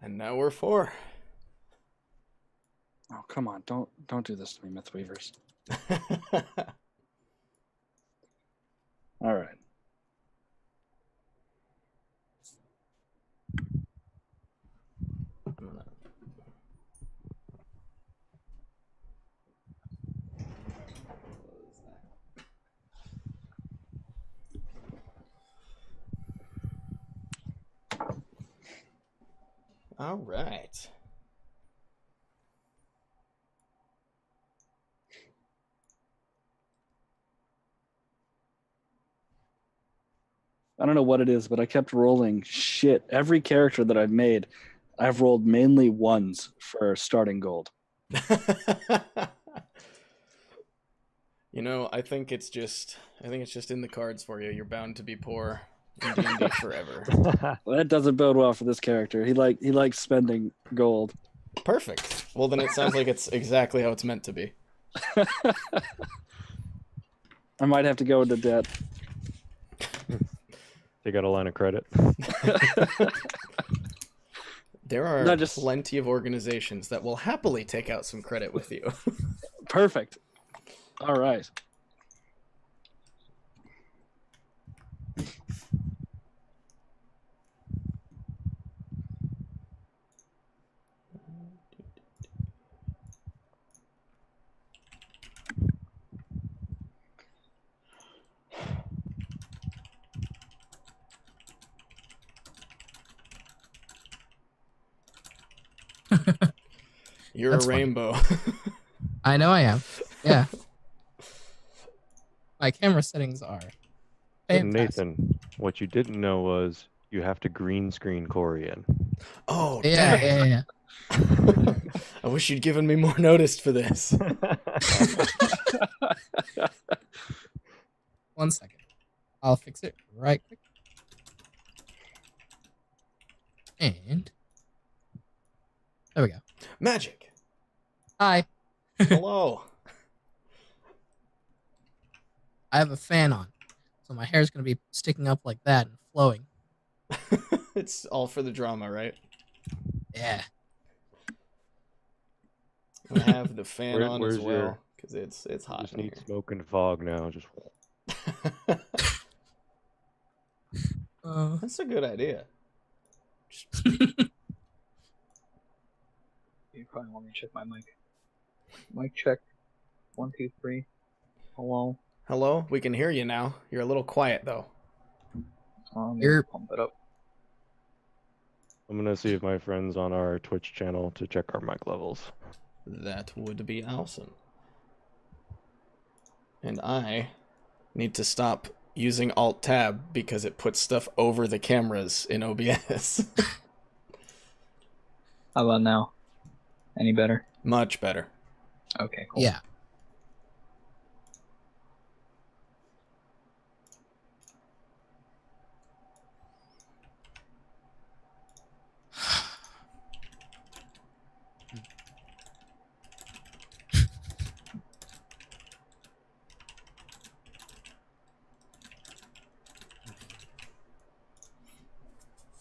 And now we're 4. Oh, come on. Don't do this to me, Mythweavers. All right. All right. I don't know what it is, but I kept rolling shit. Every character that I've made, I've rolled mainly ones for starting gold. You know, I think it's just in the cards for you. You're bound to be poor in D&D forever. Well, that doesn't bode well for this character. He likes spending gold. Perfect. Well, then it sounds like it's exactly how it's meant to be. I might have to go into debt. They got a line of credit. There are plenty of organizations that will happily take out some credit with you. Perfect. All right. You're That's a rainbow. I know I am. Yeah. My camera settings are fantastic. Nathan, what you didn't know was you have to green screen Corey in. Oh, Yeah. I wish you'd given me more notice for this. 1 second. I'll fix it right quick. And there we go. Magic. Hi. Hello. I have a fan on, so my hair is going to be sticking up like that and flowing. It's all for the drama, right? Yeah. I have the fan on as well because it's hot. Just need smoke and fog now. Just. That's a good idea. You probably want me to check my mic. Mic check. 1, 2, 3. Hello. Hello. We can hear you now. You're a little quiet though. You're pump it up. I'm gonna see if my friend's on our Twitch channel to check our mic levels. That would be awesome. And I need to stop using Alt-Tab because it puts stuff over the cameras in OBS. How about now? Any better? Much better. Okay, cool. Yeah.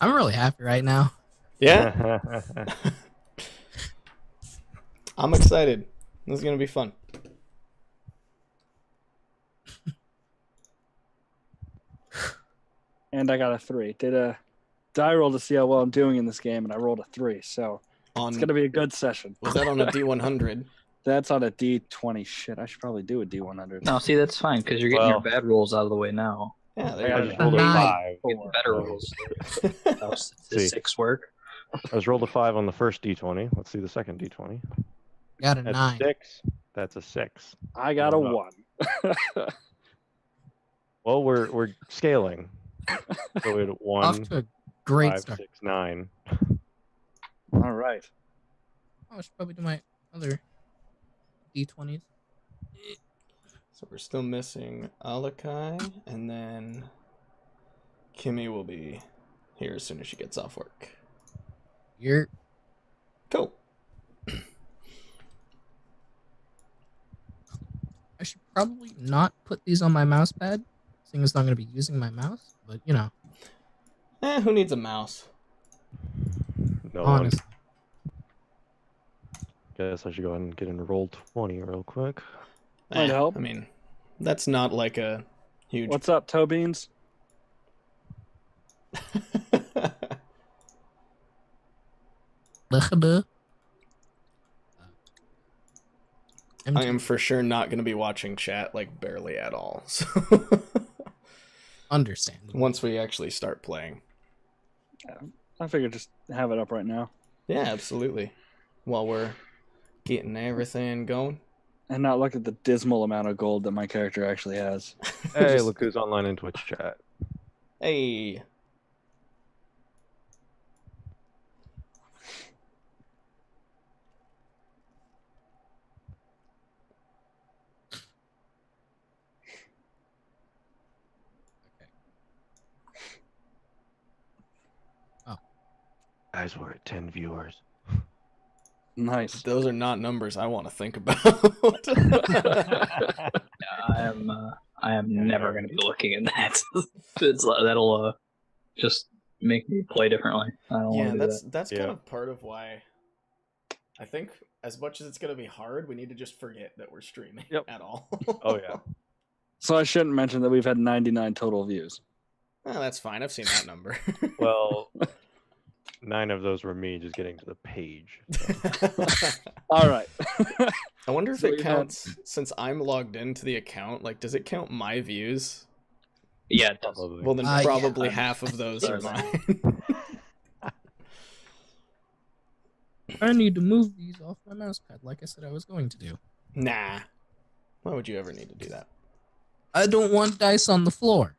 I'm really happy right now. Yeah? I'm excited. This is going to be fun. And I got a 3. Did a die roll to see how well I'm doing in this game, and I rolled a 3. So it's going to be a good session. Was that on a D100? That's on a D20. Shit, I should probably do a D100. No, see, that's fine because you're getting your bad rolls out of the way now. Yeah, I just rolled a 5. Get the better rolls. Does See. 6 work? I was rolled a 5 on the first D20. Let's see the second D20. Got a That's 9. 6. That's a 6. I got a 1. Well, we're scaling. So we had 1, Off to a great 5, start. 6, 9. All right. Oh, I should probably do my other D20s. So we're still missing Alakai, and then Kimmy will be here as soon as she gets off work. You're Cool. I should probably not put these on my mouse pad, seeing as I'm going to be using my mouse, but you know. Who needs a mouse? No, Honestly. guess I should go ahead and get in roll 20 real quick. Might help. I mean, that's not like a huge. What's up, toe beans? I am for sure not going to be watching chat like barely at all. So Understandable. once we actually start playing. I figured just have it up right now Yeah, absolutely. While we're getting everything going. and not look at the dismal amount of gold that my character actually has. Hey, Just- look who's online in Twitch chat. Hey. Guys, we're at 10 viewers. Nice. Those are not numbers I want to think about. I am never going to be looking at that. That'll just make me play differently. I don't Yeah, want to do that. that's kind Yeah. of part of why I think as much as it's going to be hard, we need to just forget that we're streaming Yep. at all. Oh, yeah. So I shouldn't mention that we've had 99 total views. Oh, that's fine. I've seen that number. Well, 9 of those were me just getting to the page. All right. I wonder if So it we've had- counts since I'm logged into the account. Like, does it count my views? Yeah, it does. Probably. Well, then Yeah. probably half of those are Sorry. mine. I need to move these off my mouse pad like I said I was going to do. Nah. Why would you ever need to do that? I don't want dice on the floor,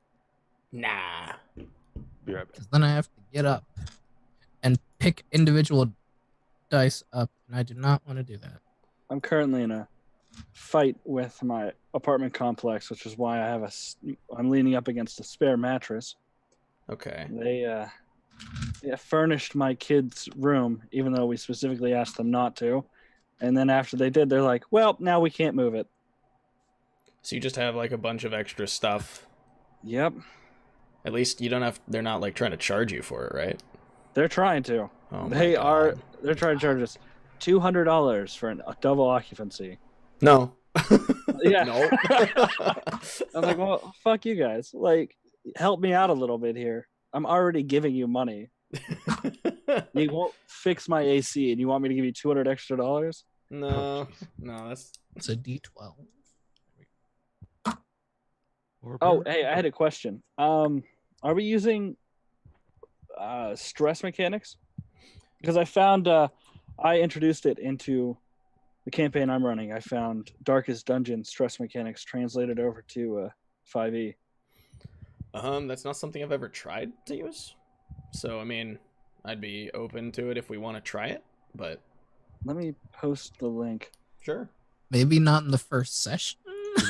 Nah. Be right back. because then I have to get up and pick individual dice up, and I do not want to do that. I'm currently in a fight with my apartment complex, which is why I'm leaning up against a spare mattress. Okay. They furnished my kids' room, even though we specifically asked them not to. And then after they did, they're like, well, now we can't move it. So you just have like a bunch of extra stuff. Yep. At least you don't have. They're not like trying to charge you for it, right? They're trying to. Oh my They are. God. They're trying to charge us $200 for a double occupancy. No. Yeah. No. I was like, well, fuck you guys. Like, help me out a little bit here. I'm already giving you money. You won't fix my AC, and you want me to give you $200 extra? No. No. That's. It's a D12. Oh, hey, I had a question. Are we using stress mechanics? Because I found I introduced it into the campaign I'm running. I found Darkest Dungeon stress mechanics translated over to 5e. That's not something I've ever tried to use. So I mean, I'd be open to it if we want to try it. But Let me post the link. sure. Maybe not in the first session.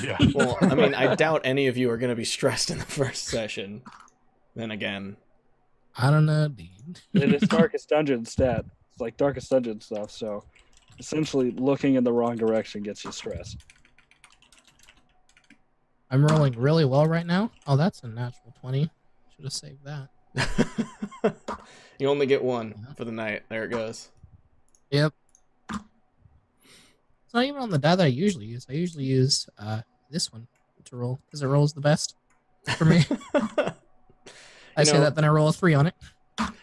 Yeah. Well, I mean, I doubt any of you are going to be stressed in the first session. Then again, I don't know, dude. It is Darkest Dungeon stat. It's like Darkest Dungeon stuff. So essentially, looking in the wrong direction gets you stressed. I'm rolling really well right now. Oh, that's a natural 20. Should have saved that. you only get one for the night. There it goes. Yep. It's not even on the die that I usually use. I usually use this one to roll because it rolls the best for me. I say know- that, then I roll a 3 on it.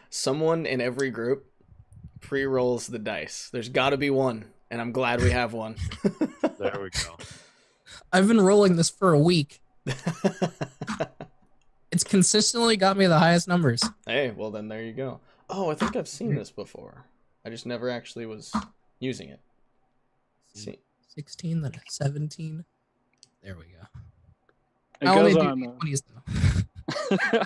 Someone in every group pre-rolls the dice. There's got to be one, and I'm glad we have one. There we go. I've been rolling this for a week. It's consistently got me the highest numbers. Hey, well then there you go. Oh, I think I've seen this before. I just never actually was using it. See, 16, then a 17. There we go. It I only goes do on. 20s though.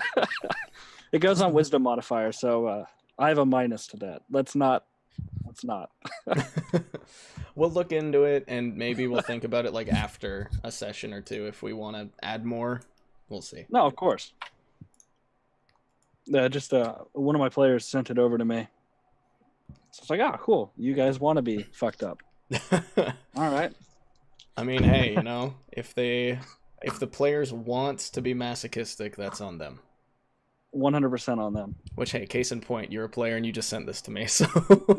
It goes on wisdom modifier, so I have a minus to that. Let's not. we'll look into it and maybe we'll think about it like after a session or two if we want to add more. We'll see. No, of course. Just one of my players sent it over to me. So it's like, ah, cool. You guys want to be fucked up. All right. I mean, hey, you know, if the players want to be masochistic, that's on them. 100% on them. Which, hey, case in point, you're a player and you just sent this to me, so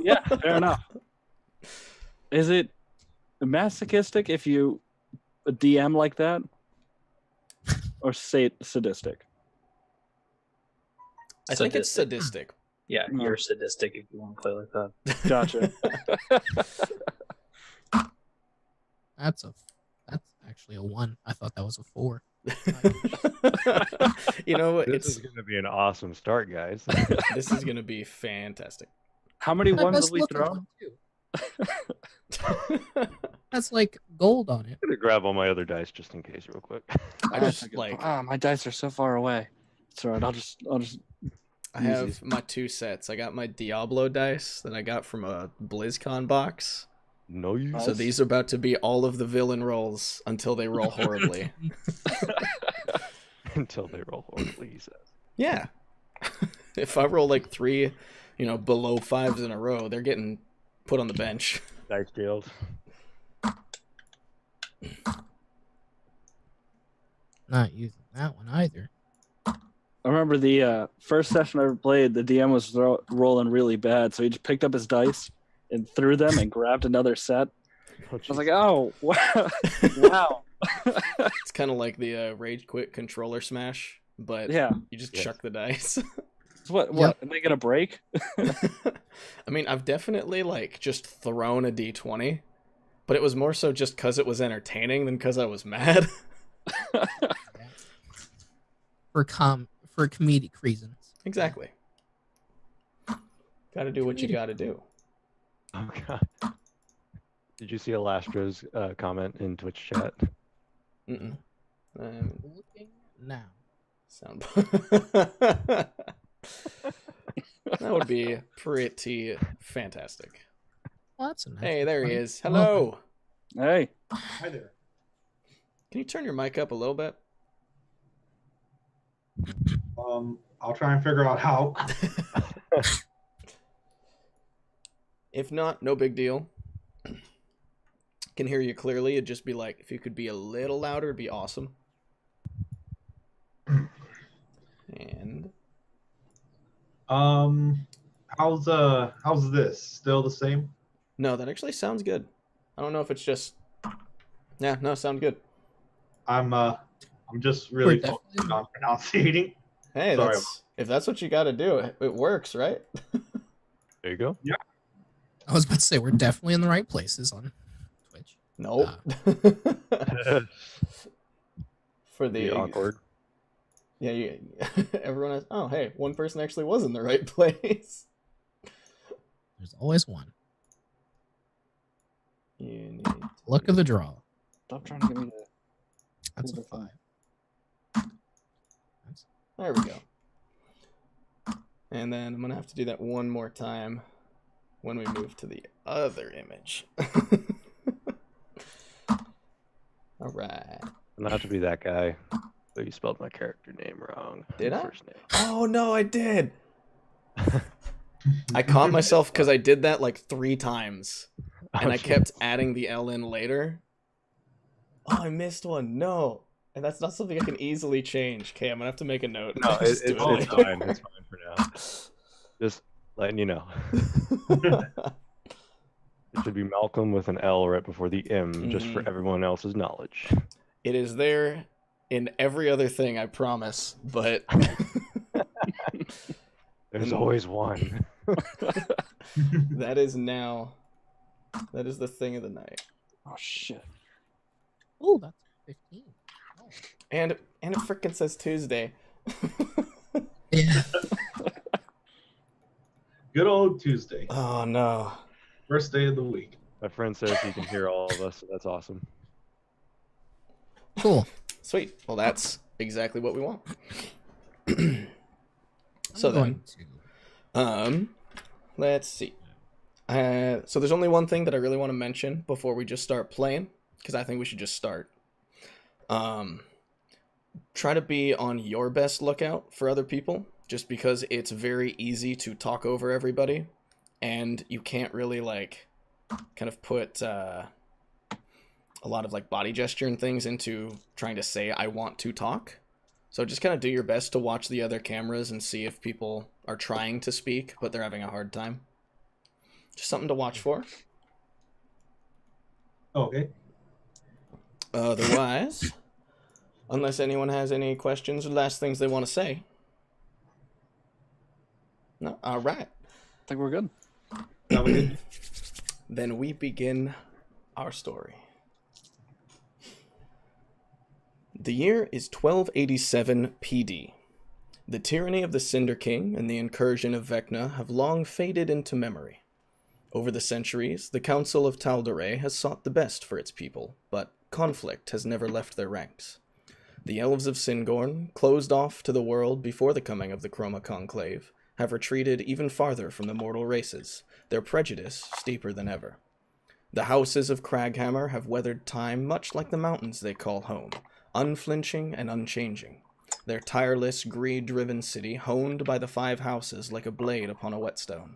Yeah, fair enough. Is it masochistic if you DM like that, or say sadistic? I think it's sadistic. Yeah, No. you're sadistic if you want to play like that. Gotcha. That's actually a 1. I thought that was a 4. You know what? This is going to be an awesome start, guys. This is gonna be fantastic. How many My ones best have we looking thrown? one, too. That's like gold on it. I'm going to grab all my other dice just in case, real quick. I just like my dice are so far away. It's alright. I'll just. I have my 2 sets. I got my Diablo dice that I got from a BlizzCon box. No use. So these are about to be all of the villain rolls until they roll horribly. Until they roll horribly, he says. Yeah. If I roll like 3, below 5s in a row, they're getting put on the bench. Dice jailed. Not using that one either. I remember the first session I ever played. The DM was rolling really bad, so he just picked up his dice and threw them and grabbed another set. Oh, I was like, "Oh, wow, wow." It's kind of like the Rage Quit controller smash, but Yeah. you just Yes. chuck the dice. What? Yep. Am I gonna break? I mean, I've definitely like just thrown a d20, but it was more so just because it was entertaining than because I was mad. For comedic reasons. Exactly. Got to do what you got to do. Oh, God. Did you see Alastro's comment in Twitch chat? Mm-mm. Looking now. Sound. That would be pretty fantastic. Well, that's a nice Hey, there he one. is. Hello. Hey, Hi there. Can you turn your mic up a little bit? I'll try and figure out how. If not, no big deal. Can hear you clearly. It'd just be like, if you could be a little louder, it'd be awesome. And How's this? Still the same? no, that actually sounds good. I don't know if it's just. Yeah, no, sound good. I'm just really We're focused definitely- on pronunciating. Hey, Sorry. if that's what you got to do, it works, right? There you go. I was about to say we're definitely in the right places on Twitch. Nope. For Be the awkward. Yeah, everyone has. Oh, hey, one person actually was in the right place. There's always one. You need Luck of the draw. stop trying to get me to. That's a Ooh, 5. There we go. And then I'm gonna have to do that one more time when we move to the other image. All right. Not to be that guy, but you spelled my character name wrong. Did I? First name. Oh no, I did. I caught myself because I did that like 3 times, and I kept adding the L in later. Oh, I missed one. No, and that's not something I can easily change. Okay, I'm gonna have to make a note. No, Just it's do fine. It's fine for now. Just letting you know. It should be Malcolm with an L right before the M, just for Mhm. everyone else's knowledge. It is there in every other thing, I promise. But There's Mm. always one. that is the thing of the night. Oh shit! Oh, that's 15. Oh. And it frickin' says Tuesday. Yeah. Good old Tuesday, Oh no. first day of the week. My friend says he can hear all of us, so that's awesome. Cool. Sweet. Well, that's exactly what we want. So Let's see. So there's only one thing that I really want to mention before we just start playing, because I think we should just start. Try to be on your best lookout for other people, just because it's very easy to talk over everybody, and you can't really kind of put a lot of body gesture and things into trying to say I want to talk. So just kind of do your best to watch the other cameras and see if people are trying to speak, but they're having a hard time. Just something to watch for. Okay. Otherwise, unless anyone has any questions or last things they want to say. No? All right. I think we're good. Now we good? Then we begin our story. The year is 1287 PD. The tyranny of the Cinder King and the incursion of Vecna have long faded into memory. Over the centuries, the Council of Tal'Dorei has sought the best for its people, but conflict has never left their ranks. The elves of Singorn, closed off to the world before the coming of the Chroma Conclave, have retreated even farther from the mortal races, their prejudice steeper than ever. The houses of Craghammer have weathered time much like the mountains they call home, unflinching and unchanging, their tireless, greed-driven city honed by the five houses like a blade upon a whetstone.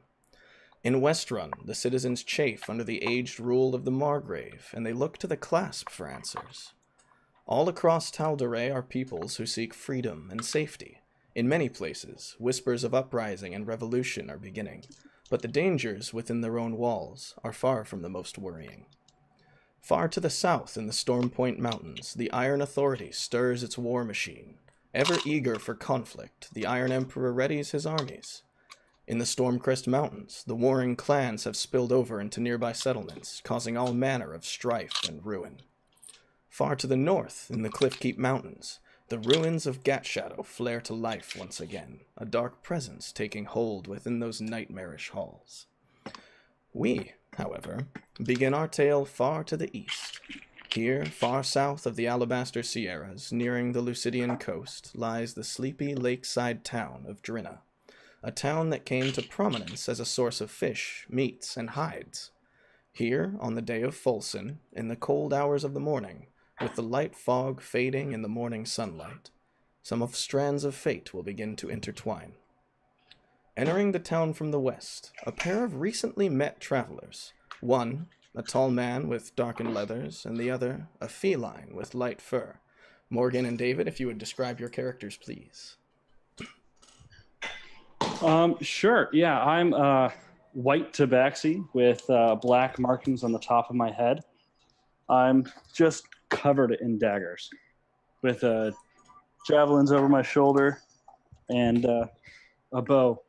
In Westrun, the citizens chafe under the aged rule of the Margrave, and they look to the Clasp for answers. All across Tal'Dorei are peoples who seek freedom and safety. In many places, whispers of uprising and revolution are beginning, but the dangers within their own walls are far from the most worrying. Far to the south in the Stormpoint Mountains, the Iron Authority stirs its war machine. Ever eager for conflict, the Iron Emperor readies his armies. In the Stormcrest Mountains, the warring clans have spilled over into nearby settlements, causing all manner of strife and ruin. Far to the north, in the Cliffkeep Mountains, the ruins of Gatshadow flare to life once again, a dark presence taking hold within those nightmarish halls. We, however, begin our tale far to the east. Here, far south of the Alabaster Sierras, nearing the Lucidian coast, lies the sleepy lakeside town of Drynna, a town that came to prominence as a source of fish, meats, and hides. Here, on the day of Fulson, in the cold hours of the morning, with the light fog fading in the morning sunlight, some of strands of fate will begin to intertwine. Entering the town from the west, a pair of recently met travelers. One, a tall man with darkened leathers, and the other, a feline with light fur. Morgan and David, if you would describe your characters, please. Sure. Yeah, I'm white tabaxi with black markings on the top of my head. I'm just covered in daggers, with javelins over my shoulder and a bow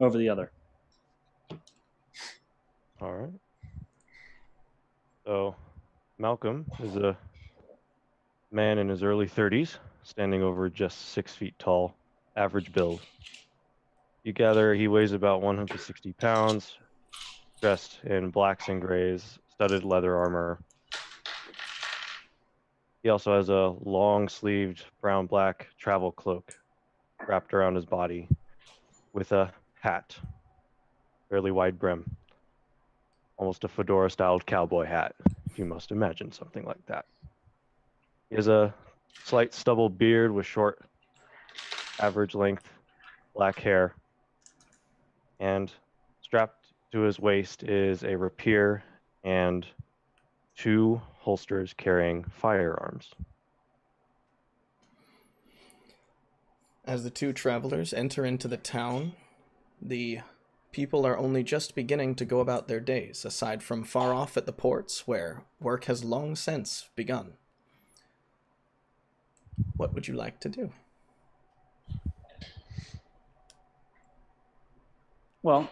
over the other. All right. So, Malcolm is a man in his early 30s, standing over just 6 feet tall, average build. You gather he weighs about 160 pounds, dressed in blacks and grays, studded leather armor. He also has a long-sleeved brown-black travel cloak wrapped around his body with a hat, fairly wide brim, almost a fedora-styled cowboy hat, if you must imagine something like that. He has a slight stubbled beard with short, average-length black hair, and strapped to his waist is a rapier and 2 holsters carrying firearms. As the two travelers enter into the town, the people are only just beginning to go about their days, aside from far off at the ports, where work has long since begun. What would you like to do? Well,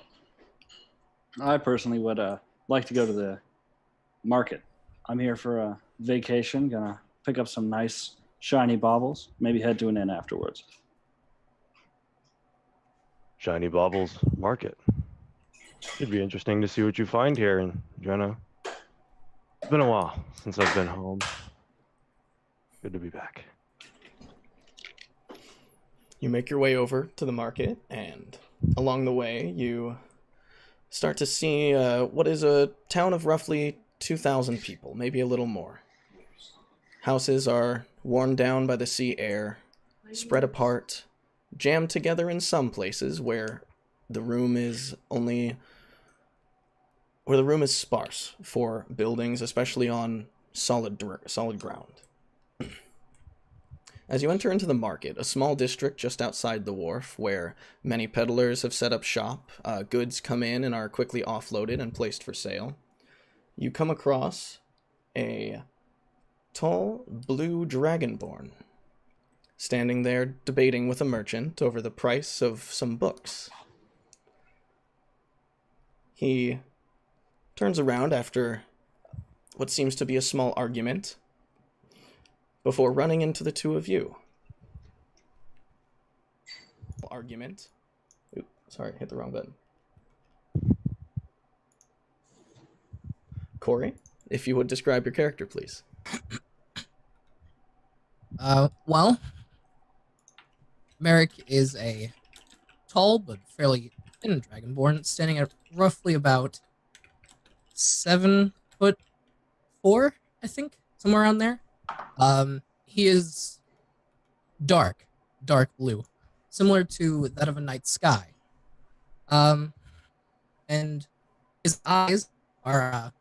I personally would like to go to the market. I'm here for a vacation, gonna pick up some nice shiny baubles, maybe head to an inn afterwards. Shiny Baubles Market. Should be interesting to see what you find here in Drynna. It's been a while since I've been home. Good to be back. You make your way over to the market, and along the way, you start to see what is a town of roughly 2,000 people, maybe a little more. Houses are worn down by the sea air, spread apart, jammed together in some places where the room is sparse for buildings, especially on solid ground. As you enter into the market, a small district just outside the wharf where many peddlers have set up shop, goods come in and are quickly offloaded and placed for sale, you come across a tall, blue dragonborn standing there debating with a merchant over the price of some books. He turns around after what seems to be a small argument before running into the two of you. Argument. Oops, sorry, hit the wrong button. Corey, if you would describe your character, please. Well, Merrick is a tall but fairly thin dragonborn, standing at roughly about 7'4", I think, somewhere around there. He is dark blue, similar to that of a night sky. And his eyes are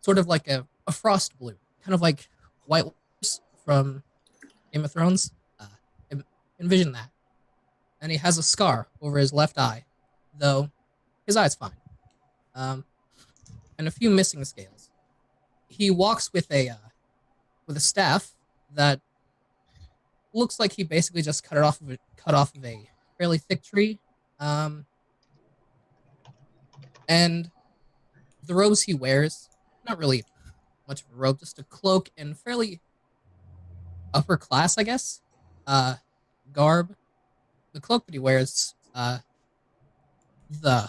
sort of like a frost blue, kind of like White Walkers from Game of Thrones. Envision that. And he has a scar over his left eye, though his eye's fine. And a few missing scales. He walks with a staff that looks like he basically just cut off of a fairly thick tree. And the robes he wears, not really much of a robe, just a cloak and fairly upper class, I guess, garb. The cloak that he wears, the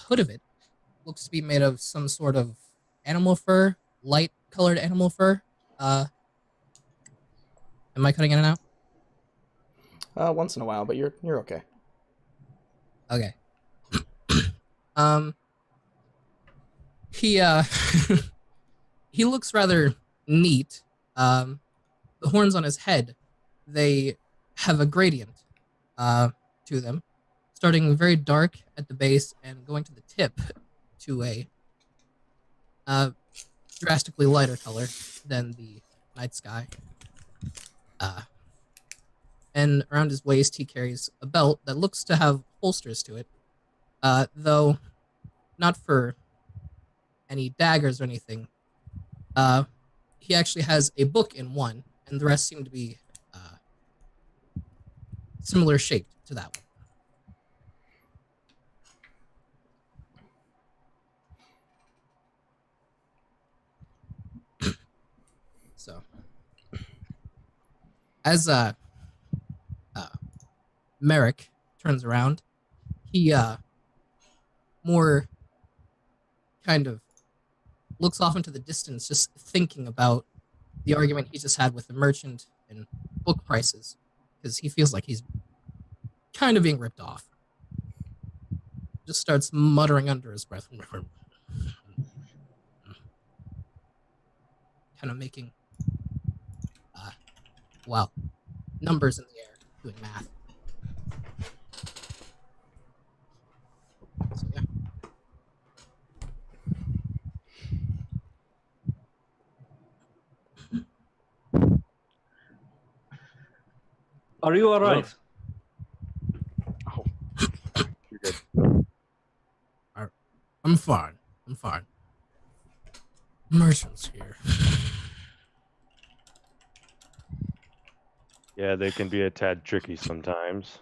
hood of it looks to be made of some sort of animal fur, light colored animal fur. Am I cutting in and out? Once in a while, but you're okay. Okay. He he looks rather neat. The horns on his head, they have a gradient to them, starting very dark at the base and going to the tip to a drastically lighter color than the night sky. And around his waist, he carries a belt that looks to have holsters to it, though not for any daggers or anything. He actually has a book in one, and the rest seem to be similar shaped to that one. So, as Merrick turns around, he more kind of looks off into the distance, just thinking about the argument he just had with the merchant and book prices, because he feels like he's kind of being ripped off. Just starts muttering under his breath, kind of making, numbers in the air, doing math. So, yeah. Are you all right? Oh, you're good. I'm fine. Merchant's here. Yeah, they can be a tad tricky sometimes.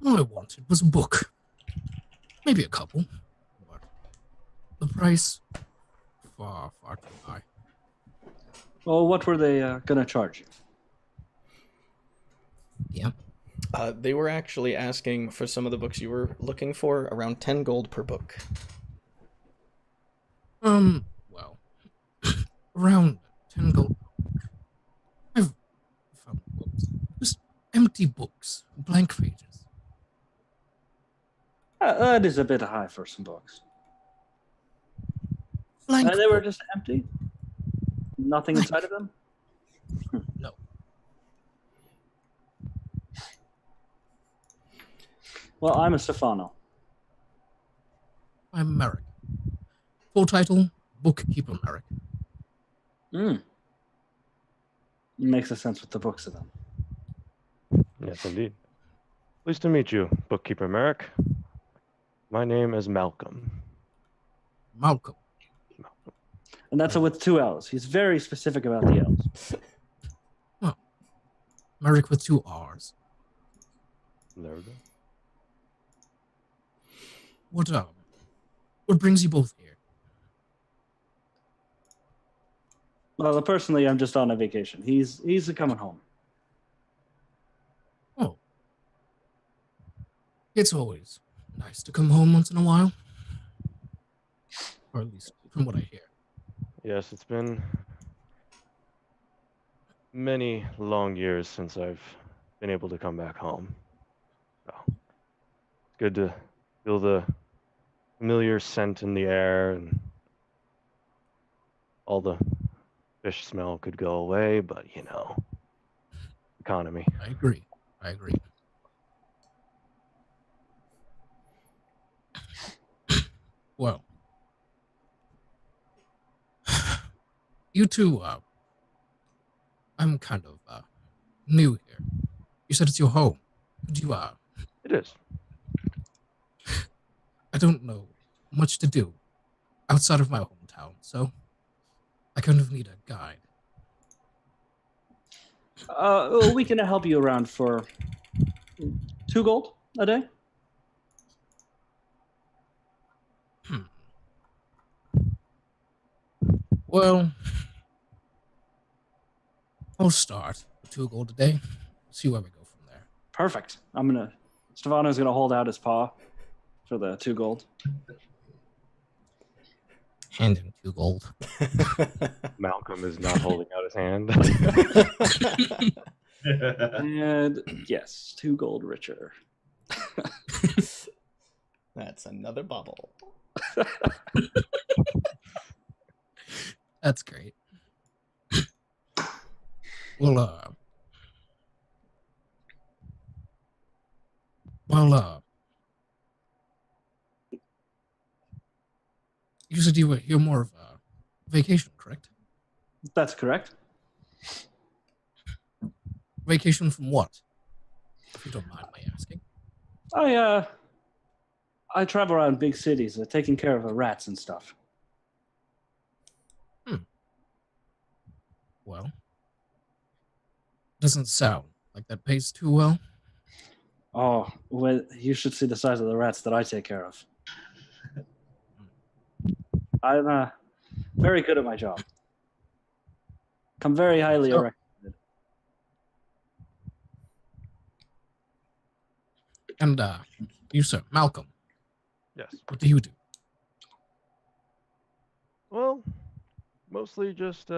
All I wanted was a book. Maybe a couple. But the price, far too high. Well, what were they going to charge you? Yeah. They were actually asking for some of the books you were looking for, around 10 gold per book. Well, around 10 gold. I've found books. Just empty books, blank pages. That is a bit high for some books. Blank And they were book. just empty? Nothing inside of them? No. Well, I'm a Stefano. I'm Merrick. Full title, Bookkeeper Merrick. Hmm. Makes a sense with the books of them. Yes, indeed. Pleased to meet you, Bookkeeper Merrick. My name is Malcolm. Malcolm. And that's with 2 L's. He's very specific about the L's. Well, Merrick with 2 R's. There we go. What brings you both here? Well, personally, I'm just on a vacation. He's coming home. Oh. It's always nice to come home once in a while. Or at least from what I hear. Yes, it's been many long years since I've been able to come back home. So it's good to feel the familiar scent in the air, and all the fish smell could go away, but economy. I agree. Well, you two, I'm kind of new here. You said it's your home. Could you, It is. I don't know much to do outside of my hometown, so I kind of need a guide. We can help you around for 2 gold a day. Well, I'll start with 2 gold a day. See where we go from there. Perfect. Stefano's gonna hold out his paw for the 2 gold. Hand him 2 gold. Malcolm is not holding out his hand. And yes, 2 gold richer. That's another bubble. That's great. Well, you said you're more of a vacation, correct? That's correct. Vacation from what? If you don't mind my asking. I travel around big cities, taking care of rats and stuff. Well, doesn't sound like that pays too well. Oh, well, you should see the size of the rats that I take care of. I'm very good at my job. I'm very highly recommended. And you, sir, Malcolm, Yes. what do you do? Well, mostly just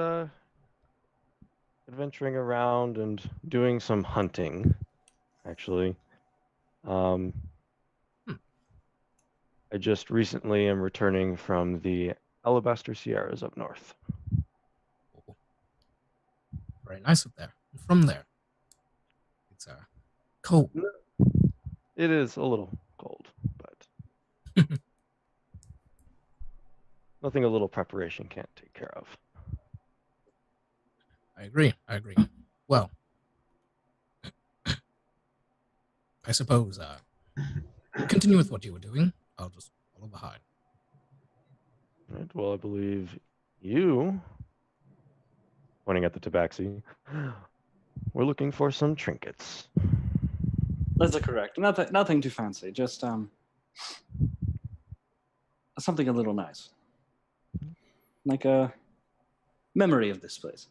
adventuring around and doing some hunting, actually. I just recently am returning from the Alabaster Sierras up north. Very nice up there. And from there, it's cold. It is a little cold, but nothing a little preparation can't take care of. I agree. Well, I suppose continue with what you were doing. I'll just follow behind. Right, well, I believe you, pointing at the tabaxi, we're looking for some trinkets. That's correct. Nothing too fancy. Just something a little nice, like a memory of this place.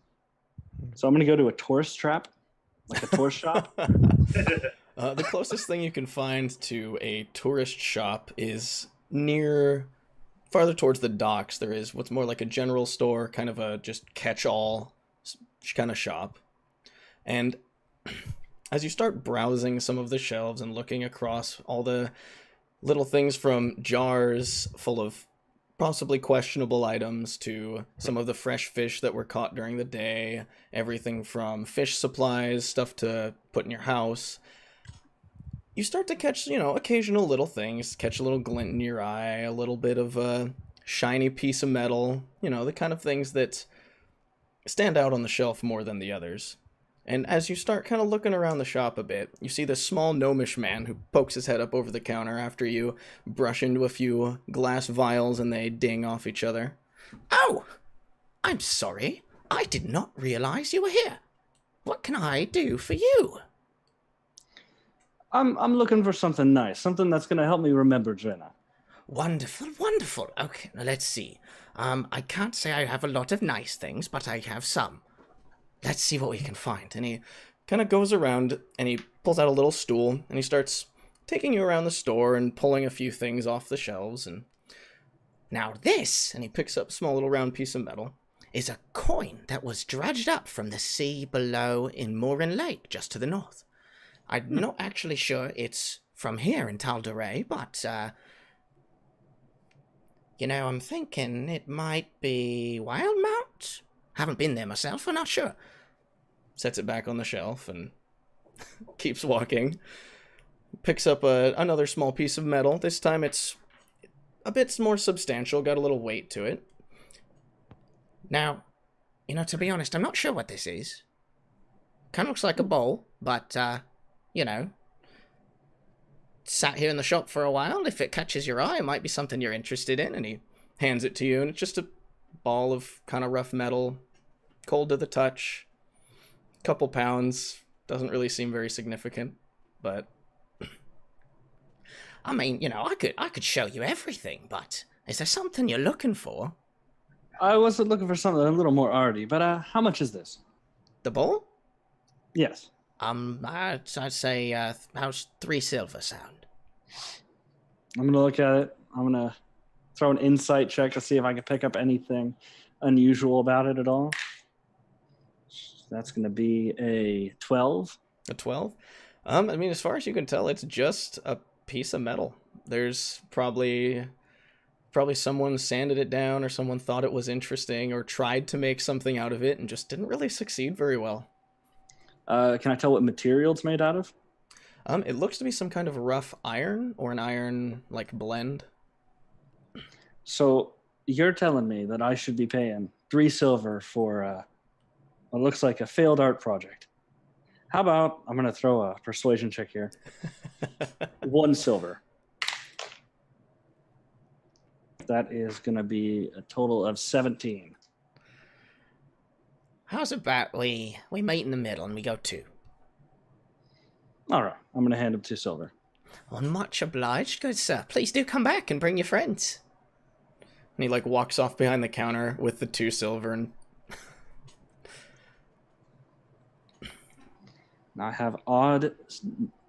So I'm gonna go to a tourist trap, like a tourist shop. The closest thing you can find to a tourist shop is farther towards the docks. There is what's more like a general store, kind of a just catch-all kind of shop. And as you start browsing some of the shelves and looking across all the little things from jars full of possibly questionable items to some of the fresh fish that were caught during the day, everything from fish supplies, stuff to put in your house, you start to catch, occasional little things, catch a little glint in your eye, a little bit of a shiny piece of metal, the kind of things that stand out on the shelf more than the others. And as you start kind of looking around the shop a bit, you see this small gnomish man who pokes his head up over the counter after you brush into a few glass vials and they ding off each other. Oh, I'm sorry. I did not realize you were here. What can I do for you? I'm looking for something nice, something that's going to help me remember Drynna. Wonderful, wonderful. Okay, now let's see. I can't say I have a lot of nice things, but I have some. Let's see what we can find. And he kind of goes around and he pulls out a little stool and he starts taking you around the store and pulling a few things off the shelves. And Now this, he picks up a small little round piece of metal. is a coin that was dredged up from the sea below in Morin Lake, just to the north. I'm not actually sure it's from here in Tal'Dorei, but, I'm thinking it might be Wildmount? Haven't been there myself, I'm not sure. Sets it back on the shelf and keeps walking. Picks up another small piece of metal. This time it's a bit more substantial, got a little weight to it. Now, to be honest, I'm not sure what this is. Kind of looks like a bowl, but, sat here in the shop for a while. If it catches your eye, it might be something you're interested in. And he hands it to you, and it's just a ball of kind of rough metal, cold to the touch, couple pounds. Doesn't really seem very significant, but I mean, I could show you everything, but is there something you're looking for? I wasn't looking for something a little more arty, but how much is this? the bowl? Yes. I'd say, how's 3 silver sound? I'm going to look at it. I'm going to throw an insight check to see if I can pick up anything unusual about it at all. That's going to be a 12. A 12? I mean, as far as you can tell, it's just a piece of metal. There's probably someone sanded it down, or someone thought it was interesting or tried to make something out of it and just didn't really succeed very well. Can I tell what material it's made out of? It looks to be some kind of rough iron or an iron like blend. So you're telling me that I should be paying 3 silver for what looks like a failed art project. How about I'm going to throw a persuasion check here. 1 silver. That is going to be a total of 17. How's about we meet in the middle and we go 2? All right. I'm going to hand him 2 silver. Well, much obliged, good sir. Please do come back and bring your friends. And he walks off behind the counter with the 2 silver and I have odd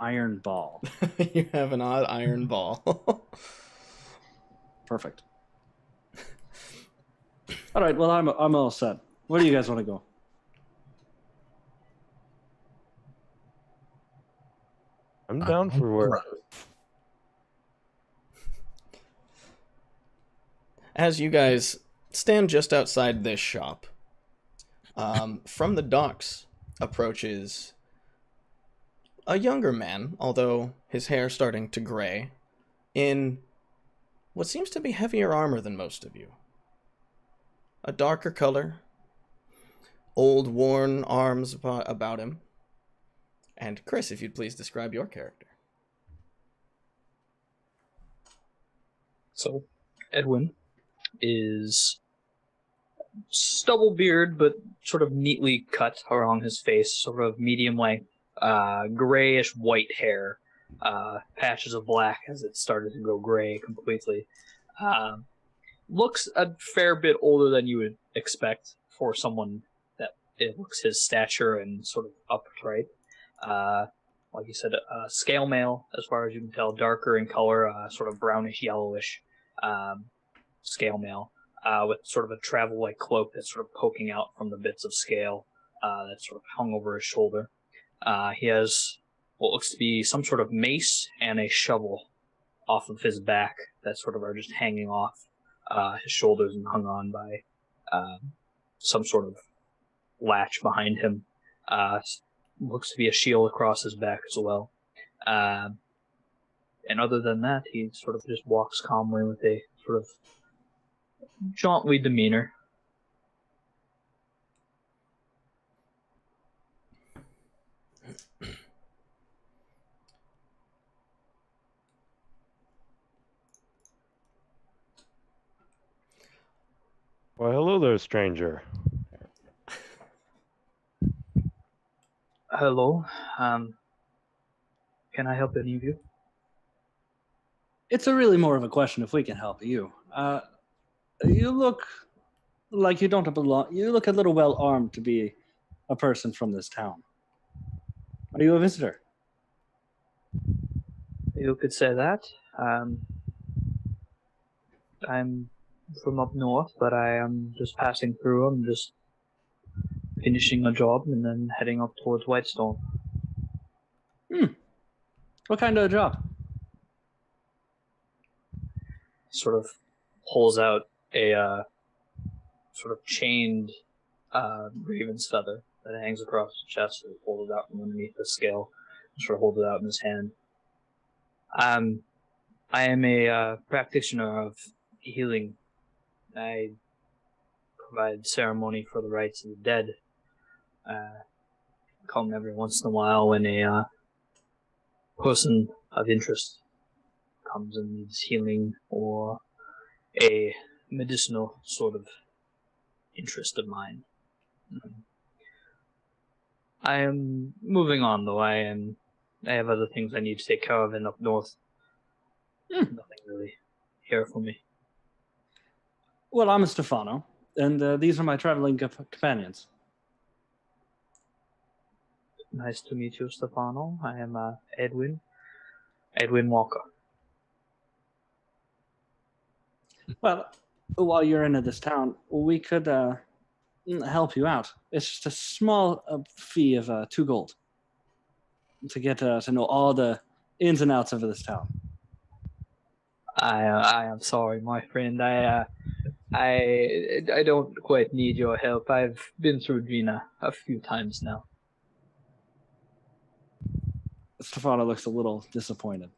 iron ball. You have an odd iron ball. Perfect. All right. Well, I'm all set. Where do you guys want to go? I'm down for work. As you guys stand just outside this shop, from the docks approaches a younger man, although his hair starting to gray, in what seems to be heavier armor than most of you. A darker color, old worn arms about him. And Chris, if you'd please describe your character. So, Edwin is stubble beard, but sort of neatly cut around his face, sort of medium length, grayish white hair, patches of black as it started to go gray completely. Looks a fair bit older than you would expect for someone that it looks his stature and sort of upright. Like you said, scale mail, as far as you can tell, darker in color, sort of brownish yellowish scale mail, with sort of a travel-like cloak that's sort of poking out from the bits of scale that's sort of hung over his shoulder. He has what looks to be some sort of mace and a shovel off of his back that sort of are just hanging off his shoulders and hung on by some sort of latch behind him. Looks to be a shield across his back as well. And other than that, he sort of just walks calmly with a sort of jauntly demeanor. Well, hello there, stranger. Hello. Can I help any of you? It's a really more of a question if we can help you. You look like you don't belong. You look a little well armed to be a person from this town. Are you a visitor? You could say that. I'm from up north, but I am just passing through. I'm just finishing a job and then heading up towards Whitestone. What kind of job? Sort of pulls out a sort of chained raven's feather that hangs across his chest. And pulls it out from underneath the scale. Sort of holds it out in his hand. I am a practitioner of healing. I provide ceremony for the rites of the dead. Come every once in a while when a person of interest comes and needs healing or a medicinal sort of interest of mine. I am moving on though. I have other things I need to take care of in up north. Nothing really here for me. Well, I'm Stefano, and these are my traveling companions. Nice to meet you, Stefano. I am Edwin Walker. Well, while you're in this town, we could help you out. It's just a small fee of 2 gold to get to know all the ins and outs of this town. I am sorry, my friend. I don't quite need your help. I've been through Drynna a few times now. Stefano looks a little disappointed.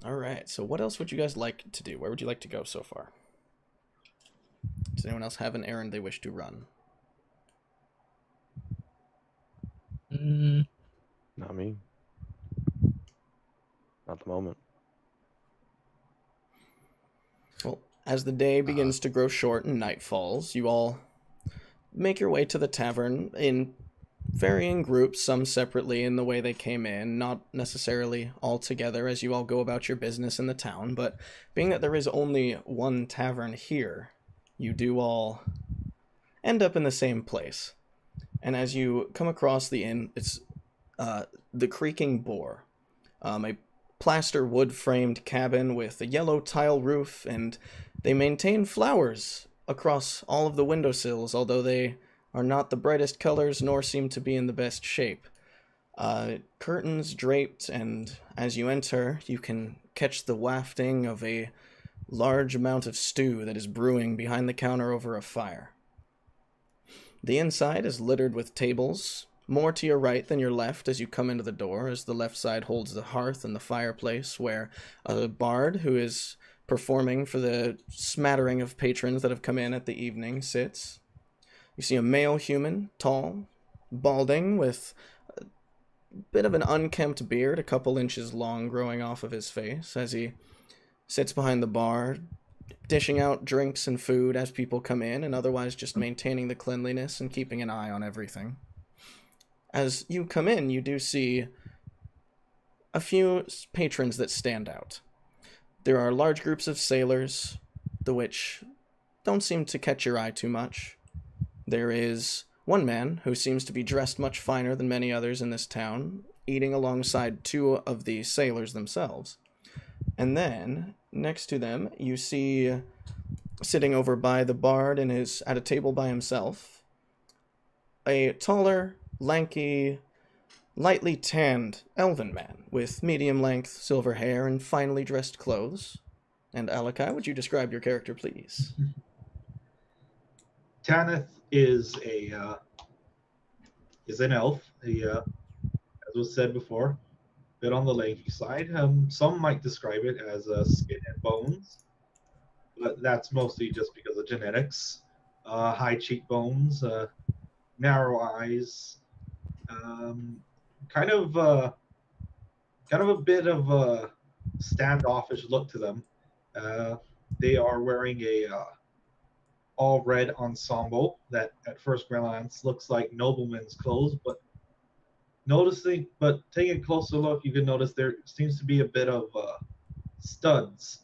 All right. So what else would you guys like to do? Where would you like to go so far? Does anyone else have an errand they wish to run? Not me. Not at the moment. Well, as the day begins to grow short and night falls, you all make your way to the tavern in varying groups, some separately in the way they came in, not necessarily all together as you all go about your business in the town, but being that there is only one tavern here, you do all end up in the same place. And as you come across the inn, it's the Creaking Boar, a plaster wood-framed cabin with a yellow tile roof, and they maintain flowers across all of the windowsills, although they are not the brightest colors nor seem to be in the best shape. Curtains draped, and as you enter, you can catch the wafting of a large amount of stew that is brewing behind the counter over a fire. The inside is littered with tables, more to your right than your left as you come into the door, as the left side holds the hearth and the fireplace, where a bard who is performing for the smattering of patrons that have come in at the evening sits. You see a male human, tall, balding, with a bit of an unkempt beard, a couple inches long, growing off of his face, as he sits behind the bar, dishing out drinks and food as people come in, and otherwise just maintaining the cleanliness and keeping an eye on everything. As you come in, you do see a few patrons that stand out. There are large groups of sailors, the which don't seem to catch your eye too much. There is one man who seems to be dressed much finer than many others in this town, eating alongside 2 of the sailors themselves. And then, next to them, you see, sitting over by the bard and at a table by himself, a taller, lanky, lightly tanned elven man with medium-length silver hair and finely dressed clothes. And Alakai, would you describe your character, please? Tanith is an elf. He, as was said before, a bit on the lanky side. Some might describe it as skin and bones, but that's mostly just because of genetics. High cheekbones, narrow eyes, kind of kind of a bit of a standoffish look to them. They are wearing a all red ensemble that at first glance looks like noblemen's clothes, but taking a closer look, you can notice there seems to be a bit of studs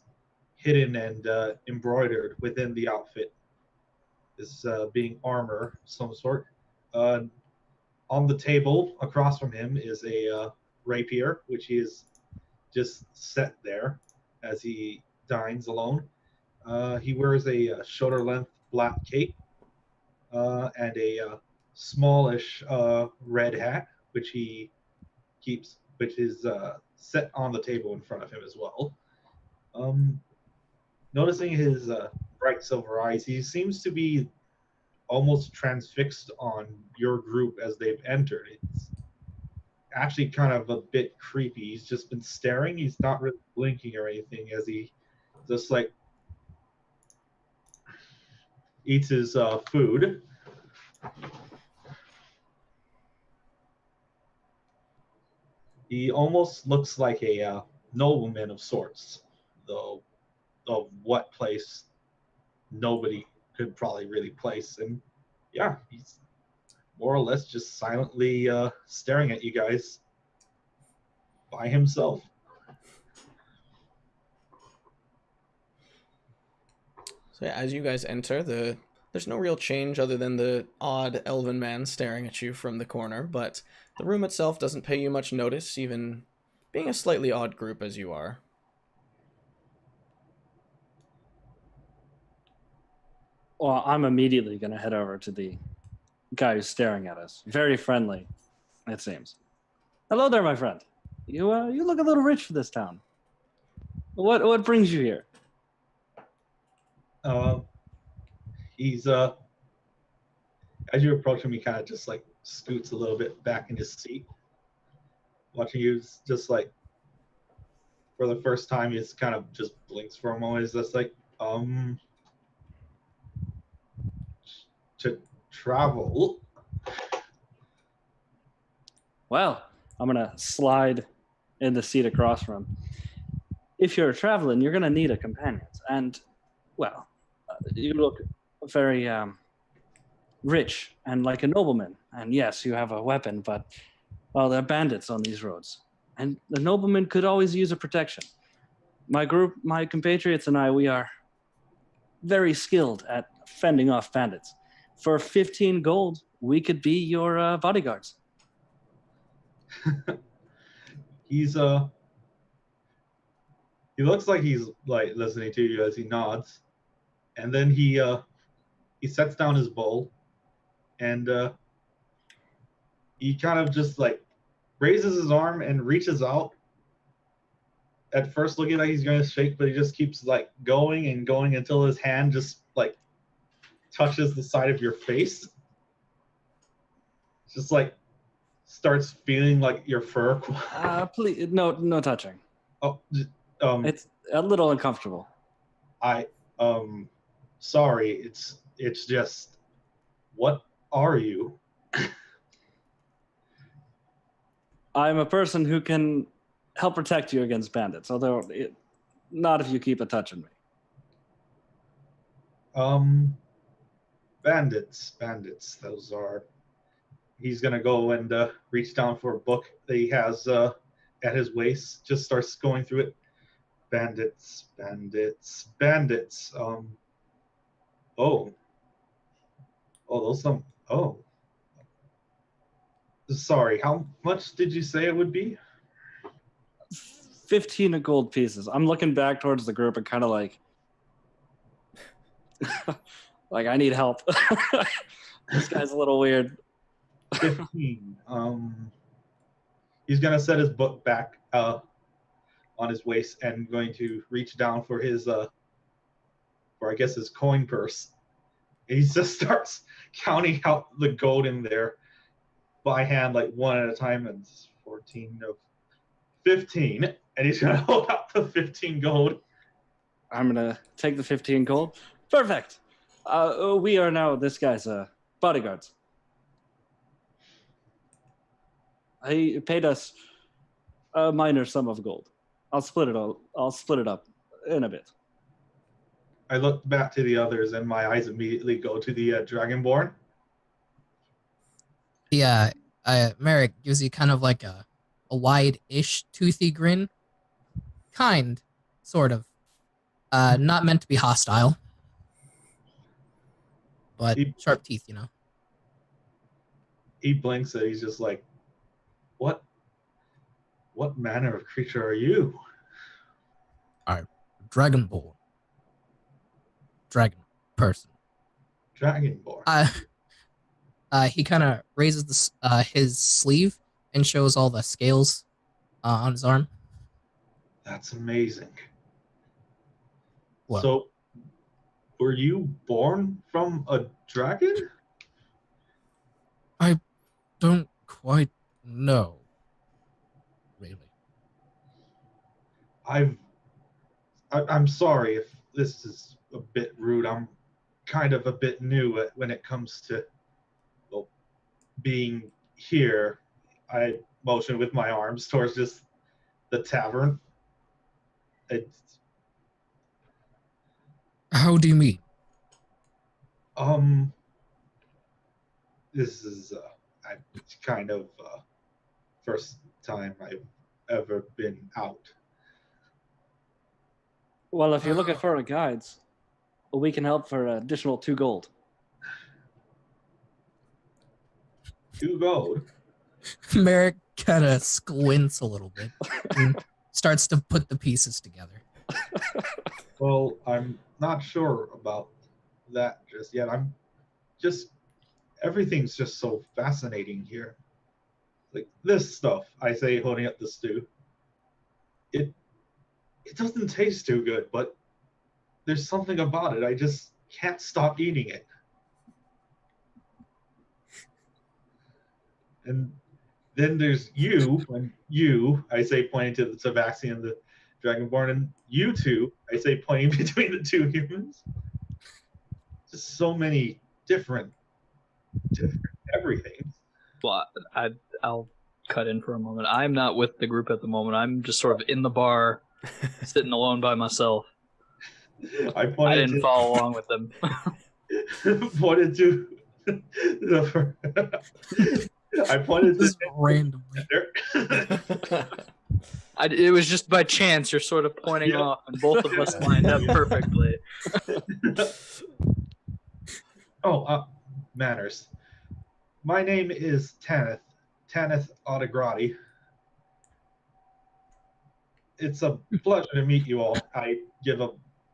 hidden and embroidered within the outfit. This being armor of some sort. On the table across from him is a rapier, which he is just set there as he dines alone. He wears a shoulder length black cape and a smallish red hat, which he keeps, which is set on the table in front of him as well. Noticing his bright silver eyes, he seems to be almost transfixed on your group as they've entered. It's actually kind of a bit creepy. He's just been staring. He's not really blinking or anything as he just like eats his food. He almost looks like a nobleman of sorts, though of what place nobody could probably really place. And yeah, he's more or less just silently staring at you guys by himself. So yeah, as you guys enter, there's no real change other than the odd elven man staring at you from the corner, but the room itself doesn't pay you much notice, even being a slightly odd group as you are. Well, I'm immediately going to head over to the guy who's staring at us. Very friendly, it seems. Hello there, my friend. You look a little rich for this town. What brings you here? He's as you approach him, he kind of just like scoots a little bit back in his seat, watching you. Just like for the first time, he just kind of just blinks for a moment. He's just like, to travel. Well, I'm going to slide in the seat across from him. If you're traveling, you're going to need a companion. And, well, you look very rich and like a nobleman. And yes, you have a weapon, but, well, there are bandits on these roads. And the nobleman could always use a protection. My group, my compatriots and I, we are very skilled at fending off bandits. For 15 gold, we could be your bodyguards. He looks like he's like listening to you as he nods, and then he sets down his bowl, and he kind of just like raises his arm and reaches out. At first, looking like he's going to shake, but he just keeps like going and going until his hand just like touches the side of your face. Just like starts feeling like your fur. Please, no touching. Oh, It's a little uncomfortable. Sorry. It's just, what are you? I'm a person who can help protect you against bandits, although not if you keep a touching me. Bandits. Those are. He's gonna go and reach down for a book that he has at his waist. Just starts going through it. Bandits. Sorry. How much did you say it would be? 15 gold pieces. I'm looking back towards the group and kind of like, like I need help. This guy's a little weird. 15. He's gonna set his book back on his waist and going to reach down for his for I guess his coin purse. And he just starts counting out the gold in there by hand, like one at a time, and 14 of 15. And he's gonna hold out the 15 gold. I'm gonna take the 15 gold. Perfect. We are now this guy's bodyguards. He paid us A minor sum of gold. I'll split it up in a bit. I look back to the others, and my eyes immediately go to the Dragonborn. Yeah, Merrick gives you kind of like a wide-ish toothy grin. Kind, sort of. Not meant to be hostile. But sharp teeth, you know. He blinks and he's just like, what manner of creature are you? I'm Dragonborn. Dragon person. Dragonborn. He kind of raises his sleeve and shows all the scales on his arm. That's amazing. Well, So, were you born from a dragon? I don't quite know, really. I'm sorry if this is a bit rude. I'm kind of a bit new when it comes to, well, being here. I motion with my arms towards just the tavern. How do you mean? This is kind of first time I've ever been out. Well, if you're looking for guides, we can help for an additional 2 gold. 2 gold? Merrick kind of squints a little bit and starts to put the pieces together. Well, I'm not sure about that just yet. Everything's just so fascinating here. Like this stuff, I say, holding up the stew. It doesn't taste too good, but there's something about it. I just can't stop eating it. And then there's you, and you, I say, pointing to the Tabaxi and the Dragonborn, and you two, I say, pointing between the 2 humans. Just so many different everything. Well, I'll cut in for a moment. I'm not with the group at the moment. I'm just sort of in the bar, sitting alone by myself. I didn't follow along with them. Pointed to I pointed Just to randomly. It was just by chance you're sort of pointing off, and both of us lined up perfectly. Manners. My name is Tanith Autograti. It's a pleasure to meet you all. I give a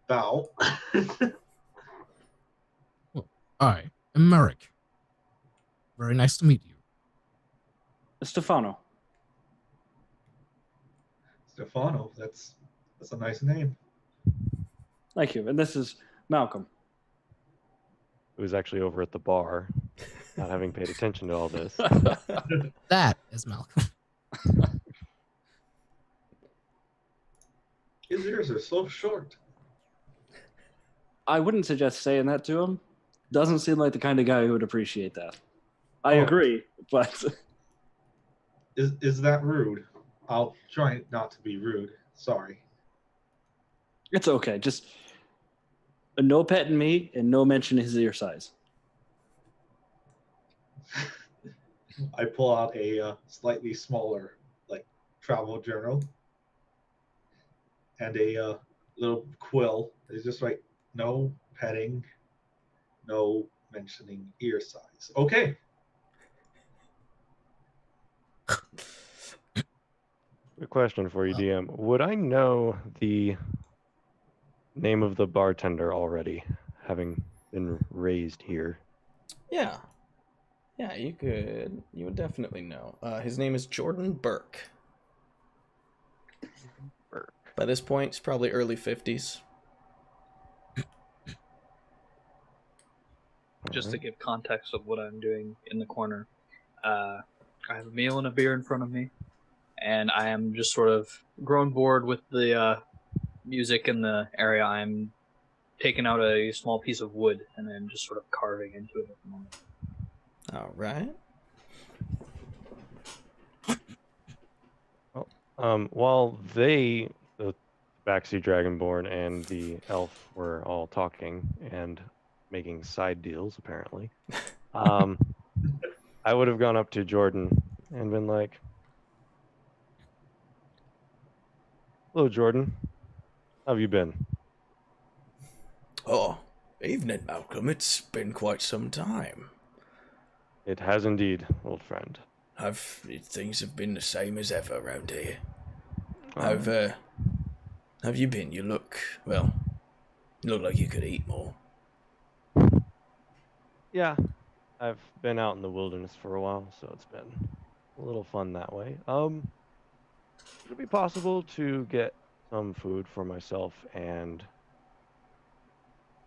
bow. I am Merrick. Very nice to meet you. Stefano. Stefano, that's a nice name. Thank you. And this is Malcolm. Who's actually over at the bar, not having paid attention to all this. That is Malcolm. His ears are so short. I wouldn't suggest saying that to him. Doesn't seem like the kind of guy who would appreciate that. I agree, but... Is that rude? I'll try not to be rude. Sorry. It's okay. Just no petting me and no mention his ear size. I pull out a slightly smaller, like, travel journal and a little quill. It's just like, no petting, no mentioning ear size. Okay. A question for you, DM. Would I know the name of the bartender already, having been raised here? Yeah, you would definitely know. His name is Jordan Burke. By this point, he's probably early 50s. Just to give context of what I'm doing in the corner, I have a meal and a beer in front of me, and I am just sort of grown bored with the music in the area. I'm taking out a small piece of wood, and I'm just sort of carving into it at the moment. All right. While the backseat dragonborn and the elf were all talking and making side deals, apparently, I would have gone up to Jordan and been like, "Hello, Jordan. How have you been?" Oh, evening, Malcolm. It's been quite some time. It has indeed, old friend. Things have been the same as ever around here. Um, Have you been? You look like you could eat more. Yeah, I've been out in the wilderness for a while, so it's been a little fun that way. Would it be possible to get some food for myself and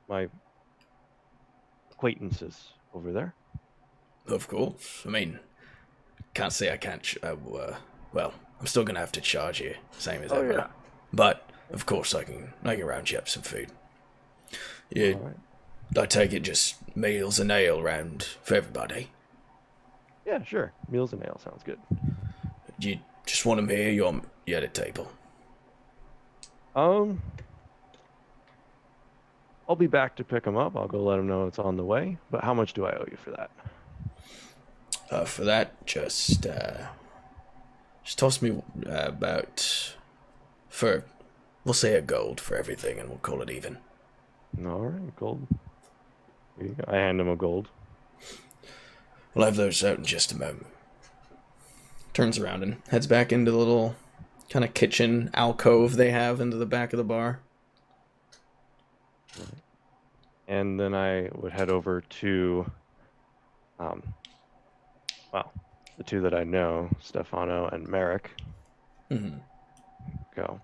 my acquaintances over there? Of course. I mean, can't say I can't. I'm still gonna have to charge you, same as ever. Yeah. But of course, I can round you up some food. Yeah, All right. I take it just meals and ale round for everybody. Yeah, sure. Meals and ale sounds good. You just want them here. You're at a table. I'll be back to pick them up. I'll go let them know it's on the way. But how much do I owe you for that? For that, just toss me we'll say a gold for everything, and we'll call it even. All right, gold. Here you go. I hand him a gold. We'll have those out in just a moment. Turns around and heads back into the little kind of kitchen alcove they have into the back of the bar. And then I would head over to, the two that I know, Stefano and Merrick. Mm-hmm. Go.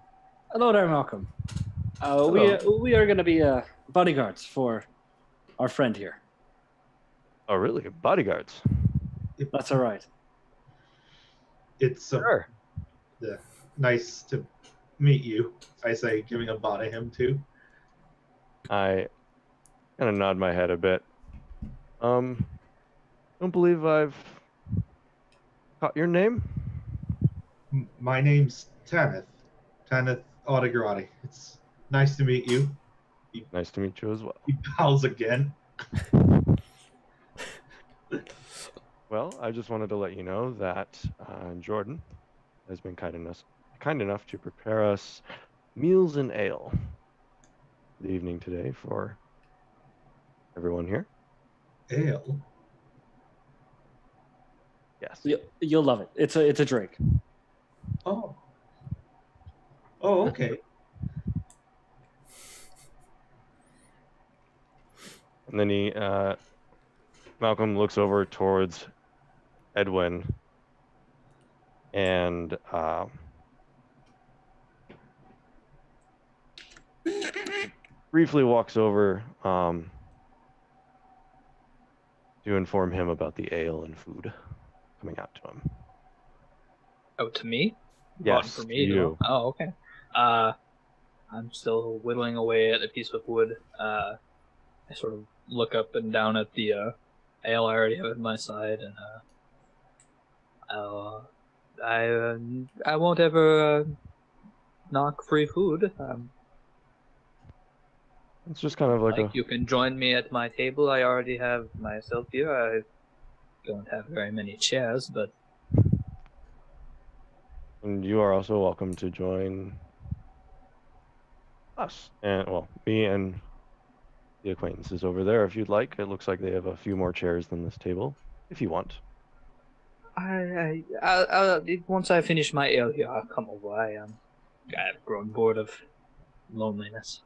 Hello there, Malcolm. We are going to be bodyguards for our friend here. Oh, really? Bodyguards? That's all right. It's Sure. nice to meet you. I say, giving a bot to him too. I kind of nod my head a bit. Don't believe I've caught your name? My name's Tanith. Tanith Autograti. It's nice to meet you. Nice to meet you as well. He bows again. Well, I just wanted to let you know that Jordan has been kind enough to prepare us meals and ale for the evening today for everyone here. Ale. Yes. You'll love it. It's a drink. Oh. Oh, okay. And then Malcolm looks over towards Edwin and briefly walks over to inform him about the ale and food coming out to him. Oh, to me? Yes, For to me. you. Oh, okay. I'm still whittling away at a piece of wood. I sort of look up and down at the ale I already have at my side, and I won't ever knock free food. It's just kind of like You can join me at my table. I already have myself here. I don't have very many chairs, but and you are also welcome to join us and me and the acquaintances over there if you'd like. It looks like they have a few more chairs than this table, if you want. I'll once I finish my ale here, I'll come over. I've grown bored of loneliness.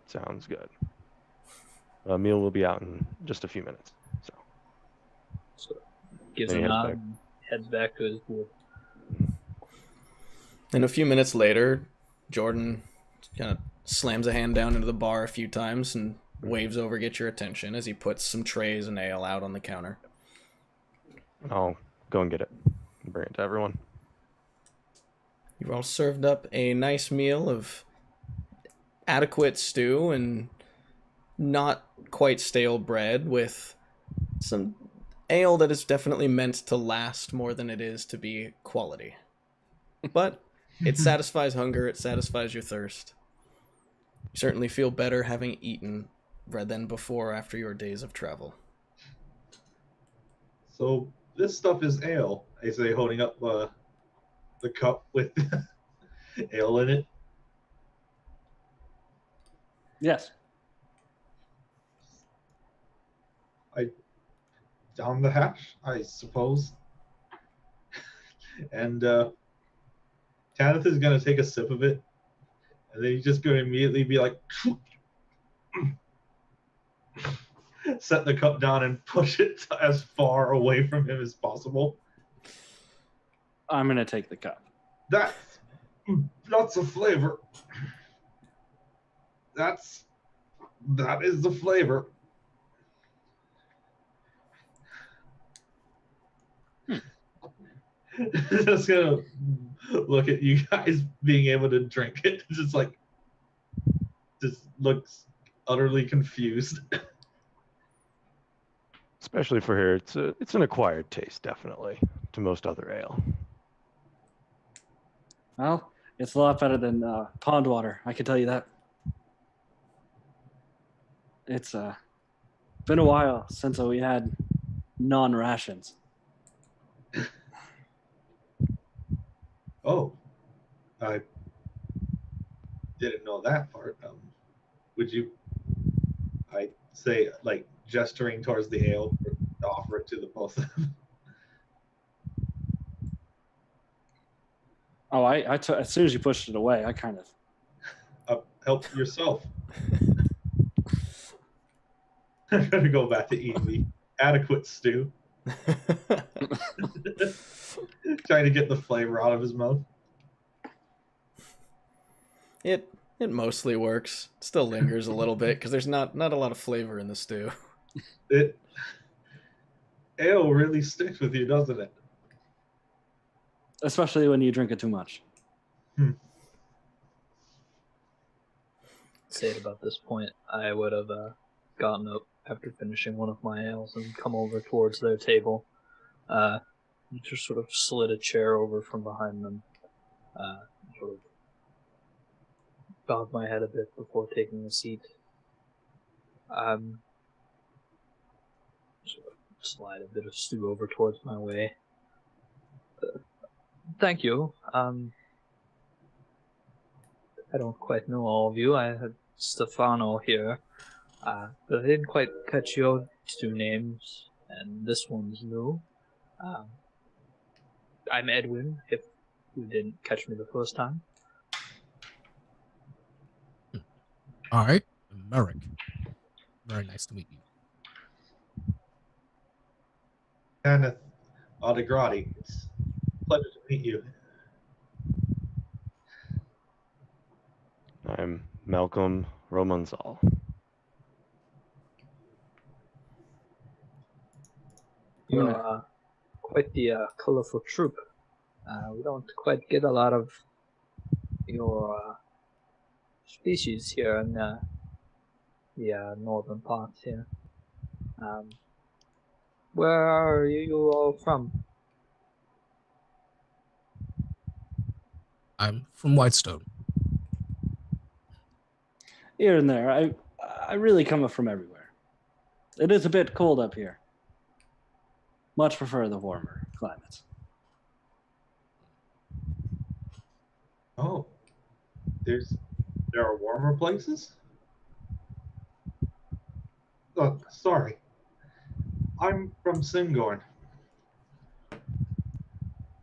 Sounds good. Meal will be out in just a few minutes. So gives Then a he heads nod back. and heads back to his wood. And a few minutes later, Jordan kind of slams a hand down into the bar a few times and waves over, get your attention, as he puts some trays and ale out on the counter. I'll go and get it and bring it to everyone. You've all served up a nice meal of adequate stew and not quite stale bread with some ale that is definitely meant to last more than it is to be quality. But it satisfies hunger, it satisfies your thirst. You certainly feel better having eaten than before after your days of travel. So this stuff is ale, I say, holding up the cup with ale in it. Yes. Down the hatch, I suppose. And Tanith is going to take a sip of it, and then he's just going to immediately be like, set the cup down and push it as far away from him as possible. I'm going to take the cup. That's a flavor. That is the flavor. Just gonna look at you guys being able to drink it. Just looks utterly confused. Especially for here, it's an acquired taste, definitely, to most other ale. Well, it's a lot better than pond water, I can tell you that. It's been a while since we had non-rations. Oh, I didn't know that part. Would you, I say, like, gesturing towards the ale to offer it to the both of them? Oh, as soon as you pushed it away, I kind of... Help yourself. I'm going to go back to eating the adequate stew. Trying to get the flavor out of his mouth. It mostly works. It still lingers a little bit because there's not a lot of flavor in the stew. Ale really sticks with you, doesn't it? Especially when you drink it too much. Say at about this point, I would have gotten up after finishing one of my ales and come over towards their table. Just sort of slid a chair over from behind them. Sort of bowed my head a bit before taking a seat. Sort of slide a bit of stew over towards my way. Thank you. I don't quite know all of you. I had Stefano here, but I didn't quite catch your two names, and this one's new. I'm Edwin, if you didn't catch me the first time. All right, Merrick. Very nice to meet you. Kenneth Autograti. It's a pleasure to meet you. I'm Malcolm Romanzal. You're quite the colorful troop. We don't quite get a lot of your species here in the northern parts here. Where are you all from? I'm from Whitestone. Here and there. I really come from everywhere. It is a bit cold up here. Much prefer the warmer climates. Oh, there are warmer places? Oh, sorry. I'm from Singorn.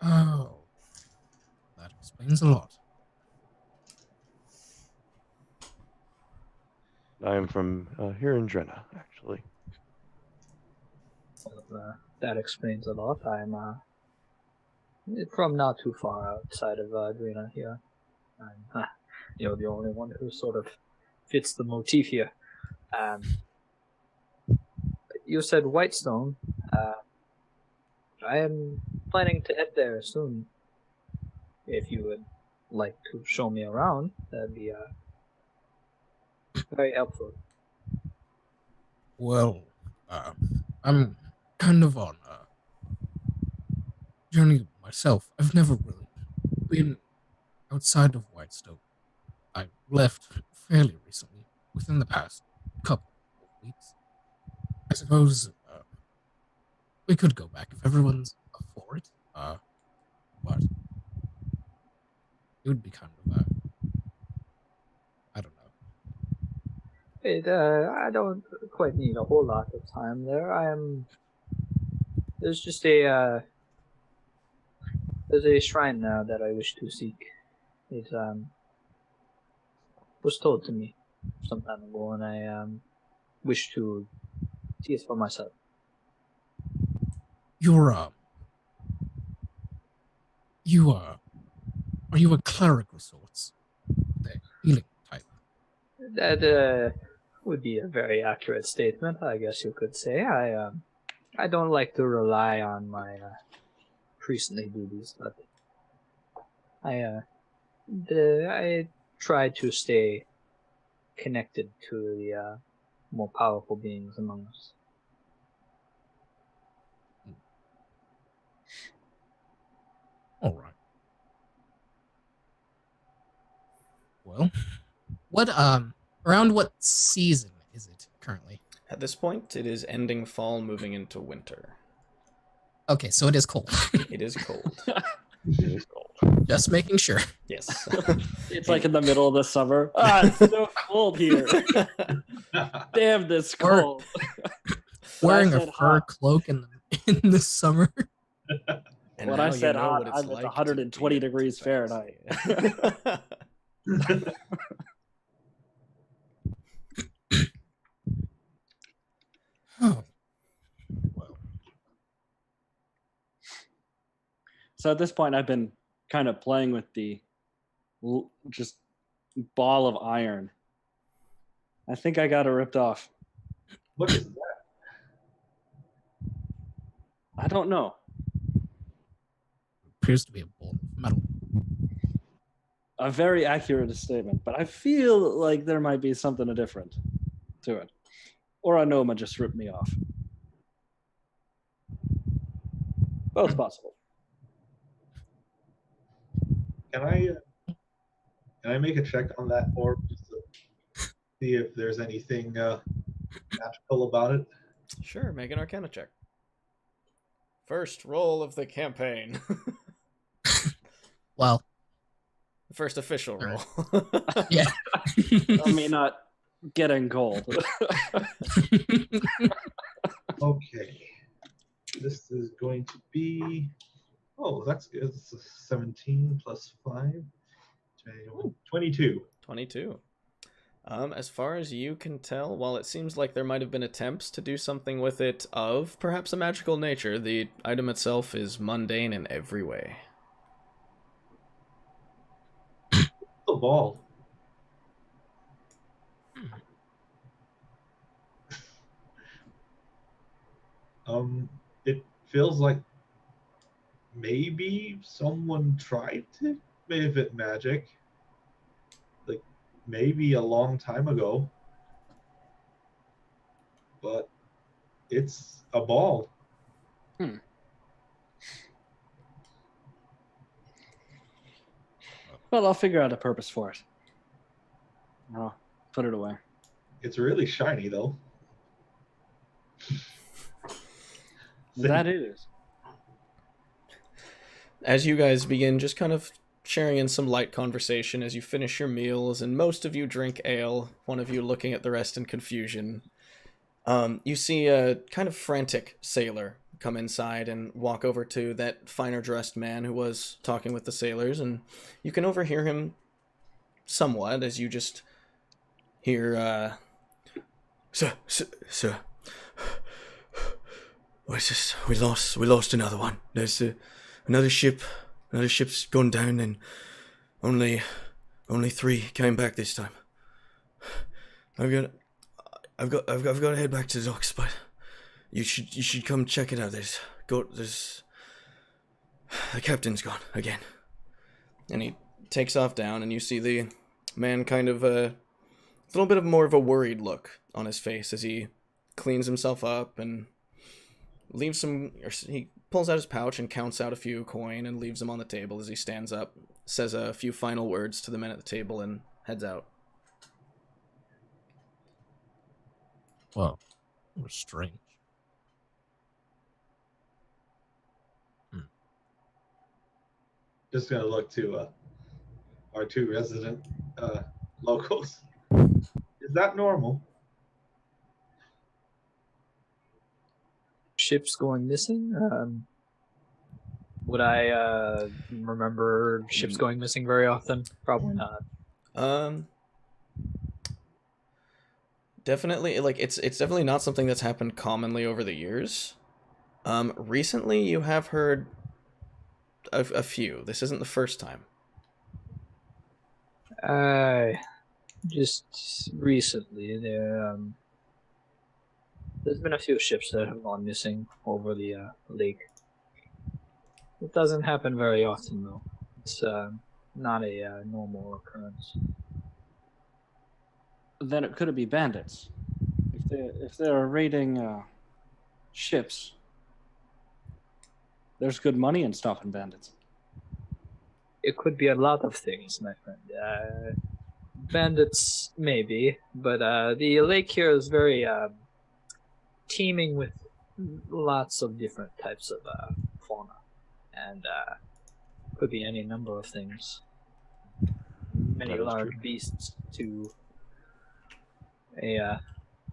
Oh, that explains a lot. I am from here in Drynna, actually. Well, that explains a lot. I'm from not too far outside of Drynna here. I'm the only one who sort of fits the motif here. You said Whitestone. I am planning to head there soon. If you would like to show me around, that'd be very helpful. Well, I'm kind of on a journey myself. I've never really been outside of Whitestone. I left fairly recently, within the past couple of weeks. I suppose we could go back if everyone's up for it. But it would be kind of I don't know. I don't quite need a whole lot of time there. There's just a there's a shrine now that I wish to seek. It was told to me some time ago, and I wish to see it for myself. Are you a cleric of sorts? The healing type. That would be a very accurate statement, I guess you could say. I don't like to rely on my priestly duties, but I try to stay connected to the more powerful beings among us. All right. Well, what around what season is it currently? At this point, it is ending fall, moving into winter. Okay, so it is cold. It is cold. It is cold. Just making sure. Yes. It's like in the middle of the summer. It's so cold here. Damn, this cold. Wearing I a said fur hot. cloak in the summer. And When now I you said know hot, what it's I'm at like to 120 be a degrees Fahrenheit. Oh, So at this point, I've been kind of playing with the just ball of iron. I think I got it ripped off. What is that? I don't know. appears to be a ball of metal. A very accurate statement, but I feel like there might be something different to it. Or a Noma just ripped me off. Both possible. Can I make a check on that orb just to see if there's anything magical about it? Sure, make an Arcana check. First roll of the campaign. Well, The first official roll. yeah. I mean, not getting gold. Okay. This is going to be. Oh, that's good. It's a 17 plus 5. 22. 22. As far as you can tell, while it seems like there might have been attempts to do something with it of perhaps a magical nature, the item itself is mundane in every way. The ball. It feels like maybe someone tried to make it magic. Like maybe a long time ago. But it's a ball. Well, I'll figure out a purpose for it. I'll put it away. It's really shiny though. That is. As you guys begin just kind of sharing in some light conversation as you finish your meals, and most of you drink ale, one of you looking at the rest in confusion, you see a kind of frantic sailor come inside and walk over to that finer dressed man who was talking with the sailors, and you can overhear him somewhat as you just hear, Sir, what's this? We lost another one. There's another ship's gone down, and only 3 came back this time. I've got to head back to the docks, but you should come check it out. There's the captain's gone again. And he takes off down, and you see the man kind of a little bit of more of a worried look on his face as he cleans himself up and leaves some. He pulls out his pouch and counts out a few coin and leaves them on the table as he stands up, says a few final words to the men at the table and heads out. Well, it was strange. Just gonna look to our two resident locals. Is that normal? Ships going missing? Would I remember ships going missing very often? Probably not. Definitely, like it's definitely not something that's happened commonly over the years. Recently you have heard a few. This isn't the first time. Just recently, there's been a few ships that have gone missing over the lake. It doesn't happen very often, though. It's not a normal occurrence. Then it could be bandits. If they're raiding ships, there's good money in stopping bandits. It could be a lot of things, my friend. Bandits, maybe, but the lake here is very teeming with lots of different types of fauna, and could be any number of things. Many That is large true. beasts to a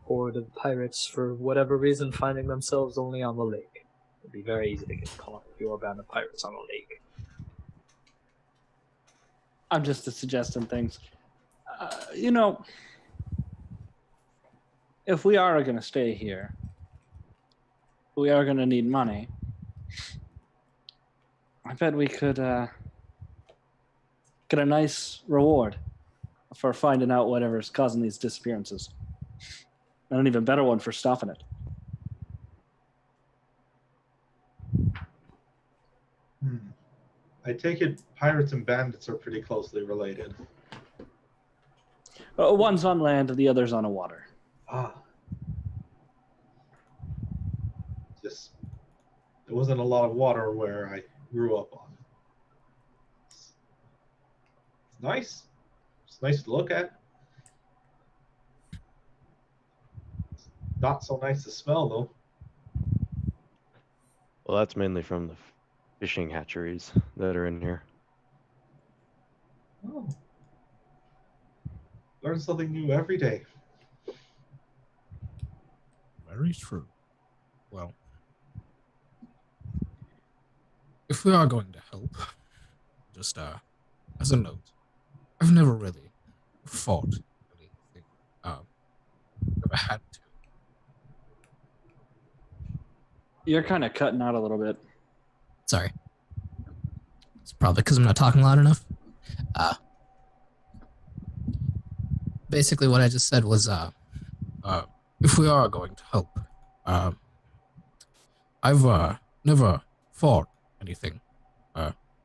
horde of pirates for whatever reason finding themselves only on the lake. It'd be very easy to get caught up if you were a band of pirates on the lake. I'm just suggesting things. If we are going to stay here, we are going to need money. I bet we could get a nice reward for finding out whatever's causing these disappearances. And an even better one for stopping it. I take it pirates and bandits are pretty closely related. One's on land, the other's on a water. Ah. Just, there wasn't a lot of water where I grew up on. It's nice. It's nice to look at. It's not so nice to smell, though. Well, that's mainly from the fishing hatcheries that are in here. Oh. Learn something new every day. Very true. Well, if we are going to help, just as a note, I've never really fought anything. Never had to. You're kind of cutting out a little bit. Sorry. It's probably because I'm not talking loud enough. Basically, what I just said was, if we are going to help, I've never fought anything.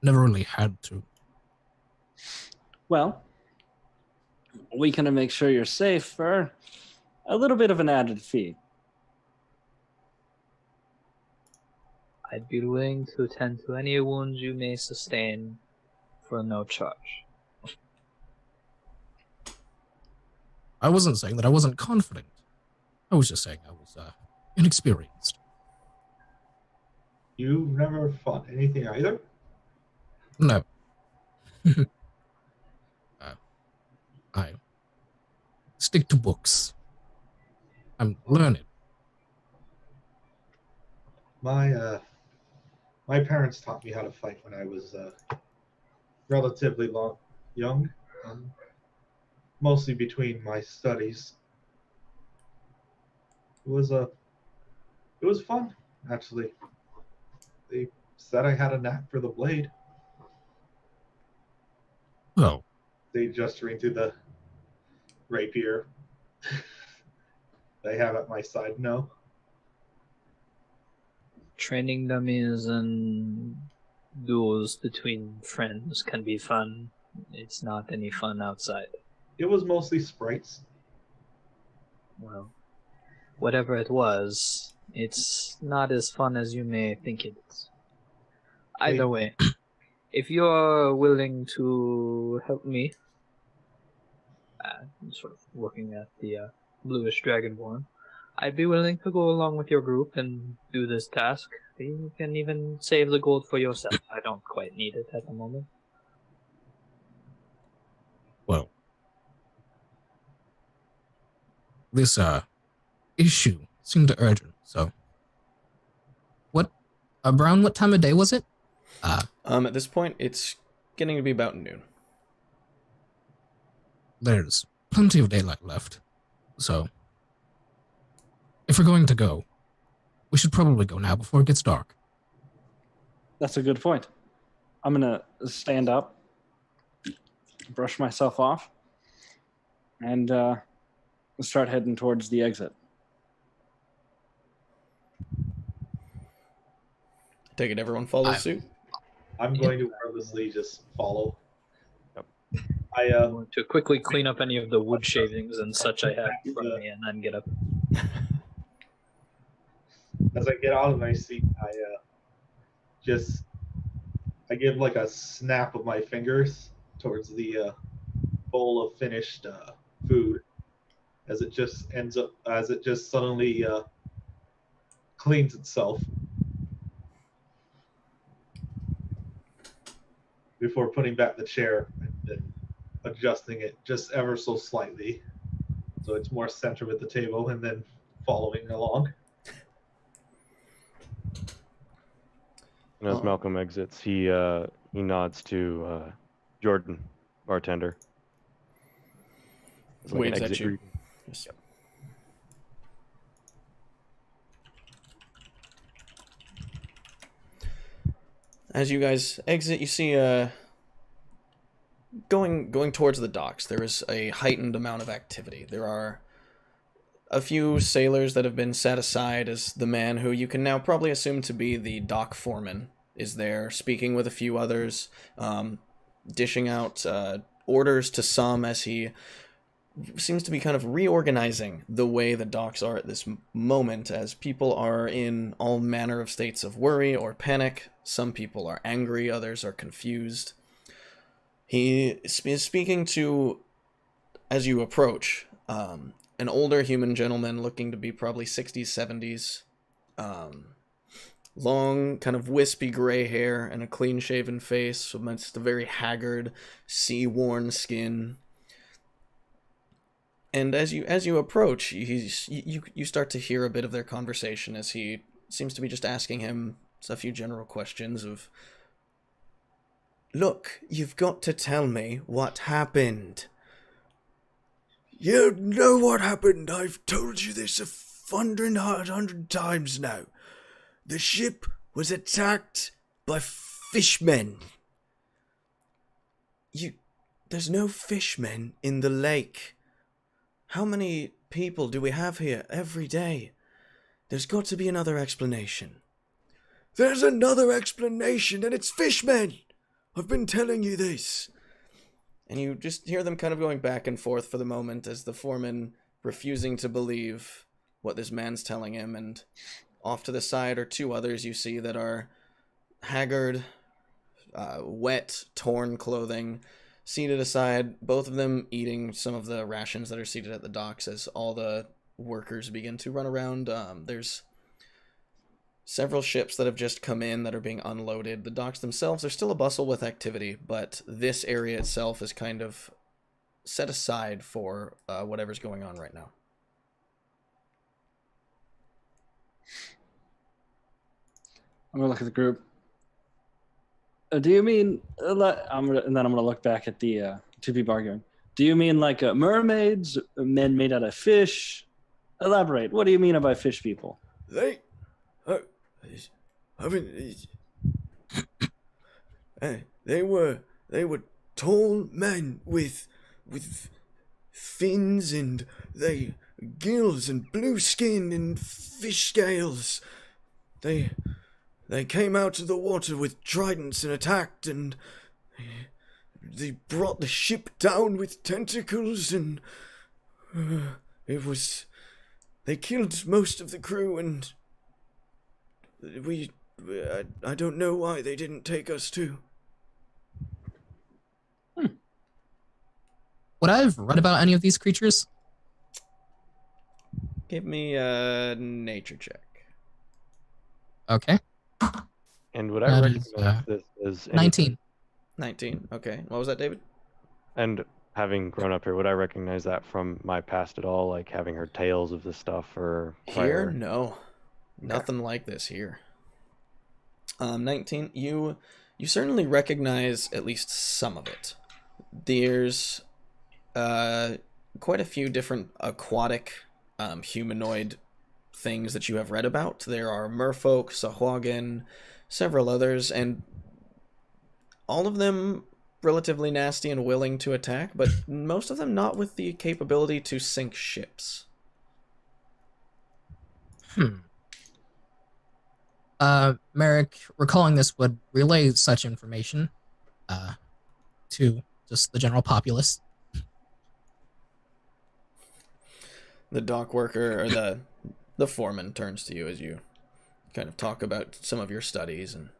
Never really had to. Well, we can make sure you're safe for a little bit of an added fee. I'd be willing to attend to any wounds you may sustain for no charge. I wasn't saying that I wasn't confident. I was just saying I was inexperienced. You've never fought anything either? No. I stick to books. I'm learning. My parents taught me how to fight when I was relatively young, mostly between my studies. It was fun, actually. They said I had a knack for the blade. Well, They gesturing to the rapier they have at my side. No. Training dummies and duels between friends can be fun. It's not any fun outside. It was mostly sprites. Well, whatever it was, it's not as fun as you may think it is. Either way, If you're willing to help me, sort of looking at the bluish dragonborn, I'd be willing to go along with your group and do this task. You can even save the gold for yourself. I don't quite need it at the moment. Well, this issue seemed urgent, so Brown, what time of day was it? At this point, it's getting to be about noon. There's plenty of daylight left, so if we're going to go, we should probably go now before it gets dark. That's a good point. I'm gonna stand up, brush myself off, and start heading towards the exit. Take it everyone follows suit. I'm going to wordlessly just follow. Yep. I I want to quickly clean up any of the wood shavings and such I have in front of me, and then get up. as I get out of my seat, I give like a snap of my fingers towards the bowl of finished food, as it just suddenly cleans itself before putting back the chair and then adjusting it just ever so slightly so it's more centered with the table, and then following along. And as Malcolm exits, he nods to Jordan, bartender. It's like an Waves at exit you. greeting. Yes. As you guys exit, you see going towards the docks. There is a heightened amount of activity. There are a few sailors that have been set aside as the man who you can now probably assume to be the dock foreman is there, speaking with a few others, dishing out orders to some as he seems to be kind of reorganizing the way the docks are at this moment, as people are in all manner of states of worry or panic. Some people are angry, others are confused. He is speaking to, as you approach, an older human gentleman looking to be probably 60s, 70s. Long, kind of wispy gray hair and a clean-shaven face amidst a very haggard, sea-worn skin. And as you approach, you start to hear a bit of their conversation as he seems to be just asking him a few general questions of, "Look, you've got to tell me what happened." "You know what happened. I've told you this 100 times now. The ship was attacked by fishmen." There's no fishmen in the lake. How many people do we have here every day? There's got to be another explanation. "There's another explanation, and it's fishmen. I've been telling you this." And you just hear them kind of going back and forth for the moment as the foreman refusing to believe what this man's telling him, and off to the side are two others you see that are haggard, wet, torn clothing, seated aside, both of them eating some of the rations that are seated at the docks as all the workers begin to run around. There's several ships that have just come in that are being unloaded. The docks themselves are still a bustle with activity, but this area itself is kind of set aside for whatever's going on right now. I'm gonna look at the group. Do you mean? And then I'm gonna look back at the two people arguing. Do you mean like mermaids, men made out of fish? Elaborate. What do you mean by fish people? They were tall men with fins and gills and blue skin and fish scales. They came out of the water with tridents and attacked, and they brought the ship down with tentacles, and they killed most of the crew, and I don't know why they didn't take us too. would I have read about any of these creatures? Give me a nature check. Okay. And would I That recognize is, this as 19. 19. Okay. What was that, David? And having grown up here, would I recognize that from my past at all? Like having heard tales of this stuff or Here? prior? No. Nothing like this here. 19. You certainly recognize at least some of it. There's quite a few different aquatic humanoid things that you have read about. There are merfolk, Sahuagin, several others, and all of them relatively nasty and willing to attack, but most of them not with the capability to sink ships. Merrick, recalling this, would relay such information to just the general populace. The dock worker, or the foreman, turns to you as you kind of talk about some of your studies. And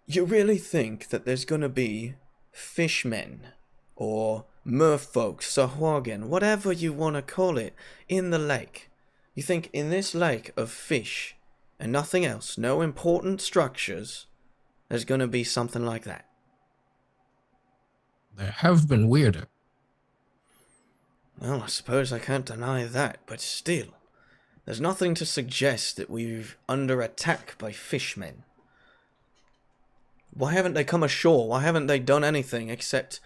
you really think that there's gonna be fishmen, or merfolk, Sahuagin, whatever you want to call it, in the lake? You think in this lake of fish and nothing else, no important structures, there's gonna be something like that? There have been weirder. Well, I suppose I can't deny that, but still, there's nothing to suggest that we're under attack by fishmen. Why haven't they come ashore? Why haven't they done anything except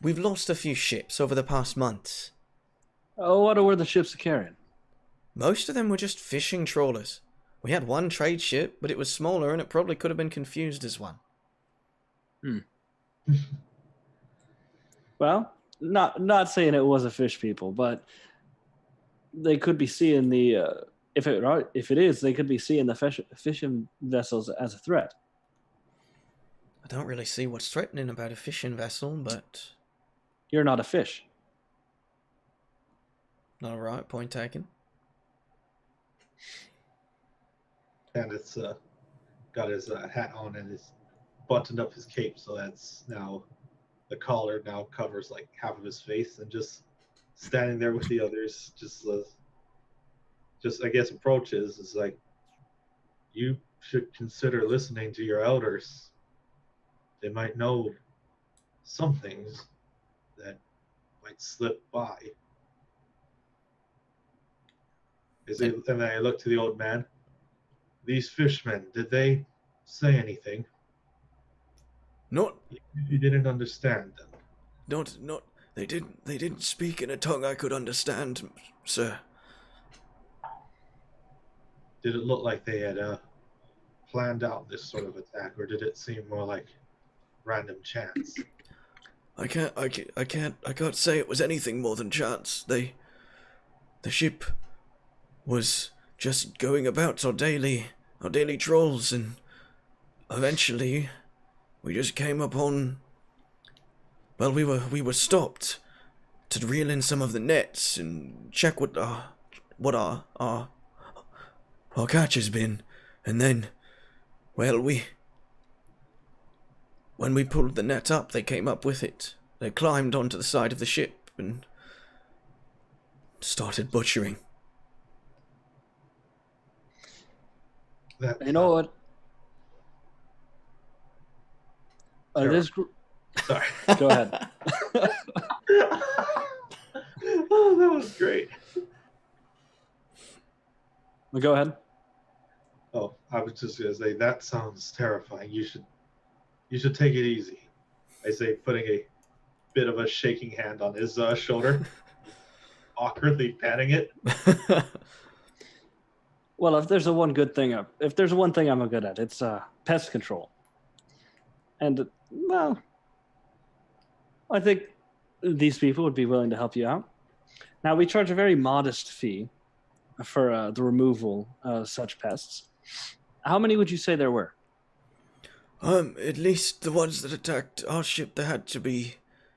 we've lost a few ships over the past months? Oh, what were the ships carrying? Most of them were just fishing trawlers. We had one trade ship, but it was smaller and it probably could have been confused as one. Well, not saying it was a fish people, but they could be seeing the if it is, they could be seeing the fishing vessels as a threat. I don't really see what's threatening about a fishing vessel, but You're not a fish. all right, point taken. And it's got his hat on and he's buttoned up his cape, so that's now the collar now covers like half of his face, and just standing there with the others, just I guess approaches is like, you should consider listening to your elders. They might know some things that might slip by. And then I look to the old man. These fishmen, did they say anything? Not, You didn't understand them. not. They didn't speak in a tongue I could understand, sir. Did it look like they had planned out this sort of attack, or did it seem more like random chance? I can't say it was anything more than chance. The ship was just going about our daily trawls, and eventually we just came upon. Well, we were stopped to reel in some of the nets and check what our catch has been, and then, well, when we pulled the net up, they came up with it. They climbed onto the side of the ship and started butchering. You know what? Sure. This Sorry. Go ahead. Oh, that was great. Go ahead. Oh, I was just gonna say that sounds terrifying. You should take it easy. I say, putting a bit of a shaking hand on his shoulder, awkwardly patting it. Well, if there's one thing I'm good at, it's pest control. And well, I think these people would be willing to help you out. Now, we charge a very modest fee for the removal of such pests. How many would you say there were? At least the ones that attacked our ship, there had to be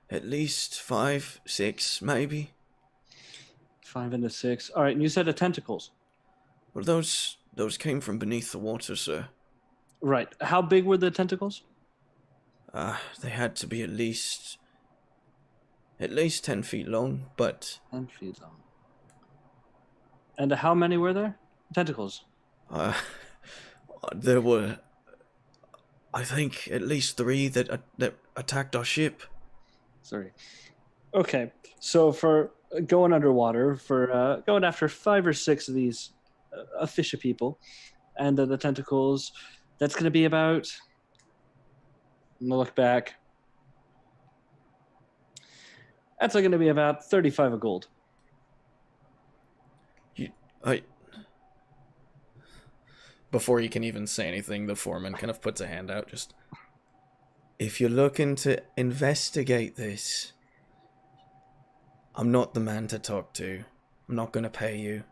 at least 5, 6, maybe. 5 into 6. All right, and you said the tentacles. Well, those came from beneath the water, sir. Right. How big were the tentacles? They had to be at least at least 10 feet long, but 10 feet long. And how many were there? Tentacles. uh, there were, I think, at least 3 that attacked our ship. Sorry. Okay, so for going underwater, for going after 5 or 6 of these fishy people, and the tentacles, that's going to be about. I'm gonna look back. That's going to be about 35 of gold. Before you can even say anything, the foreman kind of puts a hand out. Just, If you're looking to investigate this, I'm not the man to talk to. I'm not going to pay you.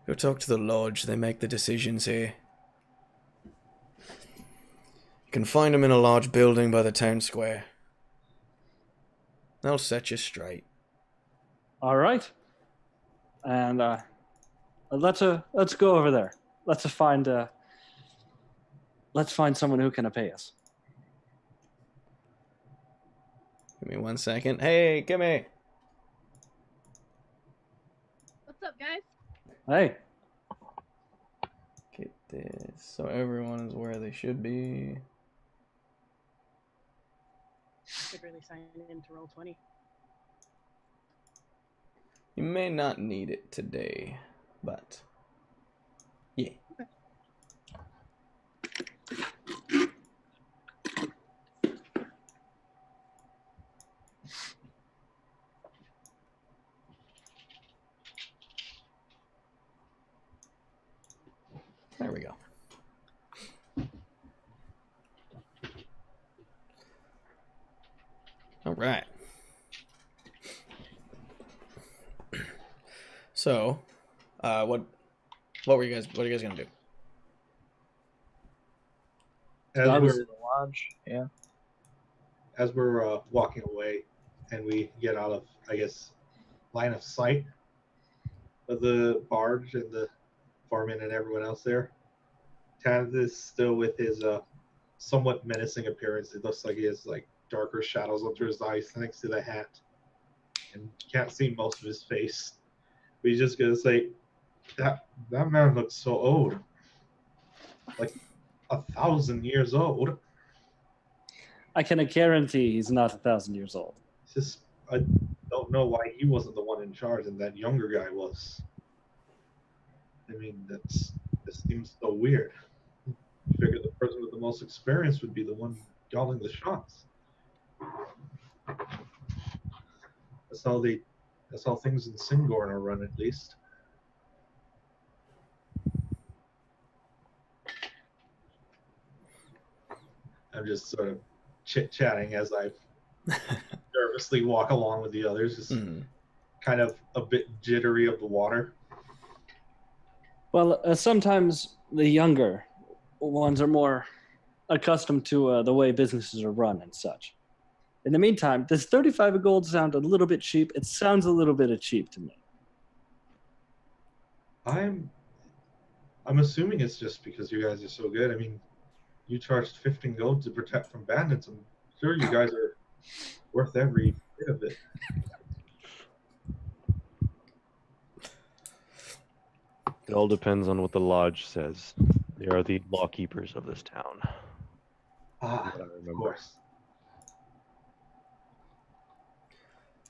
Go talk to the lodge. They make the decisions here. You can find them in a large building by the town square. They'll set you straight. All right, and let's go over there. Let's find someone who can pay us. give me 1 second. Hey, give me. What's up, guys? Hey, Get this so everyone is where they should be. Should really sign in to roll 20. You may not need it today, but yeah. There we go. All right. So, what are you guys gonna do? As That was- we're, The lodge. Yeah. as we're walking away, and we get out of, I guess, line of sight of the barge and the foreman and everyone else there, Tav is still with his somewhat menacing appearance. It looks like he has like darker shadows under his eyes thanks to the hat, and can't see most of his face. But he's just gonna say, that man looks so old, like 1,000 years old. I can guarantee he's not 1,000 years old. It's just, I don't know why he wasn't the one in charge and that younger guy was. I mean, this seems so weird. You figure the person with the most experience would be the one calling the shots. That's how things in Singorn are run, at least. I'm just sort of chit-chatting as I nervously walk along with the others, just kind of a bit jittery of the water. Well, sometimes the younger ones are more accustomed to the way businesses are run and such. In the meantime, does 35 of gold sound a little bit cheap? It sounds a little bit cheap to me. I'm assuming it's just because you guys are so good. I mean, you charged 15 gold to protect from bandits. I'm sure you guys are worth every bit of it. It all depends on what the lodge says. They are the law keepers of this town. Ah, What I of remember. course.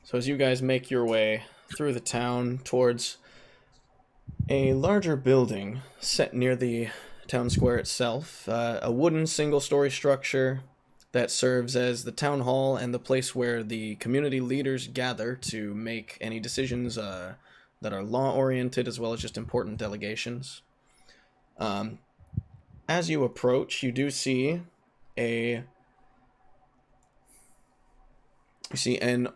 So as you guys make your way through the town towards a larger building set near the town square itself, a wooden single-story structure that serves as the town hall and the place where the community leaders gather to make any decisions that are law-oriented as well as just important delegations. As you approach, you do see an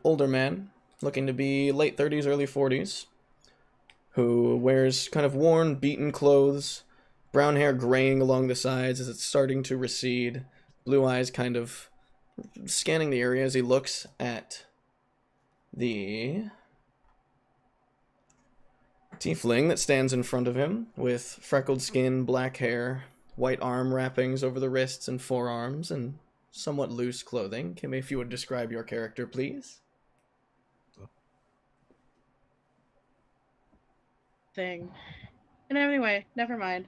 older man, looking to be late 30s, early 40s, who wears kind of worn, beaten clothes, brown hair graying along the sides as it's starting to recede, blue eyes kind of scanning the area as he looks at the tiefling that stands in front of him with freckled skin, black hair, white arm wrappings over the wrists and forearms, and somewhat loose clothing. Kimmy, if you would describe your character, please. thing. And anyway, never mind.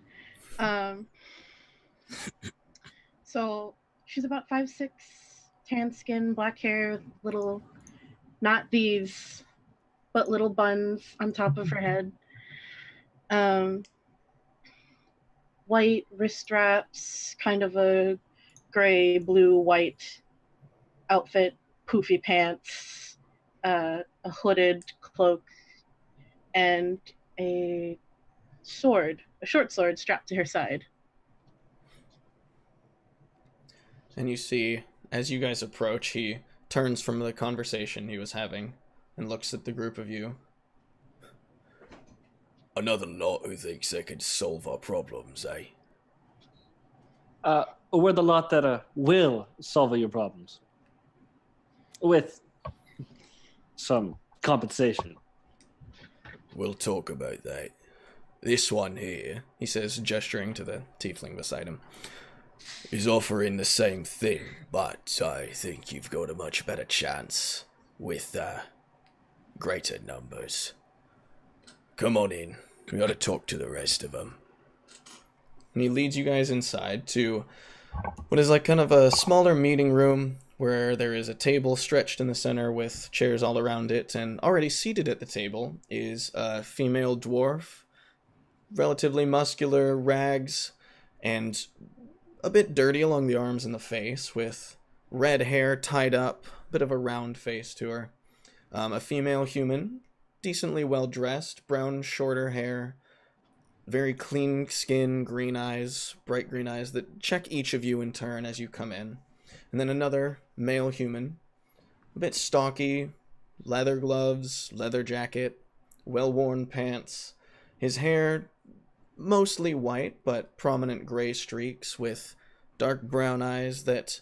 So she's about 5'6", tan skin, black hair, with little, not these, but little buns on top of her head. White wrist straps, kind of a gray, blue, white outfit, poofy pants, a hooded cloak, and a sword, a short sword strapped to her side. And you see, as you guys approach, he turns from the conversation he was having and looks at the group of you. Another lot who thinks they can solve our problems, eh? We're the lot that will solve your problems. With some compensation. We'll talk about that. This one here, he says, gesturing to the tiefling beside him, is offering the same thing, but I think you've got a much better chance with greater numbers. Come on in. We gotta talk to the rest of them. And he leads you guys inside to what is like kind of a smaller meeting room where there is a table stretched in the center with chairs all around it, and already seated at the table is a female dwarf, relatively muscular, rags, and a bit dirty along the arms and the face, with red hair tied up, bit of a round face to her. A female human, decently well dressed, brown shorter hair, very clean skin, green eyes, bright green eyes that check each of you in turn as you come in. And then another male human, a bit stocky, leather gloves, leather jacket, well-worn pants. His hair mostly white, but prominent gray streaks with dark brown eyes that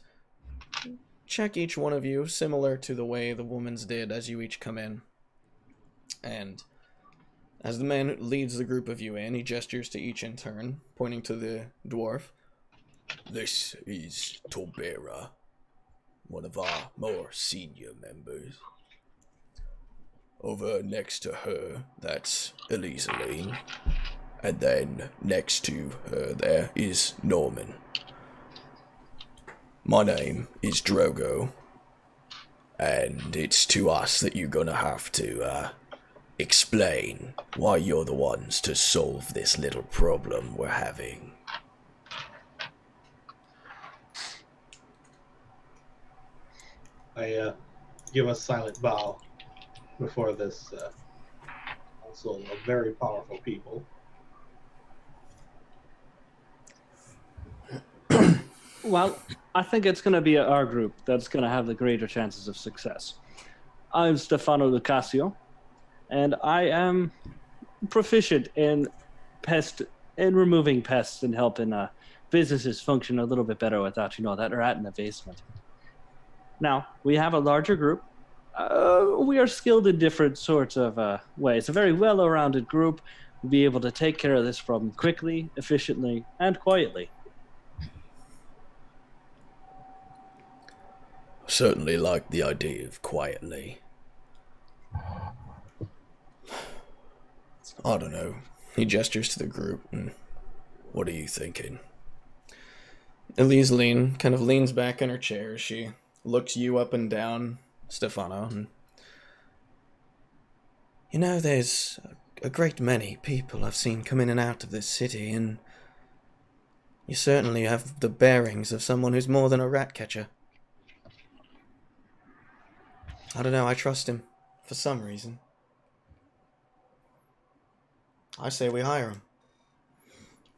check each one of you, similar to the way the woman's did as you each come in. And as the man leads the group of you in, he gestures to each in turn, pointing to the dwarf. This is Torbera, one of our more senior members. Over next to her, that's Elisaline. And then next to her there is Norman. My name is Drogo. And it's to us that you're gonna have to, explain why you're the ones to solve this little problem we're having. I give a silent bow before this council of very powerful people. Well, I think it's going to be our group that's going to have the greater chances of success. I'm Stefano Lucasio, and I am proficient in removing pests and helping businesses function a little bit better without, that rat in the basement. Now, we have a larger group. We are skilled in different sorts of ways. A very well-rounded group will be able to take care of this problem quickly, efficiently, and quietly. Certainly like the idea of quietly. I don't know. He gestures to the group. And What are you thinking? Elisaline kind of leans back in her chair. She looks you up and down, Stefano. And There's a great many people I've seen come in and out of this city, and you certainly have the bearings of someone who's more than a rat catcher. I don't know, I trust him, for some reason. I say we hire him.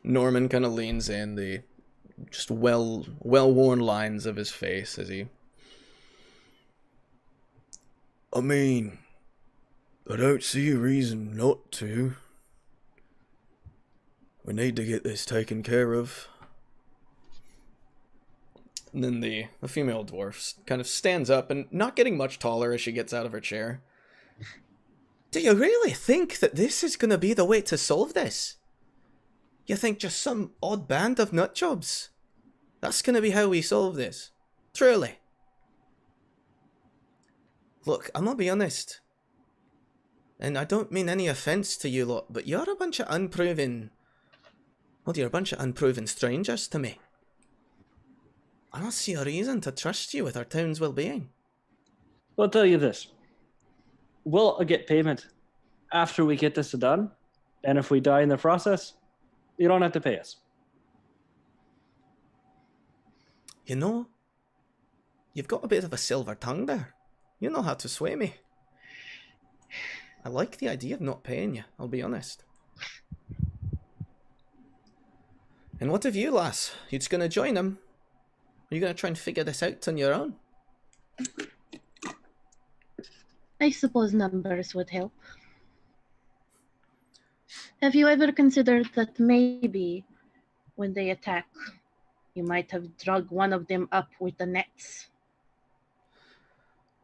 Norman kind of leans in, the just well-worn lines of his face as he... I mean, I don't see a reason not to. We need to get this taken care of. And then the female dwarf kind of stands up, and not getting much taller as she gets out of her chair. Do you really think that this is going to be the way to solve this? You think just some odd band of nutjobs? That's going to be how we solve this? Truly? Look, I'm gonna be honest. And I don't mean any offense to you lot, but you're a bunch of unproven... Well, you're a bunch of unproven strangers to me. I don't see a reason to trust you with our town's well-being. I'll tell you this. We'll get payment after we get this done. And if we die in the process, you don't have to pay us. You know, you've got a bit of a silver tongue there. You know how to sway me. I like the idea of not paying you, I'll be honest. And what of you, lass? You just gonna join him? Are you gonna try and figure this out on your own? I suppose numbers would help. Have you ever considered that maybe when they attack, you might have drug one of them up with the nets?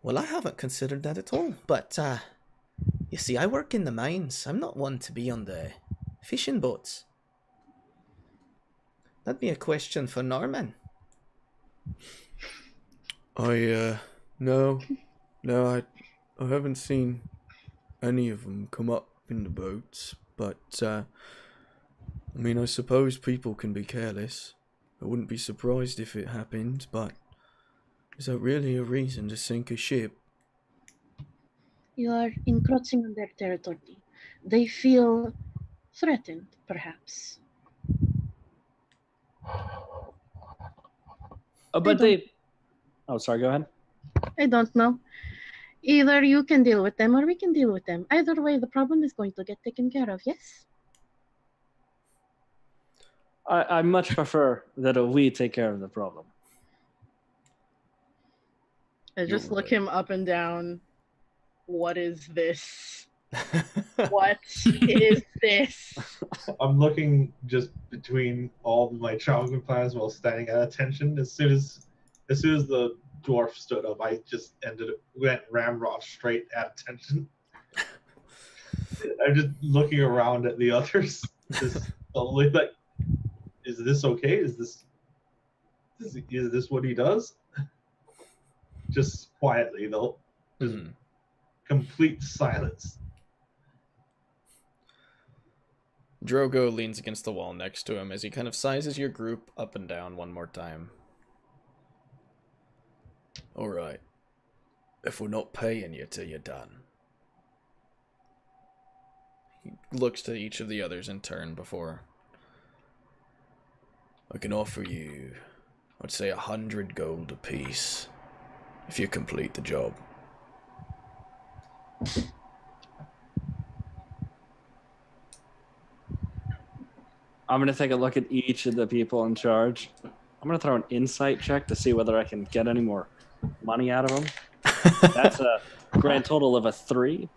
Well, I haven't considered that at all, but, you see, I work in the mines. I'm not one to be on the fishing boats. That'd be a question for Norman. No, I haven't seen any of them come up in the boats, but, I mean, I suppose people can be careless. I wouldn't be surprised if it happened, but is that really a reason to sink a ship? You are encroaching on their territory. They feel threatened, perhaps. But they... Oh, sorry, go ahead. I don't know. Either you can deal with them or we can deal with them. Either way, the problem is going to get taken care of, yes? I much prefer that we take care of the problem. I just You're look right. him up and down. What is this? What is this? I'm looking just between all of my traveling plans while standing at attention. As soon as the dwarf stood up, I just went ramrod straight at attention. I'm just looking around at the others, just totally like, is this okay? Is this what he does? Just quietly though, just complete silence. Drogo leans against the wall next to him as he kind of sizes your group up and down one more time. Alright. If we're not paying you till you're done. He looks to each of the others in turn before. I can offer you, I'd say 100 gold apiece, if you complete the job. I'm going to take a look at each of the people in charge. I'm going to throw an insight check to see whether I can get any more money out of them. That's a grand total of a 3.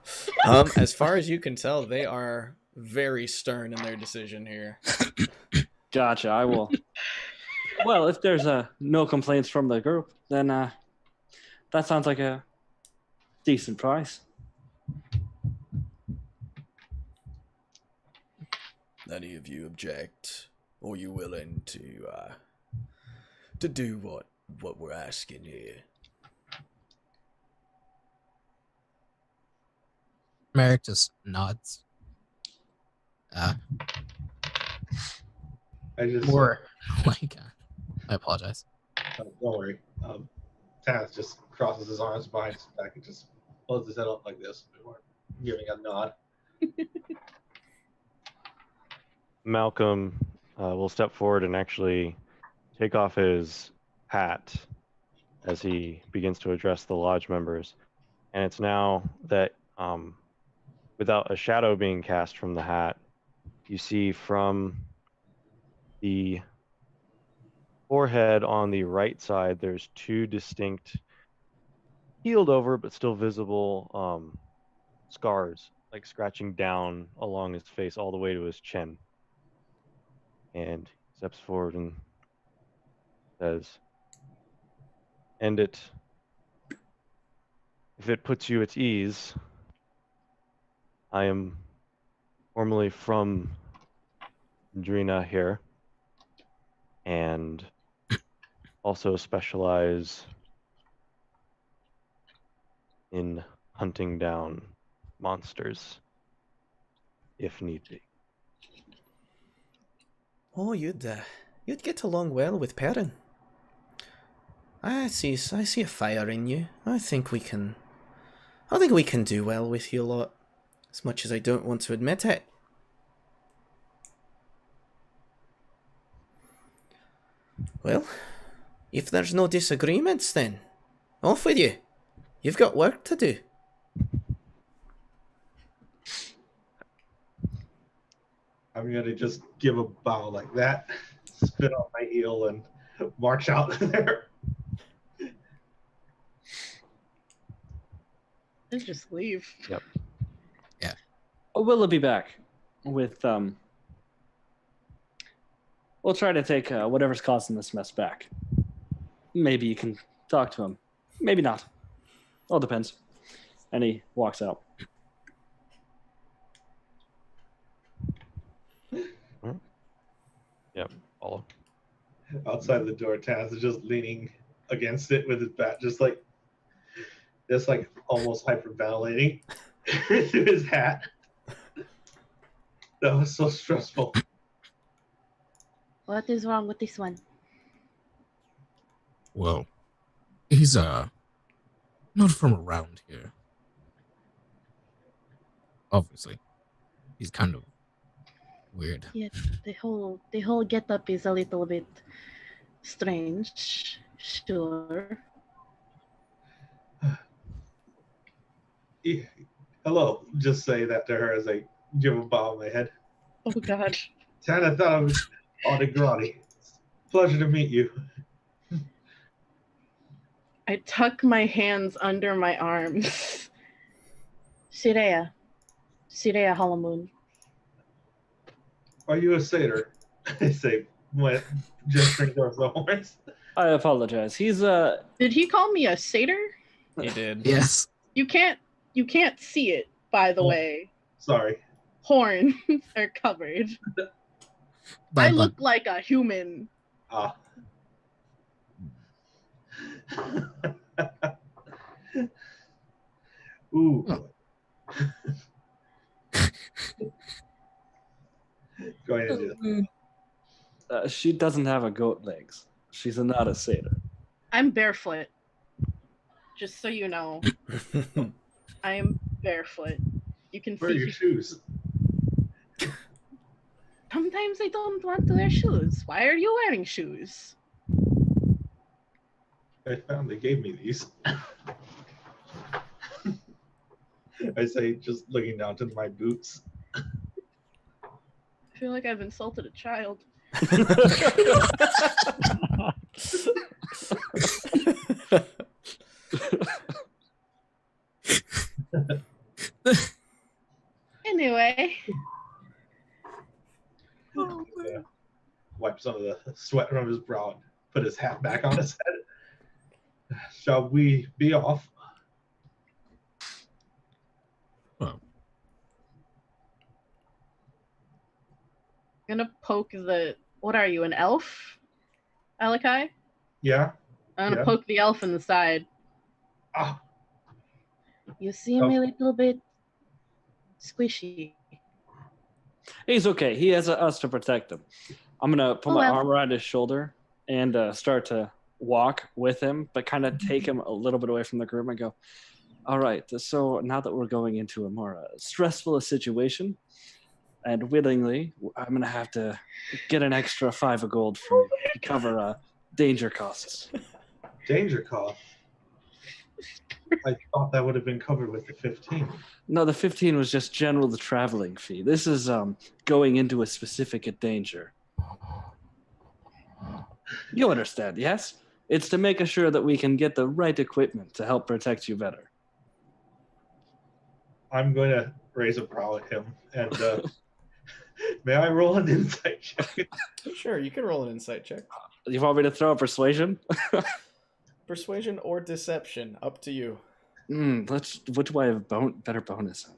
As far as you can tell, they are very stern in their decision here. Gotcha. I will. Well, if there's no complaints from the group, then that sounds like a decent price. Any of you object? Or are you willing to do what we're asking here? Merrick just nods. I just More like, I apologize. don't worry. Tath just crosses his arms behind his back and just holds his head up like this before giving a nod. Malcolm will step forward and actually take off his hat as he begins to address the lodge members. And it's now that without a shadow being cast from the hat, you see from the forehead on the right side, there's 2 distinct, healed over but still visible scars, like scratching down along his face all the way to his chin. And he steps forward and says, "End it. If it puts you at ease, I am formerly from Drynna here, and also specialize in hunting down monsters, if need be. Oh, you'd get along well with Perrin. I see a fire in you. I think we can do well with you lot. As much as I don't want to admit it. Well, if there's no disagreements then, off with you. You've got work to do. I'm gonna just give a bow like that, spin on my heel, and march out there. And just leave. Yep. We'll be back with we'll try to take whatever's causing this mess back. Maybe you can talk to him. Maybe not. All depends. And he walks out. Yep. All. Outside the door, Taz is just leaning against it with his bat, just like almost hyperventilating into his hat. That was so stressful. What is wrong with this one? Well, he's not from around here. Obviously, he's kind of weird. Yeah, the whole getup is a little bit strange. Sure. Hello, just say that to her as I give a bow on my head. Oh God. Tana thought I was on the grotty. Pleasure to meet you. I tuck my hands under my arms. Sireya Holomoon. Are you a satyr? I say, when gesturing towards the horns. I apologize. He's Did he call me a satyr? He did. Yes. You can't see it, by the way. Sorry. Horns are covered. I look like a human. Ah. Ooh. Go ahead and do that. she doesn't have a goat legs. She's not a satyr. I'm barefoot. Just so you know. I am barefoot. You can Where are see. your shoes? Sometimes I don't want to wear shoes. Why are you wearing shoes? I found they gave me these. I say, just looking down to my boots. I feel like I've insulted a child. Anyway. Wipe some of the sweat from his brow and put his hat back on his head. Shall we be off? Well, I'm gonna poke the. What are you, an elf? Alakai? Yeah. I'm gonna Yeah. poke the elf in the side. Ah, You seem Oh. a little bit squishy. He's okay. He has us to protect him. I'm gonna put my arm around his shoulder and start to walk with him, but kind of take him a little bit away from the group and go, all right, so now that we're going into a more stressful situation, and willingly, I'm going to have to get an extra 5 of gold from you to cover danger costs. danger cost. I thought that would have been covered with the 15. No, the 15 was just general the traveling fee. This is going into a specific danger. You understand, yes? It's to make sure that we can get the right equipment to help protect you better. I'm going to raise a brow at him and may I roll an insight check? Sure, you can roll an insight check. You want me to throw a persuasion? Persuasion or deception, up to you. Which way have better bonus?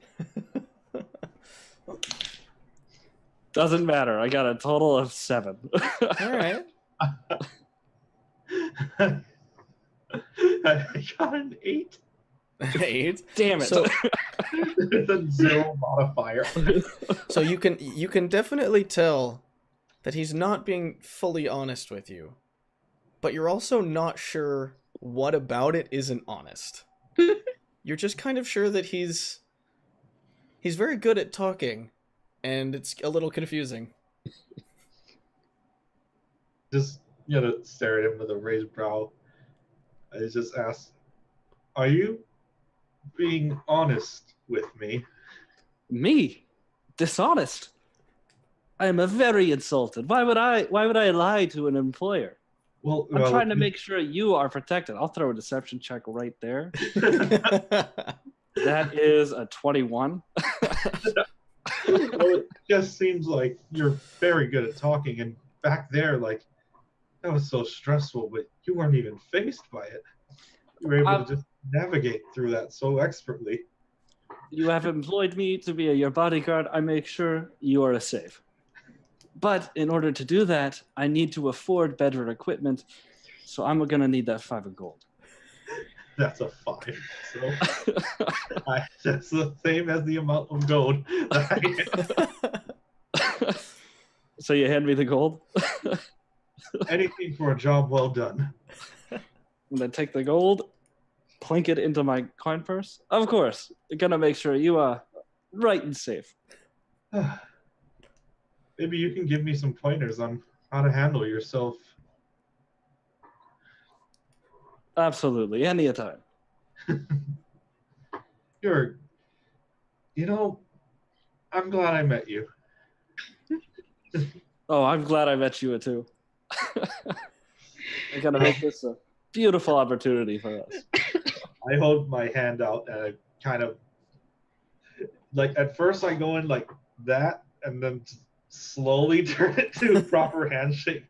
Doesn't matter. I got a total of 7. All right. I got an 8. 8. Damn it. So, It's a 0 modifier. so you can definitely tell that he's not being fully honest with you, but you're also not sure what about it isn't honest. You're just kind of sure that he's very good at talking, and it's a little confusing. Just, stare at him with a raised brow. I just ask, are you being honest with me? Me? Dishonest? I am very insulted. Why would I lie to an employer? Well, I'm trying to make sure you are protected. I'll throw a deception check right there. That is a 21. Well, it just seems like you're very good at talking, and back there, like, that was so stressful, but you weren't even faced by it. You were able to just navigate through that so expertly. You have employed me to be your bodyguard. I make sure you are safe. But in order to do that, I need to afford better equipment, so I'm going to need that 5 of gold. That's a 5. So that's the same as the amount of gold that I So you hand me the gold? anything for a job well done. And then take the gold, plink it into my coin purse. Of course, gonna make sure you are right and safe. Maybe you can give me some pointers on how to handle yourself. Absolutely, any time. You're, I'm glad I met you. Oh, I'm glad I met you too. I'm gonna make this a beautiful opportunity for us. I hold my hand out and I kind of, like, at first I go in like that and then slowly turn it to a proper handshake.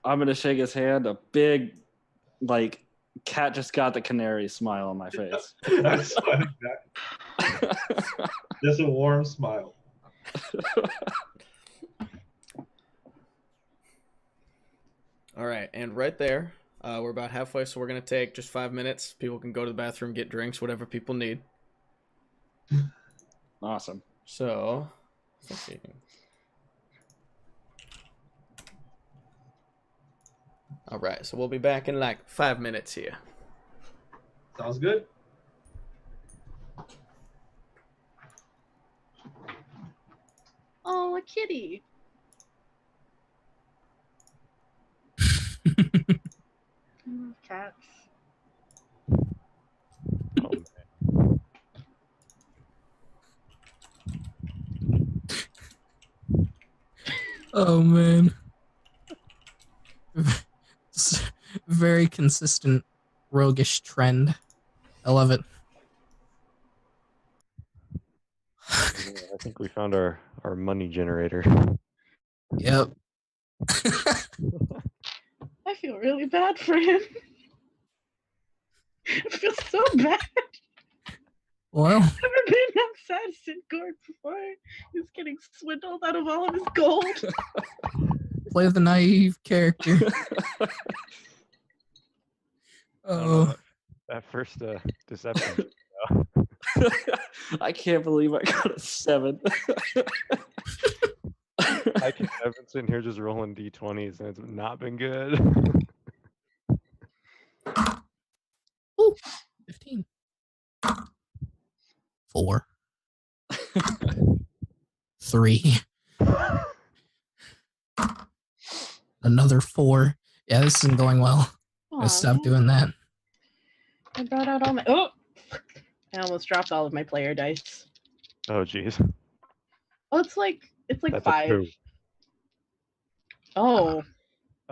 I'm gonna shake his hand. A big, like, cat just got the canary smile on my face. I'm smiling back. Just a warm smile. All right, and right there, we're about halfway, so we're going to take just 5 minutes. People can go to the bathroom, get drinks, whatever people need. Awesome. So, let's see. All right, so we'll be back in like 5 minutes here. Sounds good. Oh, a kitty. Cats. Oh man. It's very consistent roguish trend. I love it. Yeah, I think we found our money generator. Yep. I feel really bad for him. I feel so bad. Well, I've never been that sad in Gord before. He's getting swindled out of all of his gold. play the naive character. Oh, That first deception. I can't believe I got a 7. I've been sitting here just rolling d20s and it's not been good. ooh, 15. 4. 3. Another 4. Yeah, this isn't going well. Gotta stop doing that. I brought out all my. Oh! I almost dropped all of my player dice. Oh, jeez. Oh, it's like That's a 5. 2. Oh,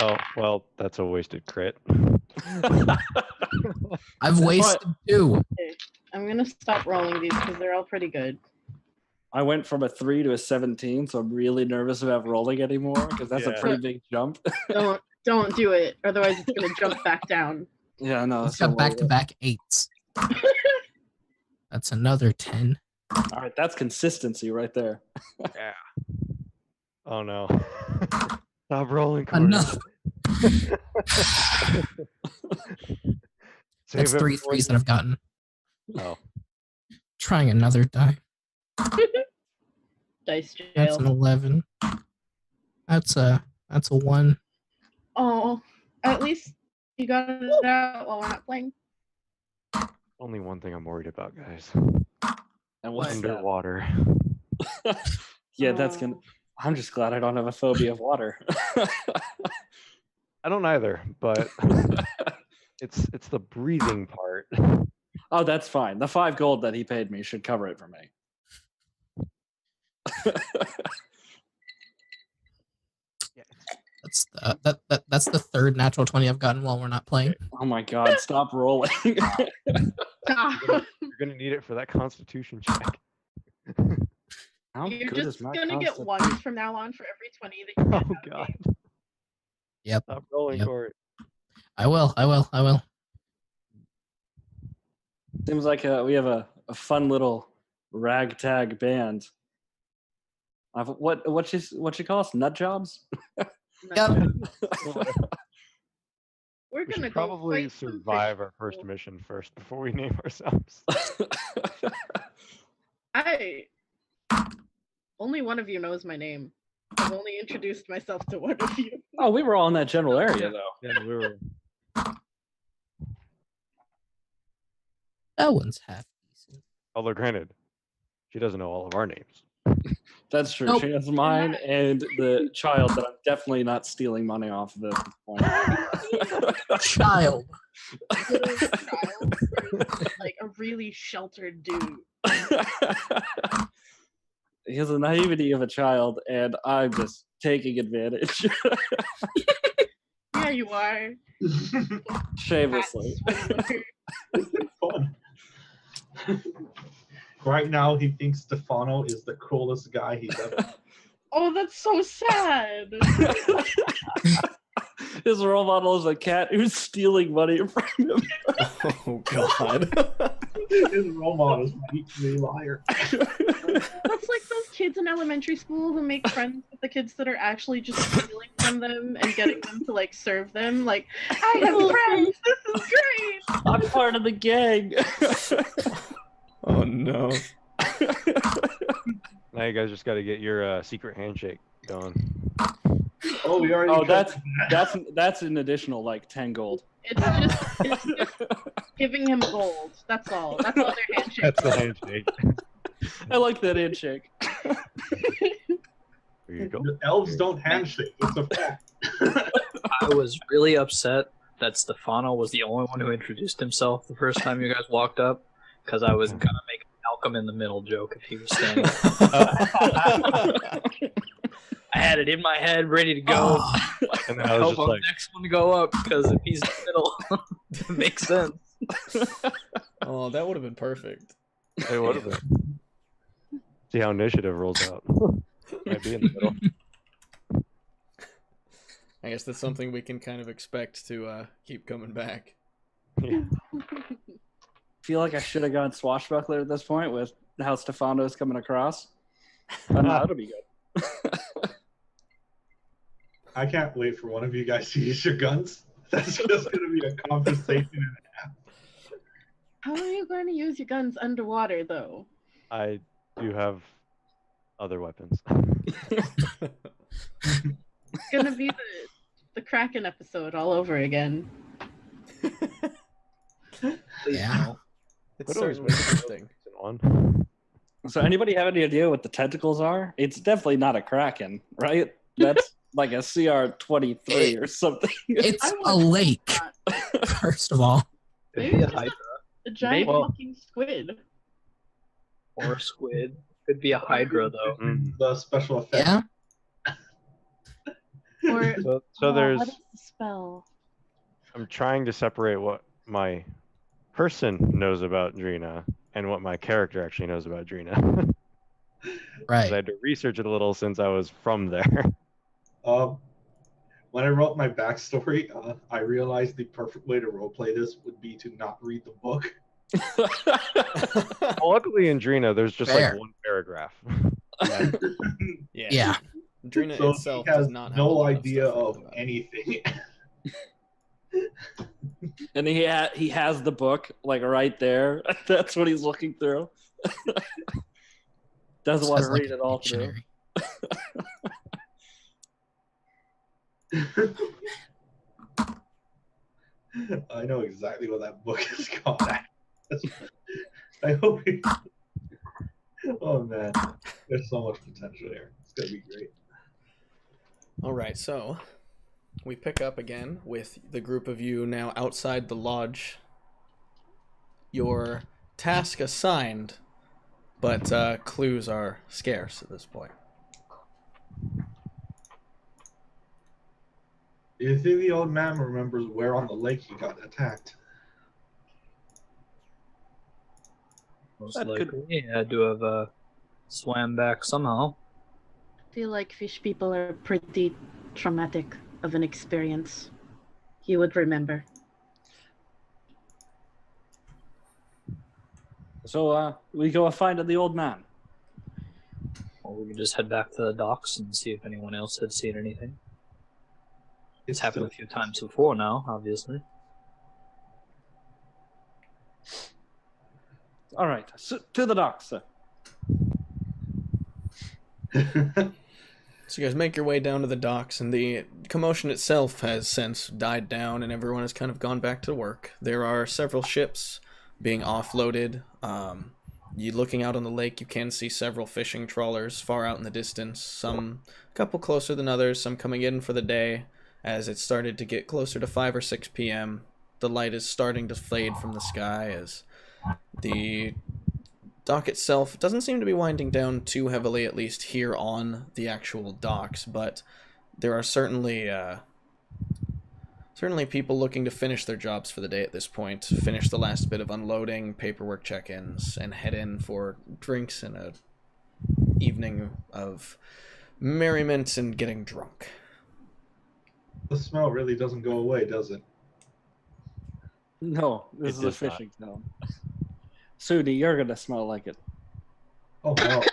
Oh, well, that's a wasted crit. I've wasted 2. okay. I'm gonna stop rolling these because they're all pretty good. I went from a 3 to a 17, so I'm really nervous about rolling anymore because that's a Yeah. pretty big jump. Don't do it, otherwise it's gonna jump back down. Yeah, no. It's got back-to-back 8s. That's another 10. All right, that's consistency right there. Yeah. Oh, no. Stop rolling, Corey. Enough. Save That's it three for threes that I've gotten. Oh, Trying another die. Dice That's an jail. 11. That's a 1. Oh, at least you got it out while we're not playing. only one thing I'm worried about, guys. And what's that? Underwater. Yeah, that's gonna. I'm just glad I don't have a phobia of water. I don't either, but it's the breathing part. Oh, that's fine. The 5 gold that he paid me should cover it for me. That's the third natural 20 I've gotten while we're not playing. Oh my god, stop rolling. You're gonna need it for that Constitution check. How You're good just is my gonna get constitution? ones from now on for every 20 that you get. Oh out of god. game. Yep. Stop rolling, Yep. Corey. I will. Seems like we have a fun little ragtag band. What you call us? Nut jobs? Yep. We're We gonna should go probably fight some survive fish our first people. mission first before we name ourselves. Only one of you knows my name. I've only introduced myself to one of you. Oh, we were all in that general area though. Yeah, we were. That one's half decent. Although granted, she doesn't know all of our names. That's true. Nope. She has mine and the child that I'm definitely not stealing money off of at this point. Child. Little child versus, like a really sheltered dude. He has the naivety of a child, and I'm just taking advantage Yeah, you are. shamelessly. Fun. Right now, he thinks Stefano is the coolest guy he's ever. Oh, that's so sad. His role model is a cat who's stealing money from him. Oh god. His role model is the liar. That's like those kids in elementary school who make friends with the kids that are actually just stealing from them and getting them to like serve them. Like, I have friends. This is great. I'm part of the gang. Oh no. Now you guys just got to get your secret handshake going. Oh, we already. Oh, tried that's an additional like 10 gold. It's just giving him gold. That's all. That's all their handshake. That's the handshake. I like that handshake. There you go. The elves don't handshake. It's a fact. I was really upset that Stefano was the only one who introduced himself the first time you guys walked up, because I was gonna make a Malcolm in the Middle joke if he was standing. I had it in my head, ready to go. And I then I was hope just I'm like, the next one to go up, because if he's in the middle, it makes sense. Oh, that would have been perfect. hey, what is it? See how initiative rolls out. Might be in the middle. I guess that's something we can kind of expect to keep coming back. Yeah. Feel like I should have gone swashbuckler at this point with how Stefano's coming across. But no, that'll be good. I can't wait for one of you guys to use your guns. That's just going to be a conversation and a half. How are you going to use your guns underwater, though? I do have other weapons. It's going to be the Kraken episode all over again. Yeah. It's But always certainly makes interesting. on. So anybody have any idea what the tentacles are? It's definitely not a kraken, right? That's like a CR-23 or something. It's I a want lake, that. first of all. Maybe a hydra A giant Maybe. fucking squid. or a squid. Could be a hydra though. Mm. The special effect. Yeah. Or So there's, what is the spell? I'm trying to separate what my person knows about Drynna and what my character actually knows about Drynna. 'Cause I Right. had to research it a little since I was from there. When I wrote my backstory, I realized the perfect way to roleplay this would be to not read the book. Well, luckily in Drynna, there's just Fair. like one paragraph. Yeah. Yeah. Drynna So itself he has does not have a no lot idea stuff of written about it. anything. And he has the book like right there. That's what he's looking through. Doesn't want to Sounds like read a it all through. dictionary. I know exactly what that book is called. I hope he... Oh man, there's so much potential here. It's gonna be great. All right, so we pick up again with the group of you now outside the lodge. Your task assigned, but clues are scarce at this point. Do you think the old man remembers where on the lake he got attacked? Most That likely, could- he had to have swam back somehow. I feel like fish people are pretty traumatic of an experience. He would remember. So we go and find the old man. Or we could just head back to the docks and see if anyone else had seen anything. It's happened a few times before now, obviously. All right, so, to the docks, sir. So you guys make your way down to the docks, and the commotion itself has since died down, and everyone has kind of gone back to work. There are several ships being offloaded. You looking out on the lake, you can see several fishing trawlers far out in the distance. Some a couple closer than others, some coming in for the day. As it started to get closer to 5 or 6 p.m., the light is starting to fade from the sky as the dock itself doesn't seem to be winding down too heavily, at least here on the actual docks, but there are certainly people looking to finish their jobs for the day at this point, finish the last bit of unloading, paperwork check-ins, and head in for drinks and a evening of merriment and getting drunk. The smell really doesn't go away, does it? No, this It is a does not. fishing town. Sudi, you're gonna smell like it. Oh no.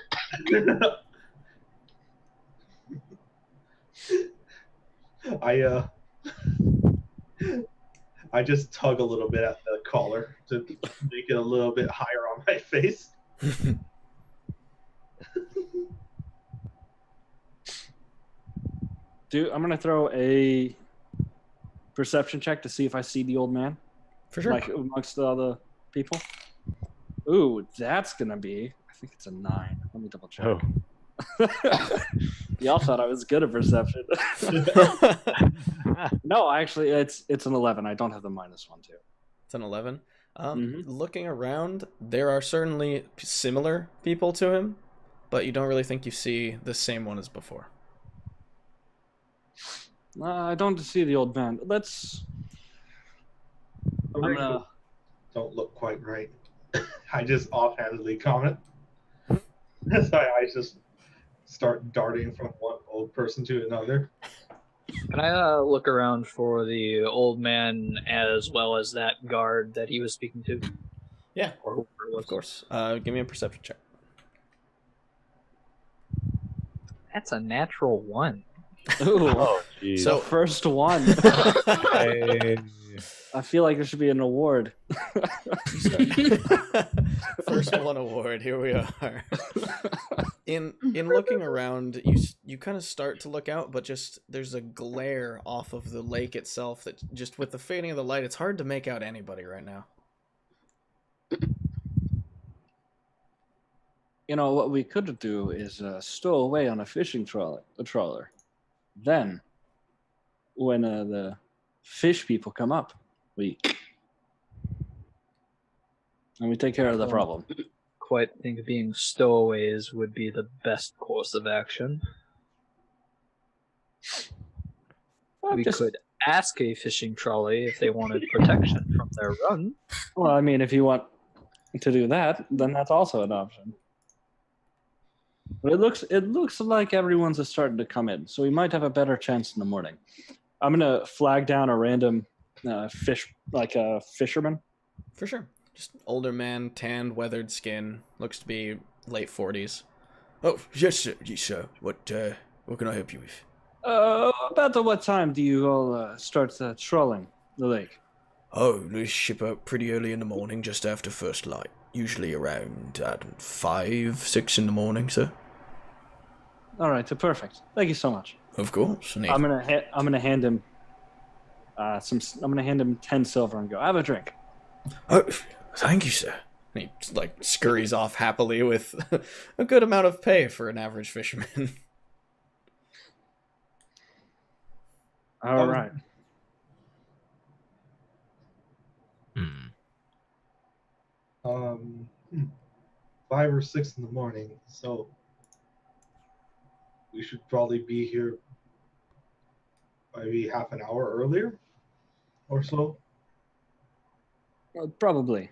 I just tug a little bit at the collar to make it a little bit higher on my face. Dude, I'm gonna throw a perception check to see if I see the old man, For sure. like amongst the other people. Ooh, that's gonna be. I think it's a 9. Let me double check. Oh. Y'all thought I was good at perception. No, actually, it's an 11. I don't have the -1 too. It's an 11. Mhm. Looking around, there are certainly similar people to him, but you don't really think you see the same one as before. I don't see the old man. Let's. I'm gonna. Don't look quite right. I just offhandedly comment. So I just start darting from one old person to another. Can I look around for the old man as well as that guard that he was speaking to? Yeah, Or whoever it was. of course. Give me a perception check. That's a natural 1. Ooh, Oh, geez. So- first one. Hey. I feel like there should be an award. First one award. Here we are. In looking around, you kind of start to look out, but just there's a glare off of the lake itself that just with the fading of the light, it's hard to make out anybody right now. You know what we could do is stow away on a fishing trawler. Then, when the fish people come up, we take care of the problem. Quite think being stowaways would be the best course of action. Well, We could ask a fishing trolley if they wanted protection from their run. Well, I mean, if you want to do that, then that's also an option. But it looks like everyone's starting to come in, so we might have a better chance in the morning. I'm gonna flag down a random fish, like a fisherman. For sure. Just older man, tanned, weathered skin, looks to be late 40s. Oh, yes, sir. Yes, sir. What can I help you with? About what time do you all start trolling? the lake? Oh, we ship out pretty early in the morning, just after first light. Usually around 5, 6 in the morning, sir. All right, perfect. Thank you so much. Of course. And I'm gonna hand him I'm gonna hand him 10 silver and go. Have a drink. Oh, thank you, sir. And he like scurries off happily with a good amount of pay for an average fisherman. All right. Hmm. 5 or 6 in the morning, so we should probably be here maybe half an hour earlier or so. Probably.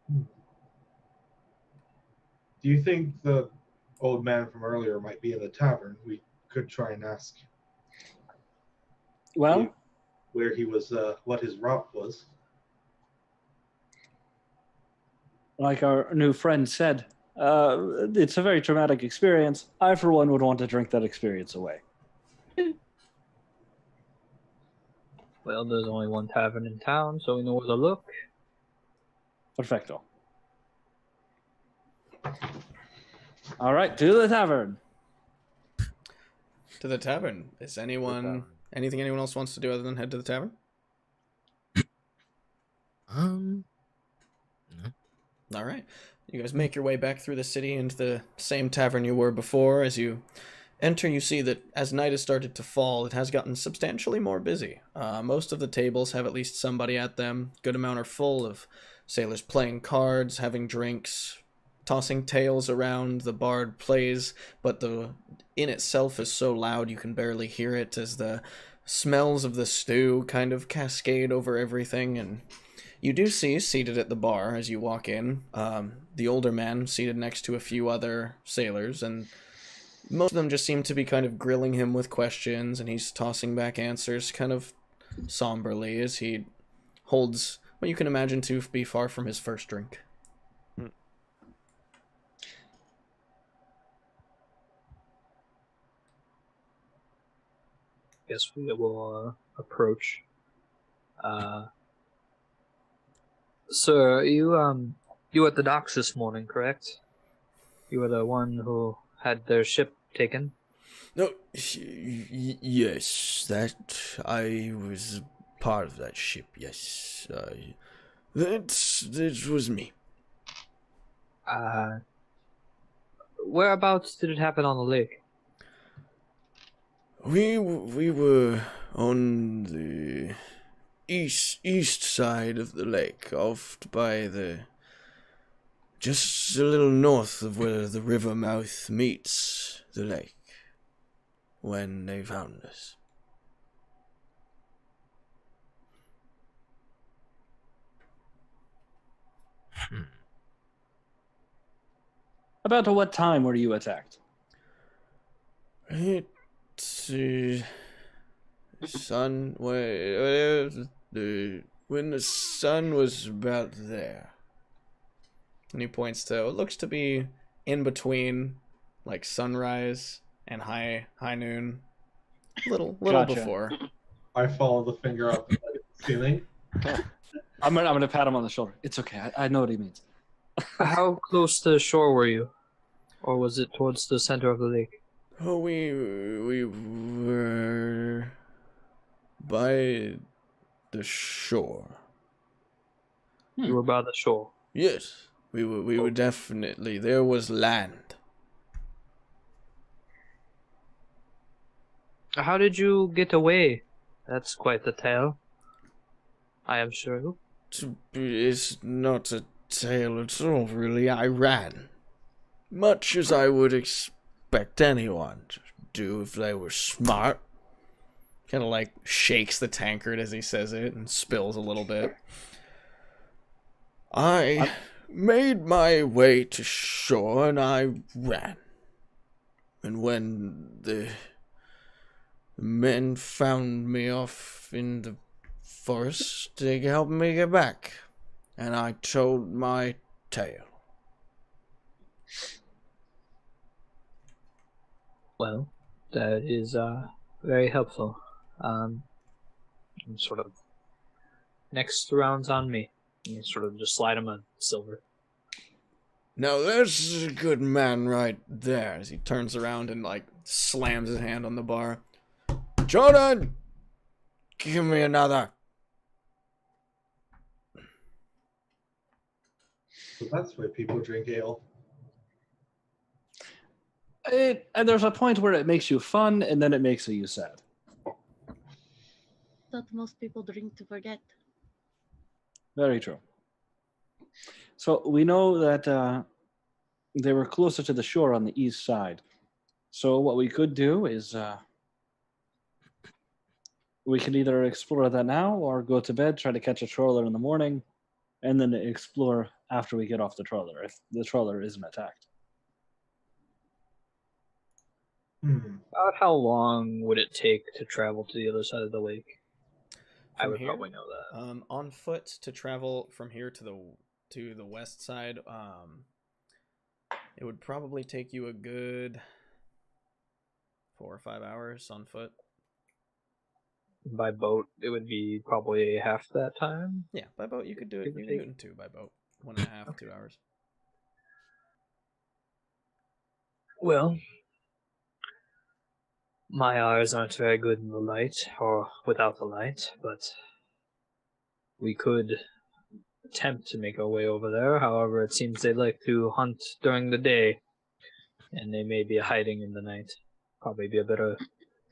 Do you think the old man from earlier might be in the tavern? We could try and ask Well, where he was, what his route was. like our new friend said, it's a very traumatic experience. I, for one, would want to drink that experience away. Well, there's only one tavern in town, so we know where to look. Perfecto. All right, to the tavern. To the tavern. Is anything anyone else wants to do other than head to the tavern? No. All right. You guys make your way back through the city into the same tavern you were before. As you enter, you see that as night has started to fall, it has gotten substantially more busy. Most of the tables have at least somebody at them. Good amount are full of sailors playing cards, having drinks, tossing tales around. The bard plays, but the inn itself is so loud you can barely hear it as the smells of the stew kind of cascade over everything. And you do see, seated at the bar as you walk in, the older man seated next to a few other sailors, and most of them just seem to be kind of grilling him with questions, and he's tossing back answers kind of somberly as he holds what you can imagine to be far from his first drink. Guess we will approach. Sir, you at the docks this morning, correct? You were the one who had their ship taken. No, yes, that I was part of that ship. Yes, that was me. Whereabouts did it happen on the lake? We were on the east side of the lake, off by just a little north of where the river mouth meets the lake, when they found us. About what time were you attacked? When the sun was about there. And he points to what looks to be in between, like sunrise and high noon. Little Gotcha. before. I follow the finger up the ceiling. I'm gonna pat him on the shoulder. It's okay. I know what he means. How close to the shore were you? Or was it towards the center of the lake? Oh, we were by the shore. You were by the shore. Yes, we were definitely. There was land. How did you get away? That's quite the tale. I am sure. It's not a tale at all, really. I ran. Much as I would expect anyone to do if they were smart. Kind of like shakes the tankard as he says it and spills a little bit. I made my way to shore and I ran. And when the men found me off in the forest, they helped me get back. And I told my tale. Well, that is very helpful. I'm sort of Next round's on me. And you sort of just slide him a silver. Now there's a good man right there. As he turns around and like slams his hand on the bar. Jordan, give me another. So that's why people drink ale. And there's a point where it makes you fun, and then it makes you sad. Thought most people drink to forget. Very true. So we know that they were closer to the shore on the east side. So what we could do is we could either explore that now or go to bed, try to catch a trawler in the morning, and then explore after we get off the trawler, if the trawler isn't attacked. About how long would it take to travel to the other side of the lake? I From would here? probably know that. On foot to travel from here to the west side, it would probably take you a good 4 or 5 hours on foot. By boat, it would be probably half that time. Yeah, by boat you could do it. You Give or can do it take. in 2 by boat. 1.5, 2 hours. Well, my eyes aren't very good in the light, or without the light, but we could attempt to make our way over there. However, it seems they like to hunt during the day, and they may be hiding in the night. Probably be a better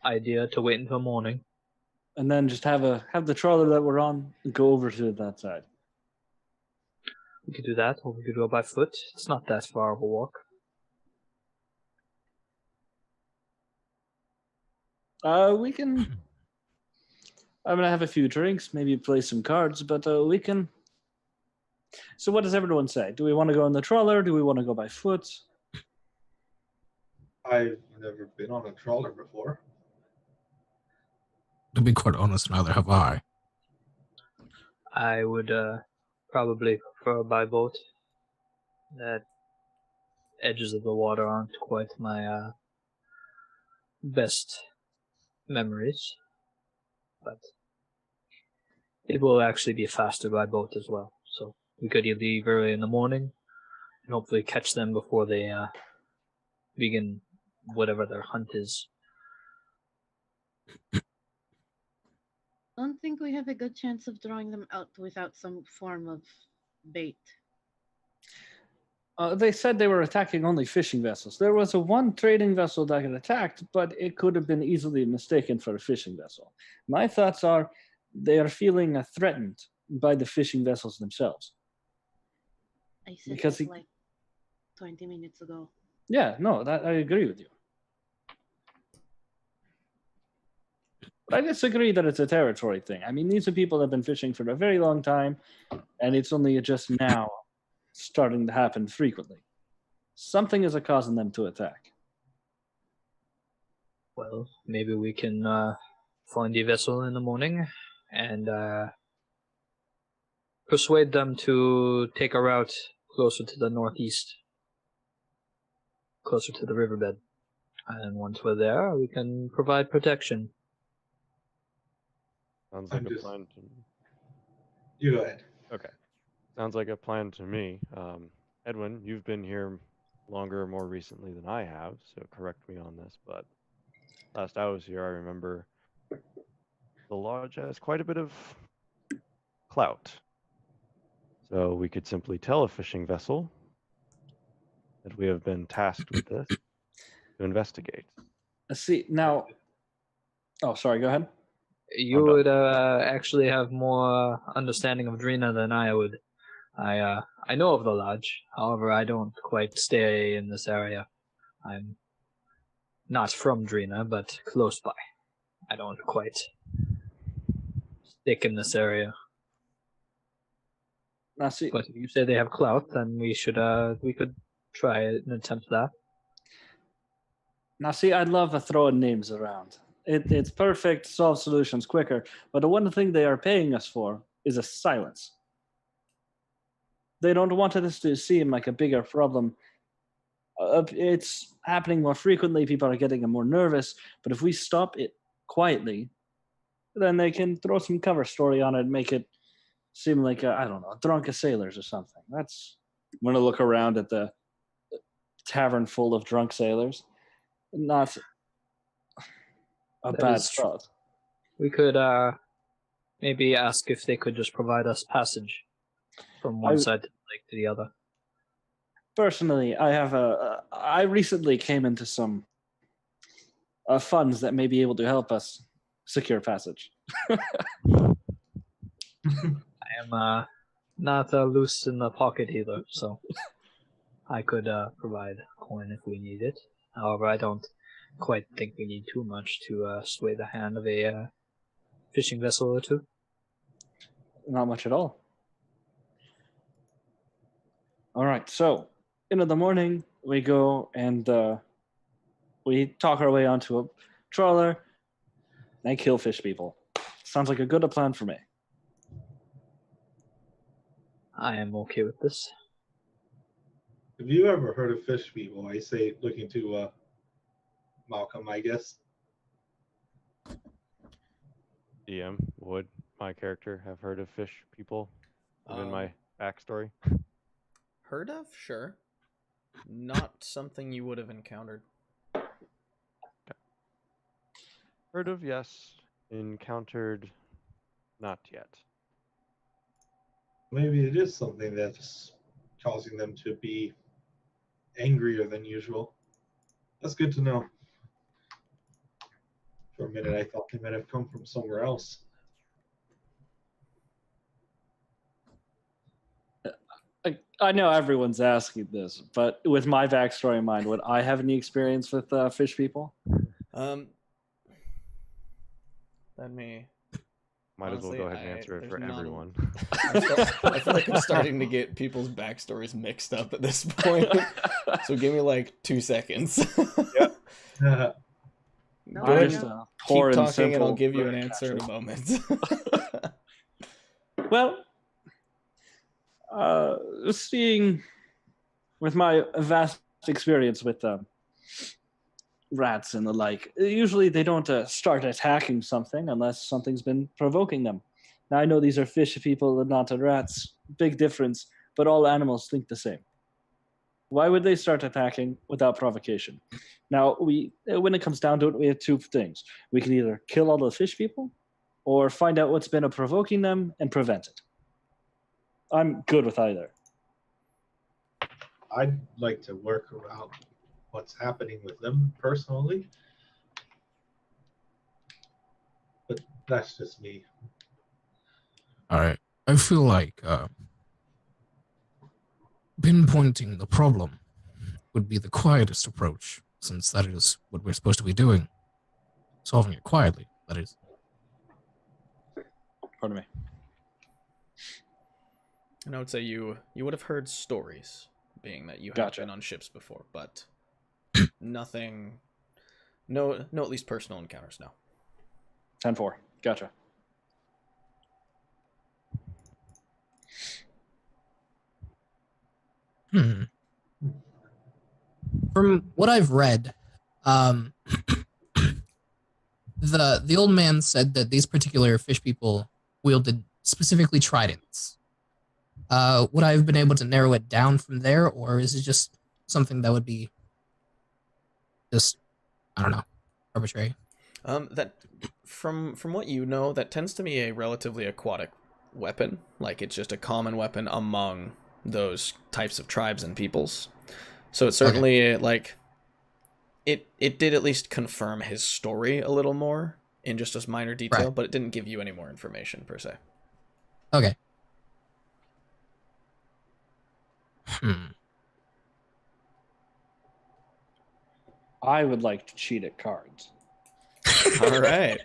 idea to wait until morning. And then just have the trawler that we're on go over to that side. We could do that, or we could go by foot. It's not that far of a walk. We can. I'm gonna have a few drinks, maybe play some cards, but we can. So, what does everyone say? Do we want to go in the trawler? Do we want to go by foot? I've never been on a trawler before. To be quite honest, neither have I. I would probably prefer by boat. That edges of the water aren't quite my best memories, but it will actually be faster by boat as well. So we could leave early in the morning and hopefully catch them before they begin whatever their hunt is. Don't think we have a good chance of drawing them out without some form of bait. They said they were attacking only fishing vessels. There was one trading vessel that got attacked, but it could have been easily mistaken for a fishing vessel. My thoughts are they are feeling threatened by the fishing vessels themselves. I said Because that he- like 20 minutes ago. Yeah, no, that I agree with you. But I disagree that it's a territory thing. I mean, these are people that have been fishing for a very long time, and it's only just now starting to happen frequently. Something is causing them to attack. Well, maybe we can find the vessel in the morning and persuade them to take a route closer to the northeast, closer to the riverbed. And once we're there, we can provide protection. Sounds like I'm a just- plan to You go ahead. Okay. Sounds like a plan to me. Edwin, you've been here longer, more recently than I have, so correct me on this, but last I was here, I remember the lodge has quite a bit of clout. So we could simply tell a fishing vessel that we have been tasked with this to investigate. See, now... Oh, sorry, go ahead. You I'm done. would actually have more understanding of Drynna than I would. I know of the lodge, however, I don't quite stay in this area. I'm not from Drynna, but close by. I don't quite stick in this area. Now, see, But if you say they have clout, then we could try it and attempt that. I'd love throwing names around. It's perfect, solve solutions quicker. But the one thing they are paying us for is a silence. They don't want this to seem like a bigger problem. It's happening more frequently. People are getting more nervous. But if we stop it quietly, then they can throw some cover story on it and make it seem like I don't know, drunken sailors or something. I'm gonna look around at the tavern full of drunk sailors. Not a That bad is true. thought. We could maybe ask if they could just provide us passage from one side to the lake to the other. Personally, I recently came into some funds that may be able to help us secure passage. I am not loose in the pocket either, so I could provide coin if we need it. However, I don't quite think we need too much to sway the hand of a fishing vessel or two. Not much at all. All right, so into the morning we go and we talk our way onto a trawler and kill fish people. Sounds like a good plan for me. I am okay with this. Have you ever heard of fish people? I say, looking to Malcolm, I guess. DM, would my character have heard of fish people given my backstory? Heard of? Sure. Not something you would have encountered. Heard of, yes. Encountered, not yet. Maybe it is something that's causing them to be angrier than usual. That's good to know. For a minute, I thought they might have come from somewhere else. I know everyone's asking this, but with my backstory in mind, would I have any experience with fish people? Let me. Might as well Honestly, go ahead and answer it there's for none. everyone. I feel like I'm starting to get people's backstories mixed up at this point. So give me like 2 seconds. Yep. Uh, No, Go ahead no. and Just, keep poor and talking and I'll simple give you an bird answer in a catcher. moment. Well, seeing with my vast experience with rats and the like, usually they don't start attacking something unless something's been provoking them. Now, I know these are fish people and not rats. Big difference, but all animals think the same. Why would they start attacking without provocation? Now, when it comes down to it, we have two things. We can either kill all the fish people or find out what's been provoking them and prevent it. I'm good with either. I'd like to work around what's happening with them personally. But that's just me. All right. I feel like pinpointing the problem would be the quietest approach, since that is what we're supposed to be doing. Solving it quietly, that is. Pardon me. And I would say you would have heard stories, being that you have Gotcha. been on ships before, but nothing, no at least personal encounters, no. 10-4. Gotcha. From what I've read, the old man said that these particular fish people wielded specifically tridents. Would I have been able to narrow it down from there, or is it just something that would be just, I don't know, arbitrary? That from what you know, that tends to be a relatively aquatic weapon. Like it's just a common weapon among those types of tribes and peoples. So it certainly like it did at least confirm his story a little more in just a minor detail, Right. but it didn't give you any more information per se. Okay. I would like to cheat at cards. All right.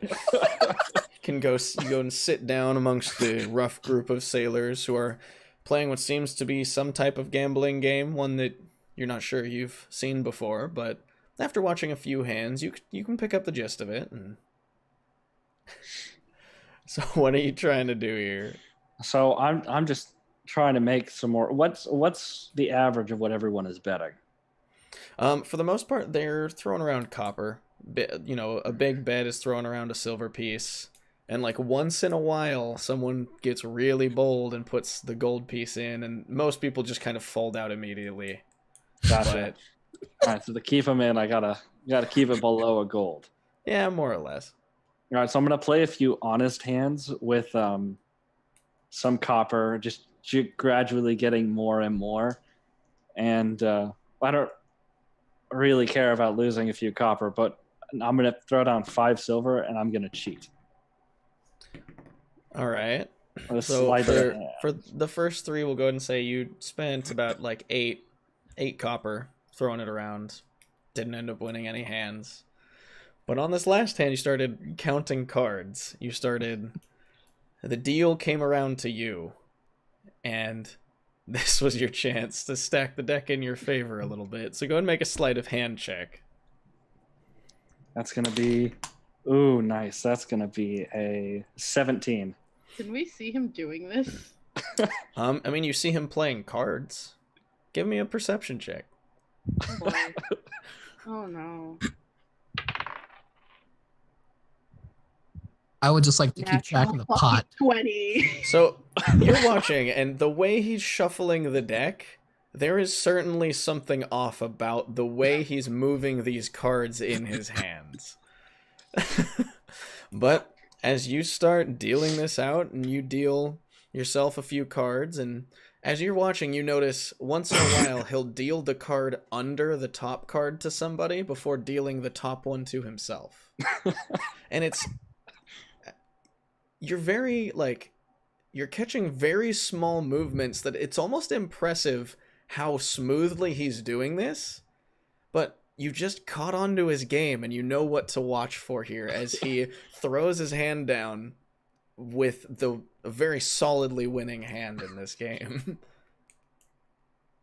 You go and sit down amongst the rough group of sailors who are playing what seems to be some type of gambling game, one that you're not sure you've seen before, but after watching a few hands, you can pick up the gist of it. And so, what are you trying to do here? So I'm just trying to make some more. What's the average of what everyone is betting? For the most part, they're throwing around copper. A big bet is throwing around a silver piece. And like once in a while, someone gets really bold and puts the gold piece in, and most people just kind of fold out immediately. Gotcha. All right, so to keep them in, I gotta keep it below a gold. Yeah, more or less. All right, so I'm gonna play a few honest hands with some copper, just gradually getting more and more. And I don't really care about losing a few copper, but I'm gonna throw down 5 silver, and I'm gonna cheat. All right. I'm gonna So slide it in. for the first 3, we'll go ahead and say you spent about like 8 copper throwing it around. Didn't end up winning any hands. But on this last hand, you started counting cards. The deal came around to you, and this was your chance to stack the deck in your favor a little bit. So go ahead and make a sleight of hand check. That's gonna be, ooh, nice. That's gonna be a 17. Can we see him doing this? I mean, you see him playing cards. Give me a perception check. Oh, boy. Oh no. I would just like to keep track of the pot. 20. So you're watching, and the way he's shuffling the deck, there is certainly something off about the way he's moving these cards in his hands. But as you start dealing this out, and you deal yourself a few cards, and as you're watching, you notice once in a while he'll deal the card under the top card to somebody before dealing the top one to himself. And you're catching very small movements that it's almost impressive how smoothly he's doing this, but you just caught onto his game and you know what to watch for here as he throws his hand down with the very solidly winning hand in this game.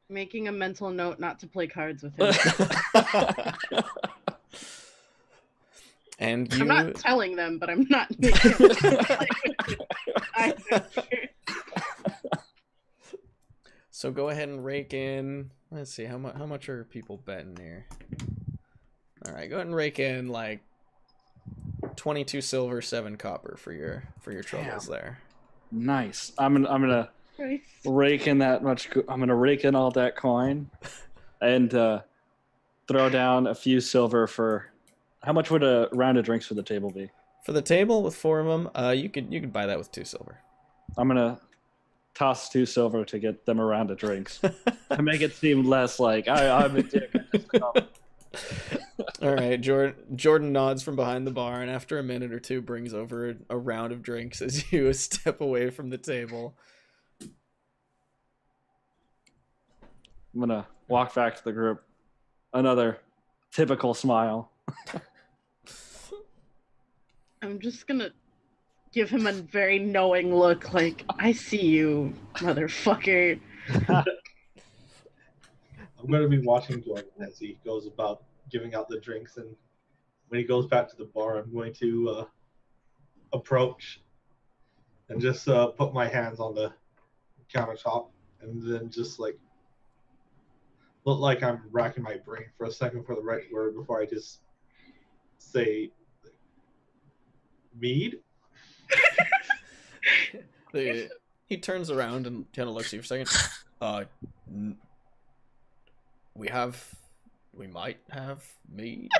Making a mental note not to play cards with him. And I'm not telling them, but I'm not making them play with it either. So go ahead and rake in. Let's see, how much are people betting here? All right, go ahead and rake in like 22 silver, 7 copper for your troubles there. Nice. I'm gonna rake in that much. I'm gonna rake in all that coin, and throw down a few silver for. How much would a round of drinks for the table be? For the table with 4 of them, you could buy that with 2 silver. I'm gonna toss 2 silver to get them a round of drinks to make it seem less like I'm a dick. All right, Jordan nods from behind the bar, and after a minute or two, brings over a round of drinks as you step away from the table. I'm gonna walk back to the group. Another typical smile. I'm just gonna give him a very knowing look, like, I see you, motherfucker. I'm going to be watching Jordan as he goes about giving out the drinks, and when he goes back to the bar, I'm going to approach and just put my hands on the countertop, and then just like look like I'm racking my brain for a second for the right word before I just say mead. He turns around and kind of looks at you for a second. We might have mead.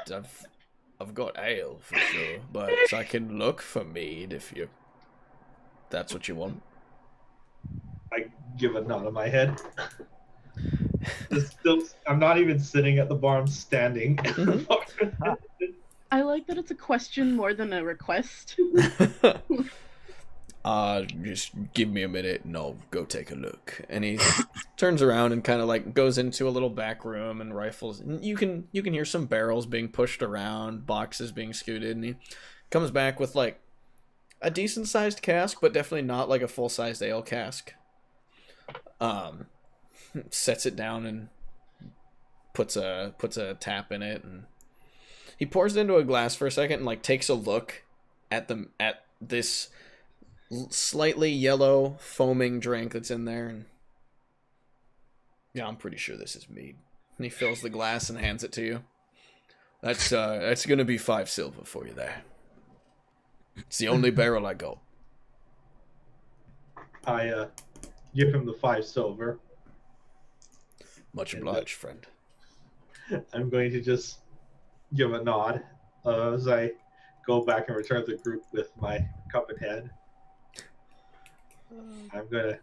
I've got ale for sure, but I can look for mead if that's what you want. I give a nod of my head. I'm not even sitting at the bar, I'm standing at the bar. I like that it's a question more than a request. Just give me a minute and I'll go take a look. And he turns around and kind of like goes into a little back room and rifles. And you can hear some barrels being pushed around, boxes being scooted, and he comes back with like a decent sized cask, but definitely not like a full sized ale cask. Sets it down and puts a tap in it, and he pours it into a glass for a second and like takes a look at this slightly yellow foaming drink that's in there, and yeah, I'm pretty sure this is mead. And he fills the glass and hands it to you. That's gonna be 5 silver for you there. It's the only barrel I go. I give him the 5 silver. Much And, obliged, friend. I'm going to just give a nod as I go back and return to the group with my cup in hand. I'm going to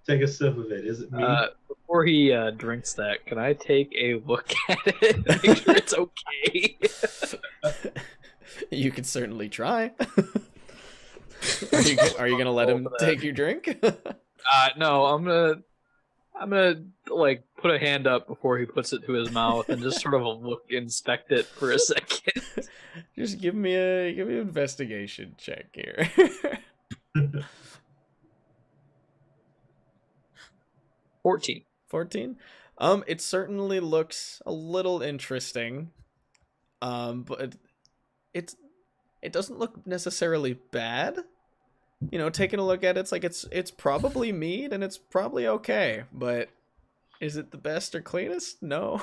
take a sip of it. Is it me? Before he drinks that, can I take a look at it? Make sure it's okay. You could certainly try. Are you gonna let him take your drink? No, I'm gonna like put a hand up before he puts it to his mouth and just sort of inspect it for a second. Just give me an investigation check here. 14. 14. It certainly looks a little interesting. But it doesn't look necessarily bad. You know, taking a look at it, it's like it's probably mead and it's probably okay, but is it the best or cleanest? No.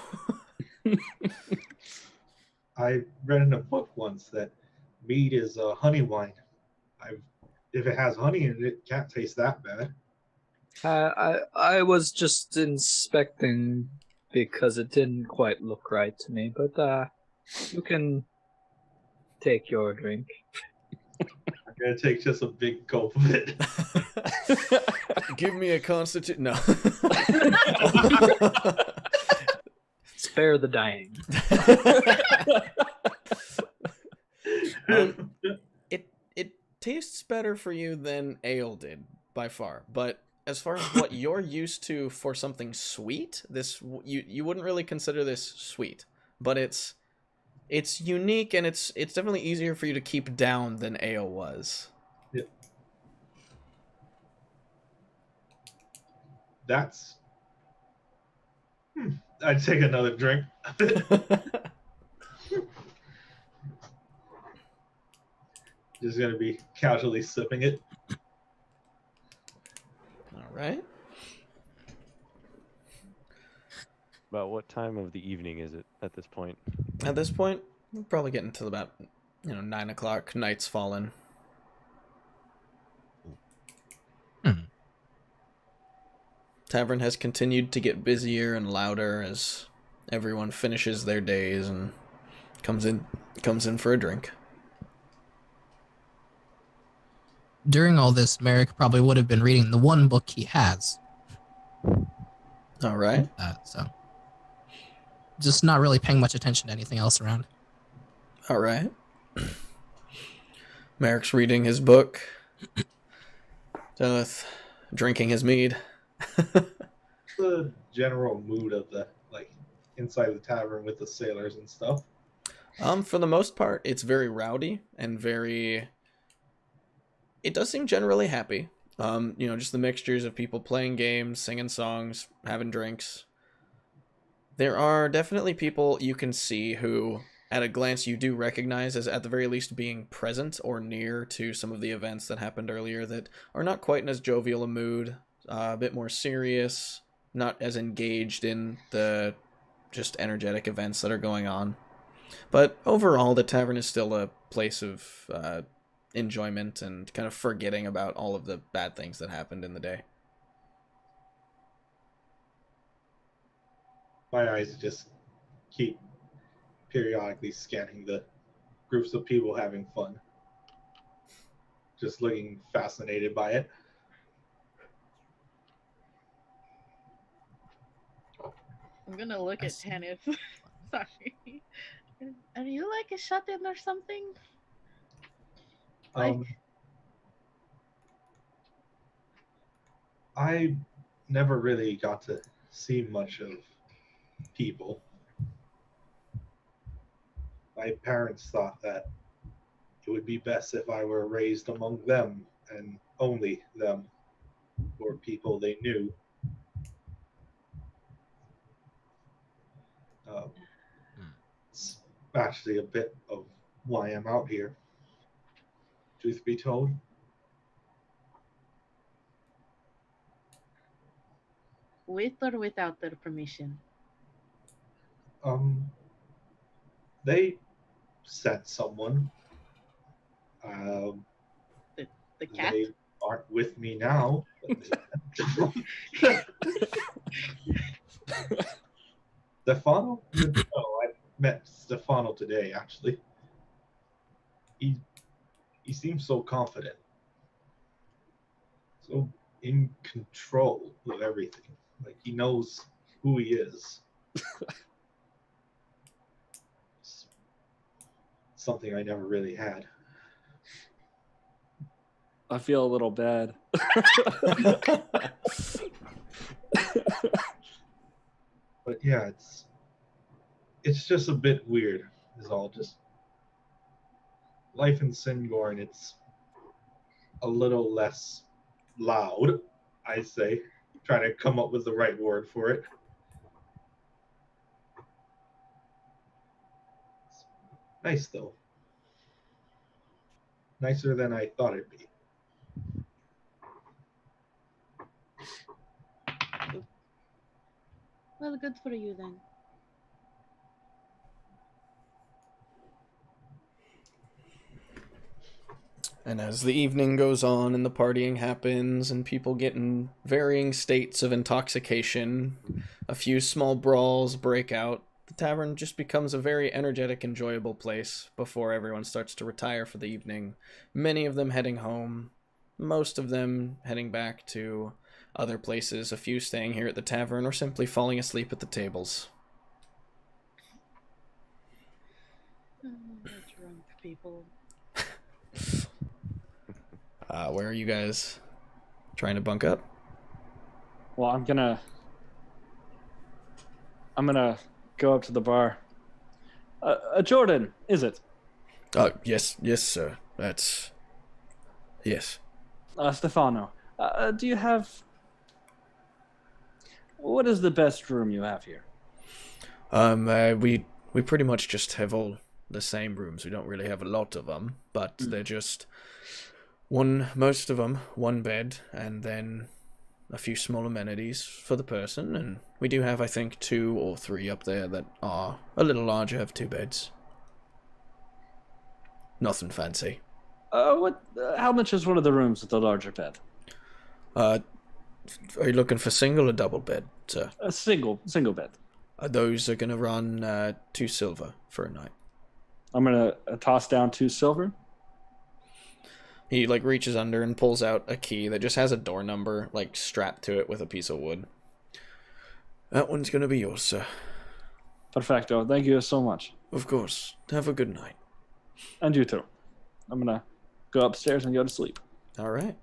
I read in a book once that mead is a honey wine. If it has honey in it, it can't taste that bad. I was just inspecting because it didn't quite look right to me, but you can take your drink. I'm gonna take just a big gulp of it. Give me a constitution. No. Spare the dying. It tastes better for you than ale did by far, but as far as what you're used to for something sweet, you wouldn't really consider this sweet, but it's unique and it's definitely easier for you to keep down than ale was. Yeah. That's. I'd take another drink. Just gonna be casually sipping it. All right. About what time of the evening is it at this point? At this point, we're probably getting to about 9 o'clock. Night's fallen. Tavern has continued to get busier and louder as everyone finishes their days and comes in for a drink. During all this, Merrick probably would have been reading the one book he has. All right. So, just not really paying much attention to anything else around. All right. Merrick's reading his book. Delith drinking his mead. The general mood of the inside the tavern with the sailors and stuff. For the most part, it's very rowdy and very. It does seem generally happy. Just the mixtures of people playing games, singing songs, having drinks. There are definitely people you can see who, at a glance, you do recognize as at the very least being present or near to some of the events that happened earlier that are not quite in as jovial a mood, a bit more serious, not as engaged in the just energetic events that are going on. But overall, the tavern is still a place of enjoyment and kind of forgetting about all of the bad things that happened in the day. My eyes just keep periodically scanning the groups of people having fun. Just looking fascinated by it. I'm gonna look at Tanith. Sorry. Are you like a shut-in or something? I never really got to see much of people. My parents thought that it would be best if I were raised among them and only them, or people they knew. It's actually a bit of why I'm out here. Truth be told. With or without their permission? They sent someone. Um, The cat? they aren't with me now. Stefano? No, I met Stefano today, actually. He seems so confident, so in control of everything. Like he knows who he is. It's something I never really had. I feel a little bad. But yeah, it's just a bit weird. Is all. Just life in Singorn. It's a little less loud, I say. Trying to come up with the right word for it. It's nice though. Nicer than I thought it'd be. Well, good for you then. And as the evening goes on and the partying happens and people get in varying states of intoxication, a few small brawls break out, the tavern just becomes a very energetic, enjoyable place before everyone starts to retire for the evening. Many of them heading home, most of them heading back to other places, a few staying here at the tavern or simply falling asleep at the tables. The drunk people. Where are you guys trying to bunk up? Well, I'm gonna go up to the bar. Jordan, is it? Yes, sir. Yes. Stefano, do you have... What is the best room you have here? We pretty much just have all the same rooms. We don't really have a lot of them, but they're just most of them, one bed, and then a few small amenities for the person. And we do have, I think, 2 or 3 up there that are a little larger, have 2 beds. Nothing fancy. How much is one of the rooms with the larger bed? Are you looking for single or double bed, sir? A single bed. Those are gonna run 2 silver for a night. I'm gonna toss down 2 silver. He reaches under and pulls out a key that just has a door number strapped to it with a piece of wood. That one's gonna be yours, sir. Perfecto. Thank you so much. Of course. Have a good night. And you too. I'm gonna go upstairs and go to sleep. All right.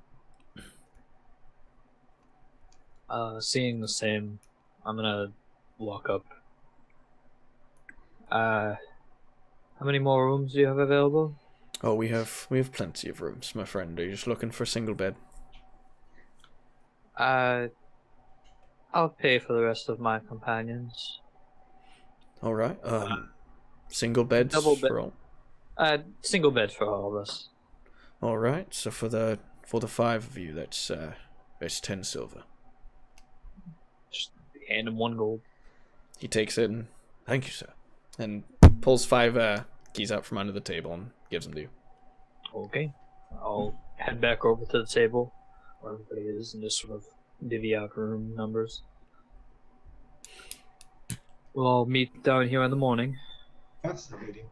Seeing the same, I'm gonna walk up. How many more rooms do you have available? Oh, we have plenty of rooms, my friend. Are you just looking for a single bed? I'll pay for the rest of my companions. All right. Single beds Double bed. for all. Single bed for all of us. All right. So for the 5 of you, that's 10 silver. Just hand him 1 gold. He takes it and thank you, sir, and pulls 5 keys out from under the table and gives them to you. Okay. I'll head back over to the table where everybody is and just sort of divvy out room numbers. We'll all meet down here in the morning. Fascinating.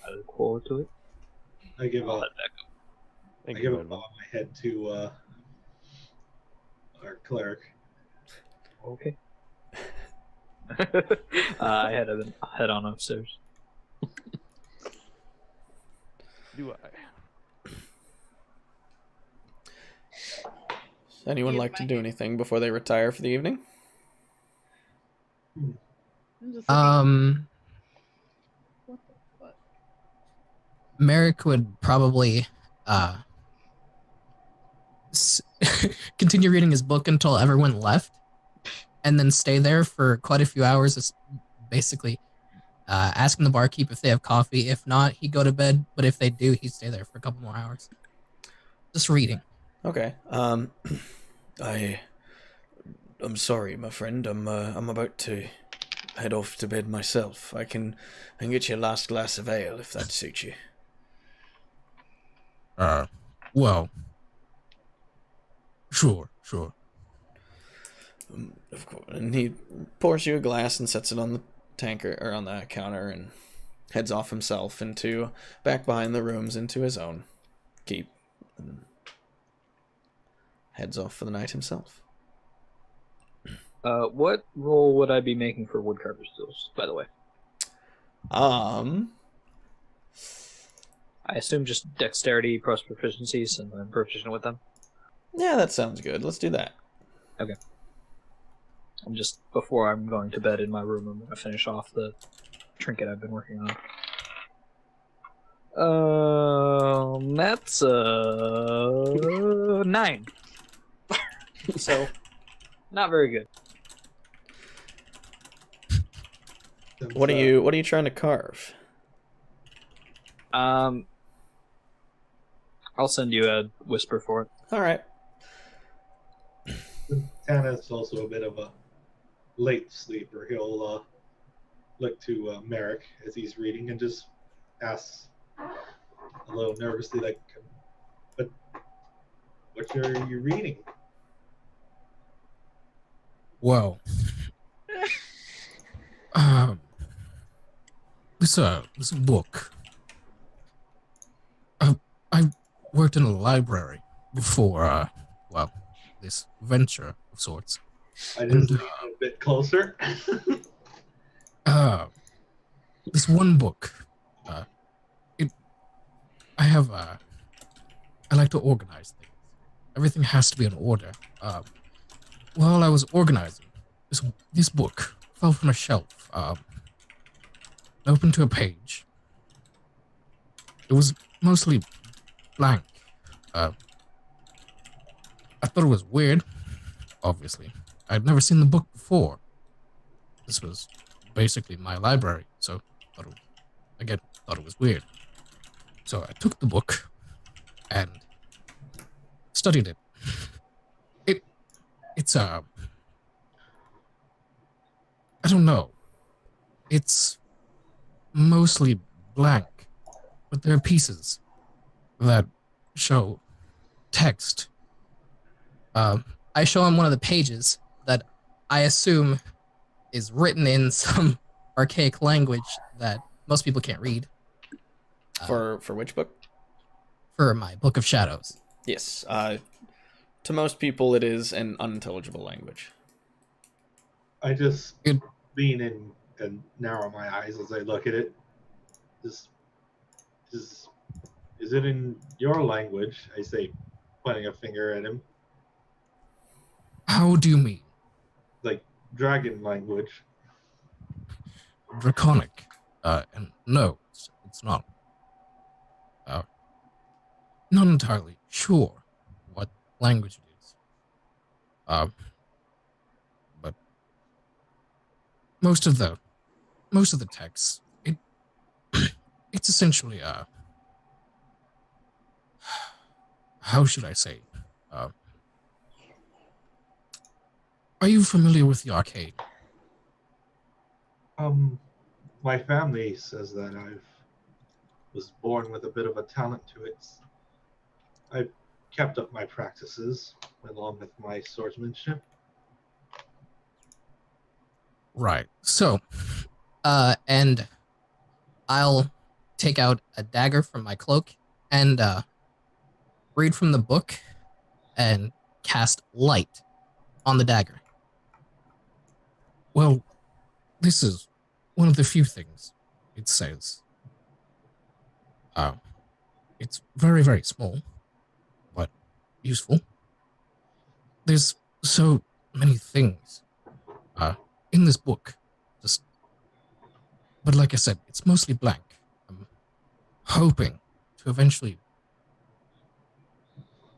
I look forward to it. I give I'll a head back up. Thank I you, give a Edwin. bow of my head to our cleric. Okay. I head on upstairs. Do I? Does anyone like to do anything before they retire for the evening? I'm just looking- What the fuck? Merrick would probably continue reading his book until everyone left, and then stay there for quite a few hours. It's basically asking the barkeep if they have coffee. If not, he'd go to bed. But if they do, he'd stay there for a couple more hours, just reading. Okay. I'm sorry, my friend. I'm about to head off to bed myself. I can get you a last glass of ale if that suits you. Well, sure. Of course. And he pours you a glass and sets it on the tanker or on the counter and heads off himself into back behind the rooms into his own keep. And heads off for the night himself. What roll would I be making for woodcarver skills, by the way? Um, I assume just dexterity plus proficiency, since I'm proficient with them. yeah, that sounds good. Let's do that. Okay. I'm just, before I'm going to bed in my room, I'm going to finish off the trinket I've been working on. That's 9. So, not very good. What are you trying to carve? I'll send you a whisper for it. All right. Tana's also a bit of a late sleeper. He'll look to Merrick as he's reading and just asks a little nervously, like, "But what are you reading?" Well, this book. I worked in a library before, this venture of sorts. I just lean a bit closer. This one book, I like to organize things. Everything has to be in order. While I was organizing, this book fell from a shelf, open to a page. It was mostly blank. I thought it was weird, obviously. I'd never seen the book before. This was basically my library, so thought it was weird. So I took the book and studied it. It's I don't know. It's mostly blank, but there are pieces that show text. I show him one of the pages that I assume is written in some archaic language that most people can't read. For which book? For my Book of Shadows. Yes. To most people, it is an unintelligible language. I just lean in and narrow my eyes as I look at it. Is it in your language? I say, pointing a finger at him. How do you mean? Like dragon language. Draconic. And no, it's not. Not entirely sure what language it is. But most of the text, it's essentially how should I say? Are you familiar with the arcade? My family says that I was born with a bit of a talent to it. I kept up my practices along with my swordsmanship. Right. So, and I'll take out a dagger from my cloak and read from the book and cast light on the dagger. Well, this is one of the few things it says. It's very, very small, but useful. There's so many things in this book. But like I said, it's mostly blank. I'm hoping to eventually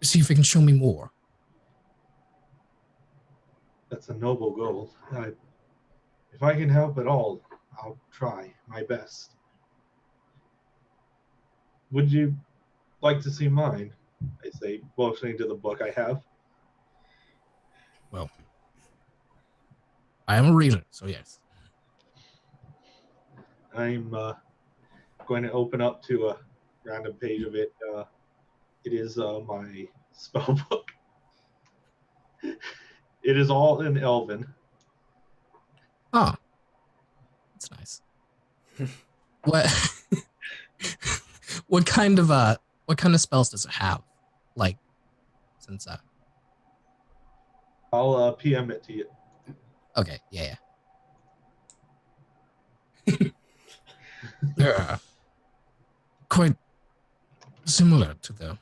see if it can show me more. That's a noble goal. If I can help at all, I'll try my best. Would you like to see mine? I say, motioning to the book I have. Well, I am a reader, so yes. I'm going to open up to a random page of it. It is my spell book. It is all in Elven. Oh, that's nice. What what kind of spells does it have? Like, since I'll PM it to you. okay, yeah. They're quite similar to the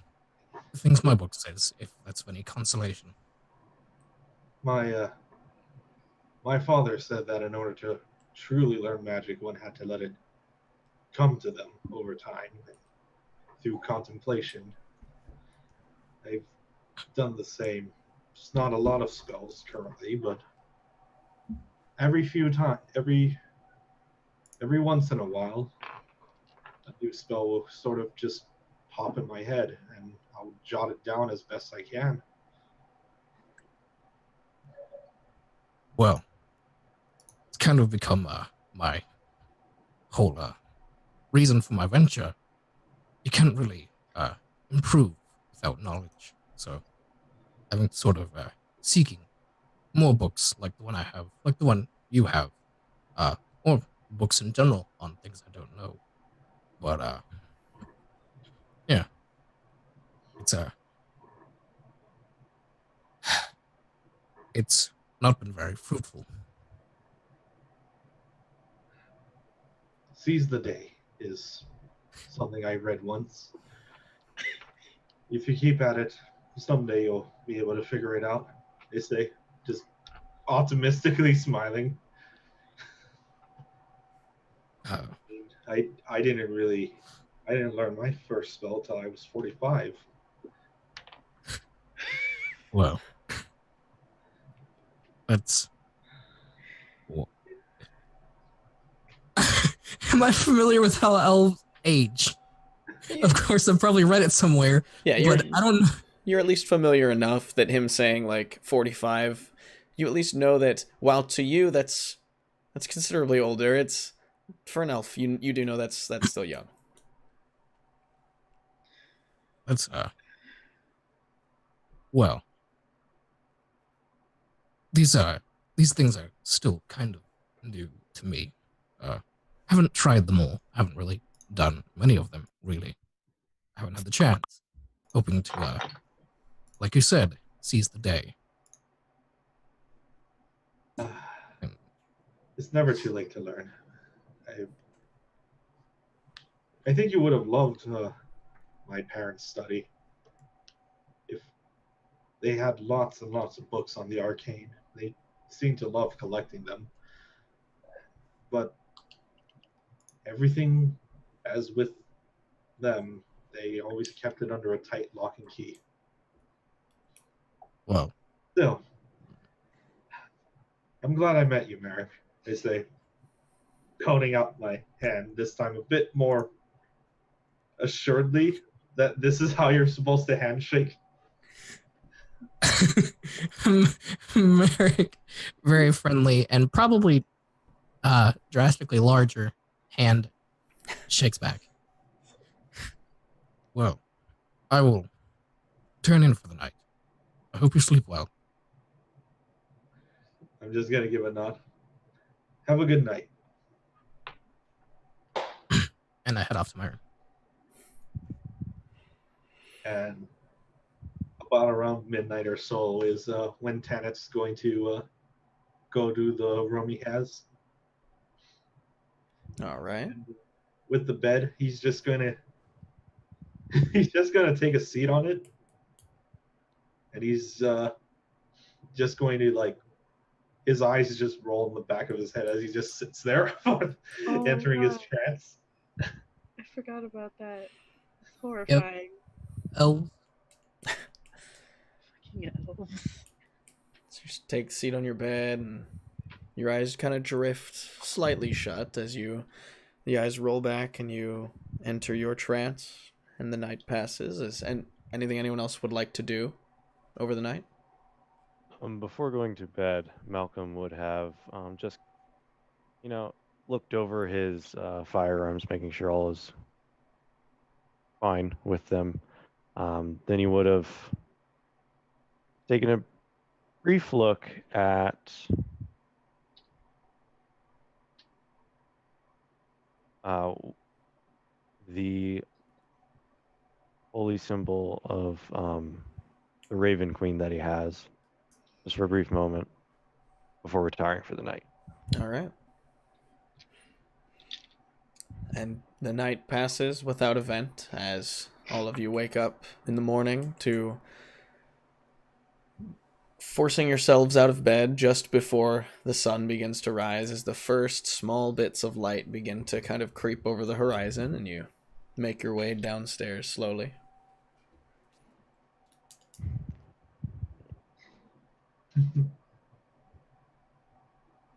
things my book says, if that's of any consolation. My father said that in order to truly learn magic, one had to let it come to them over time through contemplation. I've done the same. It's not a lot of spells currently, but every once in a while, a new spell will sort of just pop in my head, and I'll jot it down as best I can. Well, it's kind of become my whole reason for my venture. You can't really improve without knowledge. So I've been sort of seeking more books like the one I have, like the one you have, or books in general on things I don't know. But yeah, it's it's not been very fruitful. Seize the day is something I read once. If you keep at it, someday you'll be able to figure it out. They say, just optimistically smiling. I didn't learn my first spell till I was 45. Well, that's. Am I familiar with how elves age? Of course, I've probably read it somewhere. Yeah, but I don't. You're at least familiar enough that him saying like 45, you at least know that while to you that's considerably older, it's for an elf. You do know that's still young. That's well. These things are still kind of new to me. Haven't tried them all. Haven't really done many of them, really. Haven't had the chance. Hoping to, like you said, seize the day. It's never too late to learn. I think you would have loved my parents' study if they had lots and lots of books on the arcane. They seem to love collecting them. But everything, as with them, they always kept it under a tight lock and key. Well, Still, I'm glad I met you, Merrick. I say, holding out my hand, this time a bit more assuredly that this is how you're supposed to handshake. Merrick, very friendly and probably drastically larger hand shakes back. well, I will turn in for the night. I hope you sleep well. I'm just going to give a nod. Have a good night. And I head off to my room. And about around midnight or so is when Tanit's going to go to the room he has. All right. And with the bed, he's just gonna take a seat on it, and he's just going to, like, his eyes just roll in the back of his head as he just sits there entering his trance. I forgot about that. It's horrifying. Elves. Fucking elves. So you just take a seat on your bed, and your eyes kind of drift slightly shut as the eyes roll back and you enter your trance, and the night passes. And anything anyone else would like to do over the night? Before going to bed, Malcolm would have just, looked over his firearms, making sure all is fine with them. Then you would have taken a brief look at the holy symbol of the Raven Queen that he has, just for a brief moment before retiring for the night. All right. And the night passes without event as all of you wake up in the morning to forcing yourselves out of bed just before the sun begins to rise as the first small bits of light begin to kind of creep over the horizon, and you make your way downstairs slowly.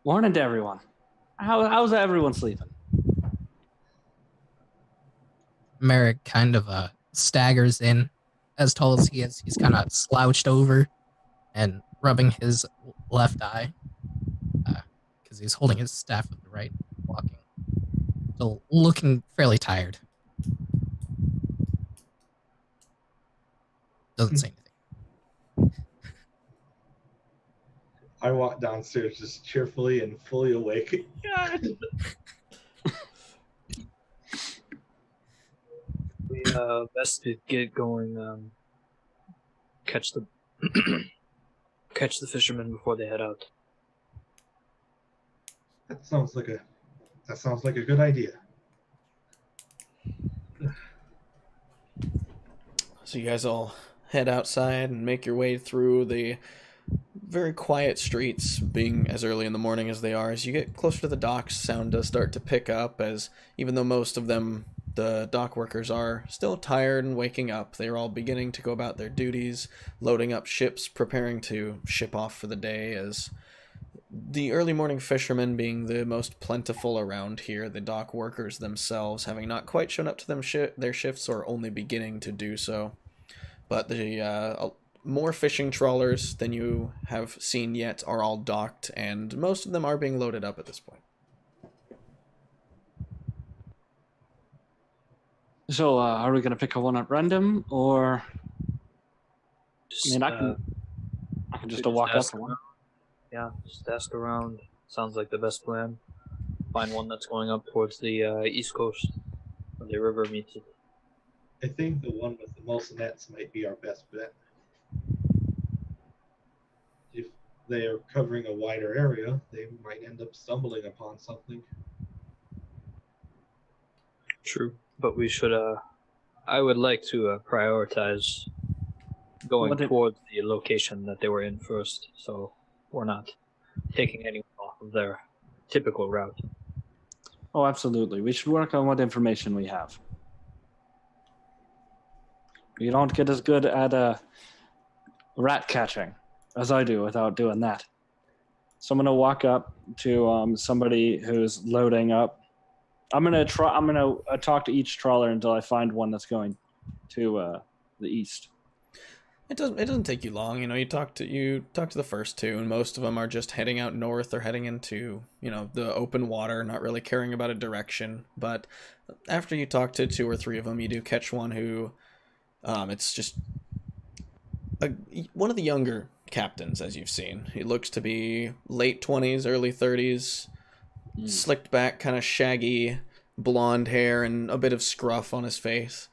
Morning to everyone. How's everyone sleeping? Merrick kind of staggers in, as tall as he is. He's kind of slouched over and rubbing his left eye because he's holding his staff with the right, walking. So looking fairly tired. Doesn't say anything. I walk downstairs just cheerfully and fully awake. God. We best to get going. Catch the catch the fishermen before they head out. That sounds like a good idea. So you guys all head outside and make your way through the very quiet streets, being as early in the morning as they are. As you get closer to the docks, sound does start to pick up, as even though most of them, the dock workers, are still tired and waking up, they're all beginning to go about their duties, loading up ships, preparing to ship off for the day, as the early morning fishermen being the most plentiful around here, the dock workers themselves having not quite shown up to their shifts or only beginning to do so. But the more fishing trawlers than you have seen yet are all docked, and most of them are being loaded up at this point. So, are we gonna pick a one at random, or? I can just walk up to one. Yeah, just ask around. Sounds like the best plan. Find one that's going up towards the east coast, where the river meets it. I think the one with the most nets might be our best bet. If they are covering a wider area, they might end up stumbling upon something. True, but we should. I would like to prioritize going towards the location that they were in first, so we're not taking anyone off of their typical route. Oh, absolutely. We should work on what information we have. You don't get as good at rat catching as I do without doing that. So I'm gonna walk up to somebody who's loading up. I'm gonna talk to each trawler until I find one that's going to the east. It doesn't take you long, you talk to the first two, and most of them are just heading out north or heading into, the open water, not really caring about a direction. But after you talk to two or three of them, you do catch one who, it's just one of the younger captains, as you've seen. He looks to be late 20s, early 30s, slicked back, kind of shaggy, blonde hair, and a bit of scruff on his face.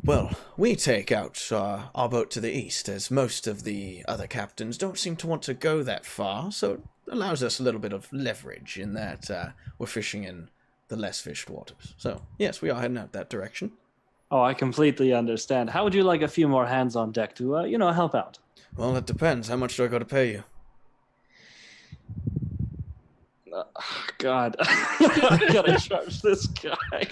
Well, we take out our boat to the east, as most of the other captains don't seem to want to go that far, so it allows us a little bit of leverage in that we're fishing in the less fished waters. So, yes, we are heading out that direction. Oh, I completely understand. How would you like a few more hands on deck to, help out? Well, it depends. How much do I got to pay you? God. I gotta charge this guy.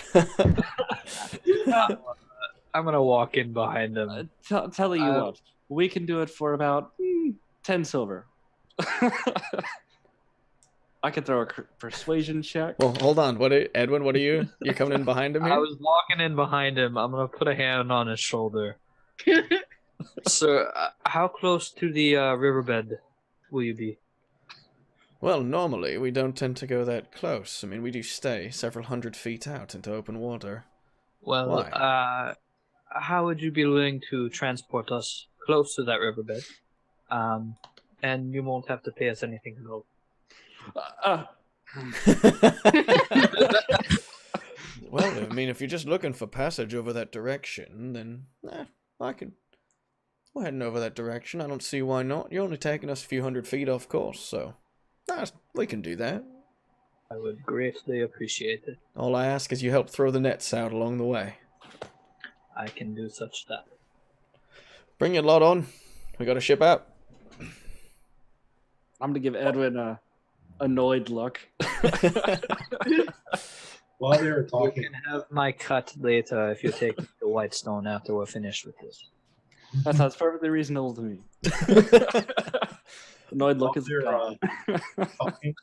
I'm gonna walk in behind them. Tell you what, we can do it for about 10 silver. I could throw a persuasion check. Well, hold on. Edwin, what are you? You coming in behind him here? I was walking in behind him. I'm gonna put a hand on his shoulder. Sir, how close to the riverbed will you be? Well, normally we don't tend to go that close. I mean, we do stay several hundred feet out into open water. Well, Why? how would you be willing to transport us close to that riverbed? And you won't have to pay us anything at all. Well, I mean, if you're just looking for passage over that direction, then we're heading over that direction. I don't see why not. You're only taking us a few hundred feet off course, so we can do that. I would greatly appreciate it. All I ask is you help throw the nets out along the way. I can do such that. Bring your lot on. We got to ship out. I'm gonna give Edwin a annoyed look. While they were You talking, can have my cut later if you take the Whitestone after we're finished with this. That sounds perfectly reasonable to me. Annoyed look is gone. talking,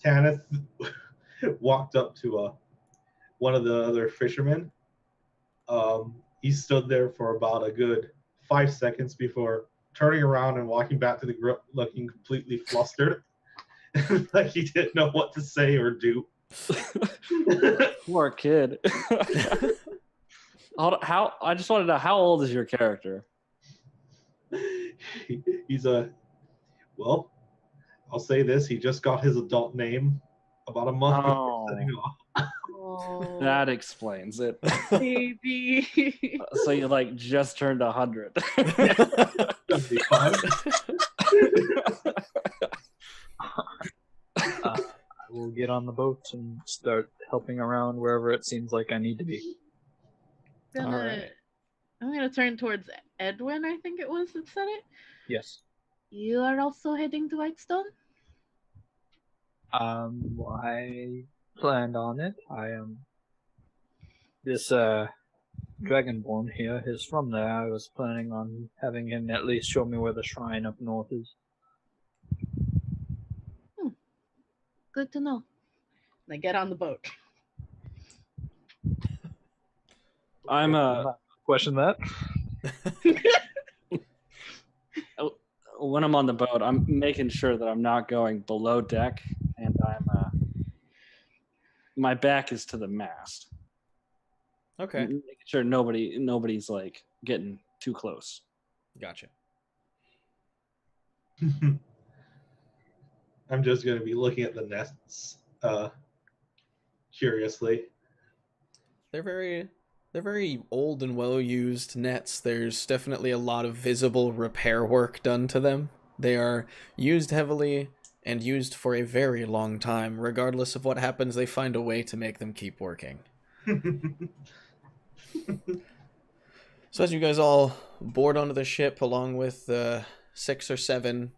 Tanith walked up to one of the other fishermen. He stood there for about a good 5 seconds before turning around and walking back to the group, looking completely flustered, like he didn't know what to say or do. Poor kid. I just want to know, how old is your character? He's well, I'll say this: he just got his adult name about a month before setting off. Oh, That explains it. baby. So you like just turned 100. 75. I will get on the boat and start helping around wherever it seems like I need to be. Alright. I'm gonna turn towards Edwin. I think it was that said it. Yes. You are also heading to Whitestone. I planned on it. I am this Dragonborn here is from there. I was planning on having him at least show me where the shrine up north is. Good to know. And I get on the boat. I'm Question that. when I'm on the boat, I'm making sure that I'm not going below deck, and my back is to the mast. Okay, Making sure nobody's like getting too close. gotcha. I'm just going to be looking at the nests curiously. They're very old and well used nets. There's definitely a lot of visible repair work done to them. They are used heavily and used for a very long time. Regardless of what happens, they find a way to make them keep working. So as you guys all board onto the ship along with the 6 or 7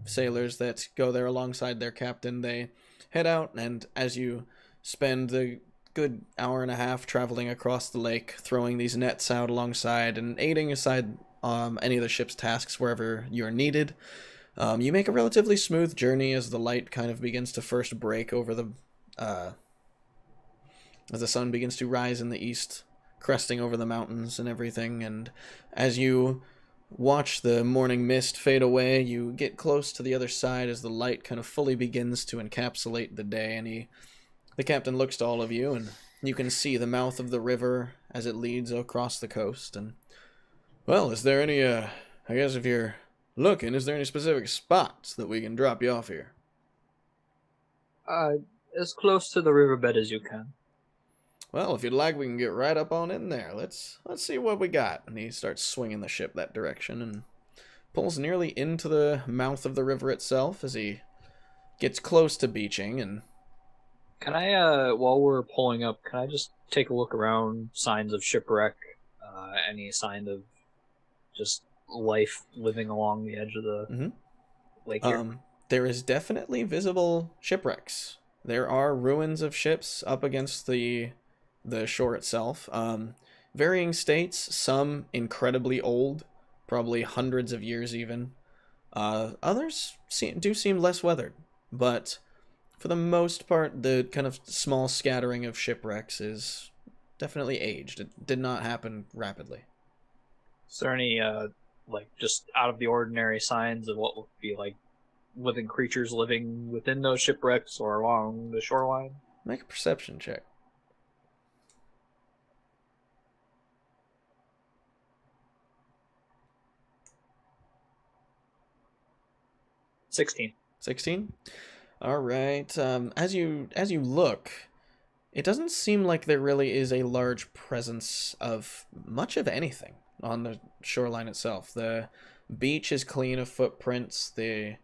sailors that go there alongside their captain, they head out, and as you spend the good hour and a half traveling across the lake, throwing these nets out alongside and aiding aside any of the ship's tasks wherever you're needed, you make a relatively smooth journey as the light kind of begins to first break over the as the sun begins to rise in the east, cresting over the mountains and everything. And as you watch the morning mist fade away, you get close to the other side as the light kind of fully begins to encapsulate the day, and the captain looks to all of you, and you can see the mouth of the river as it leads across the coast. And, well, is there any, I guess if you're looking, is there any specific spots that we can drop you off here? As close to the riverbed as you can. Well, if you'd like, we can get right up on in there. Let's see what we got. And he starts swinging the ship that direction and pulls nearly into the mouth of the river itself as he gets close to beaching. And Can I, while we're pulling up, can I just take a look around? Signs of shipwreck? Any sign of just life living along the edge of the lake here? There is definitely visible shipwrecks. There are ruins of ships up against the shore itself. Varying states, some incredibly old, probably hundreds of years even. Others do seem less weathered, but for the most part, the kind of small scattering of shipwrecks is definitely aged. It did not happen rapidly. Is there any, just out of the ordinary signs of what would be like living creatures living within those shipwrecks or along the shoreline? Make a perception check. 16. 16. All right. As you look, it doesn't seem like there really is a large presence of much of anything on the shoreline itself. The beach is clean of footprints. The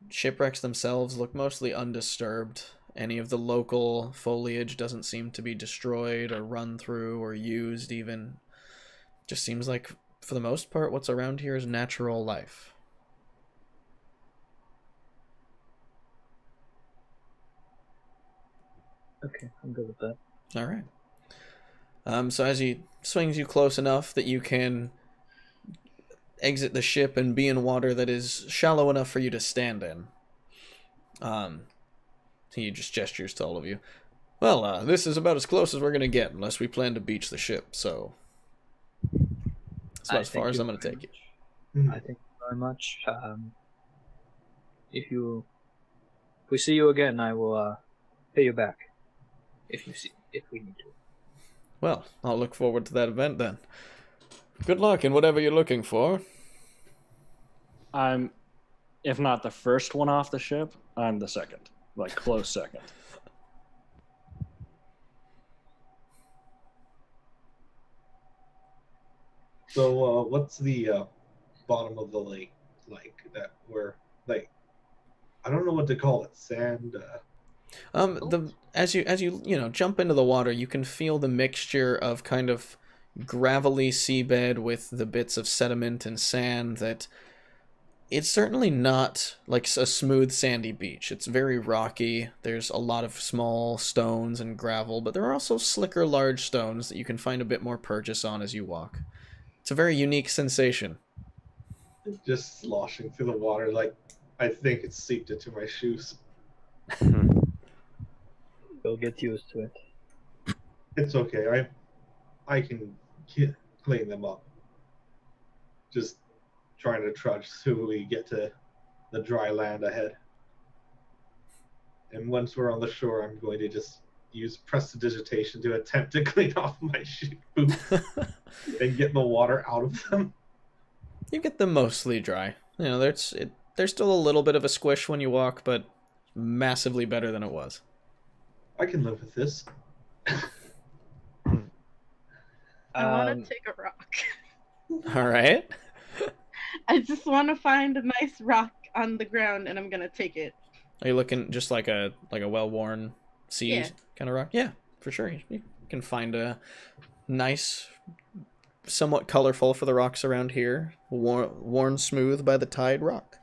shipwrecks themselves look mostly undisturbed. Any of the local foliage doesn't seem to be destroyed or run through or used even. Just seems like, for the most part, what's around here is natural life. Okay, I'm good with that. All right. So as he swings you close enough that you can exit the ship and be in water that is shallow enough for you to stand in, he just gestures to all of you. Well, this is about as close as we're going to get, unless we plan to beach the ship, so that's about as far as I'm going to take it. I thank you very much. If we see you again, I will pay you back. If we need to. Well, I'll look forward to that event then. Good luck in whatever you're looking for. I'm, if not the first one off the ship, I'm the second, like close second. So, what's the bottom of the lake like? That where, like, I don't know what to call it. Sand. As you jump into the water, you can feel the mixture of kind of gravelly seabed with the bits of sediment and sand. That it's certainly not like a smooth sandy beach. It's very rocky. There's a lot of small stones and gravel, but there are also slicker large stones that you can find a bit more purchase on as you walk. It's a very unique sensation. Just sloshing through the water, like I think it's seeped into my shoes. You'll get used to it. It's okay. I can clean them up. Just trying to trudge till we get to the dry land ahead. And once we're on the shore, I'm going to just use prestidigitation to attempt to clean off my boots and get the water out of them. You get them mostly dry. There's still a little bit of a squish when you walk, but massively better than it was. I can live with this. I want to take a rock. All right. I just want to find a nice rock on the ground, and I'm gonna take it. Are you looking just like a well-worn sea kind of rock? Yeah, for sure. You can find a nice, somewhat colorful for the rocks around here, worn smooth by the tide rock.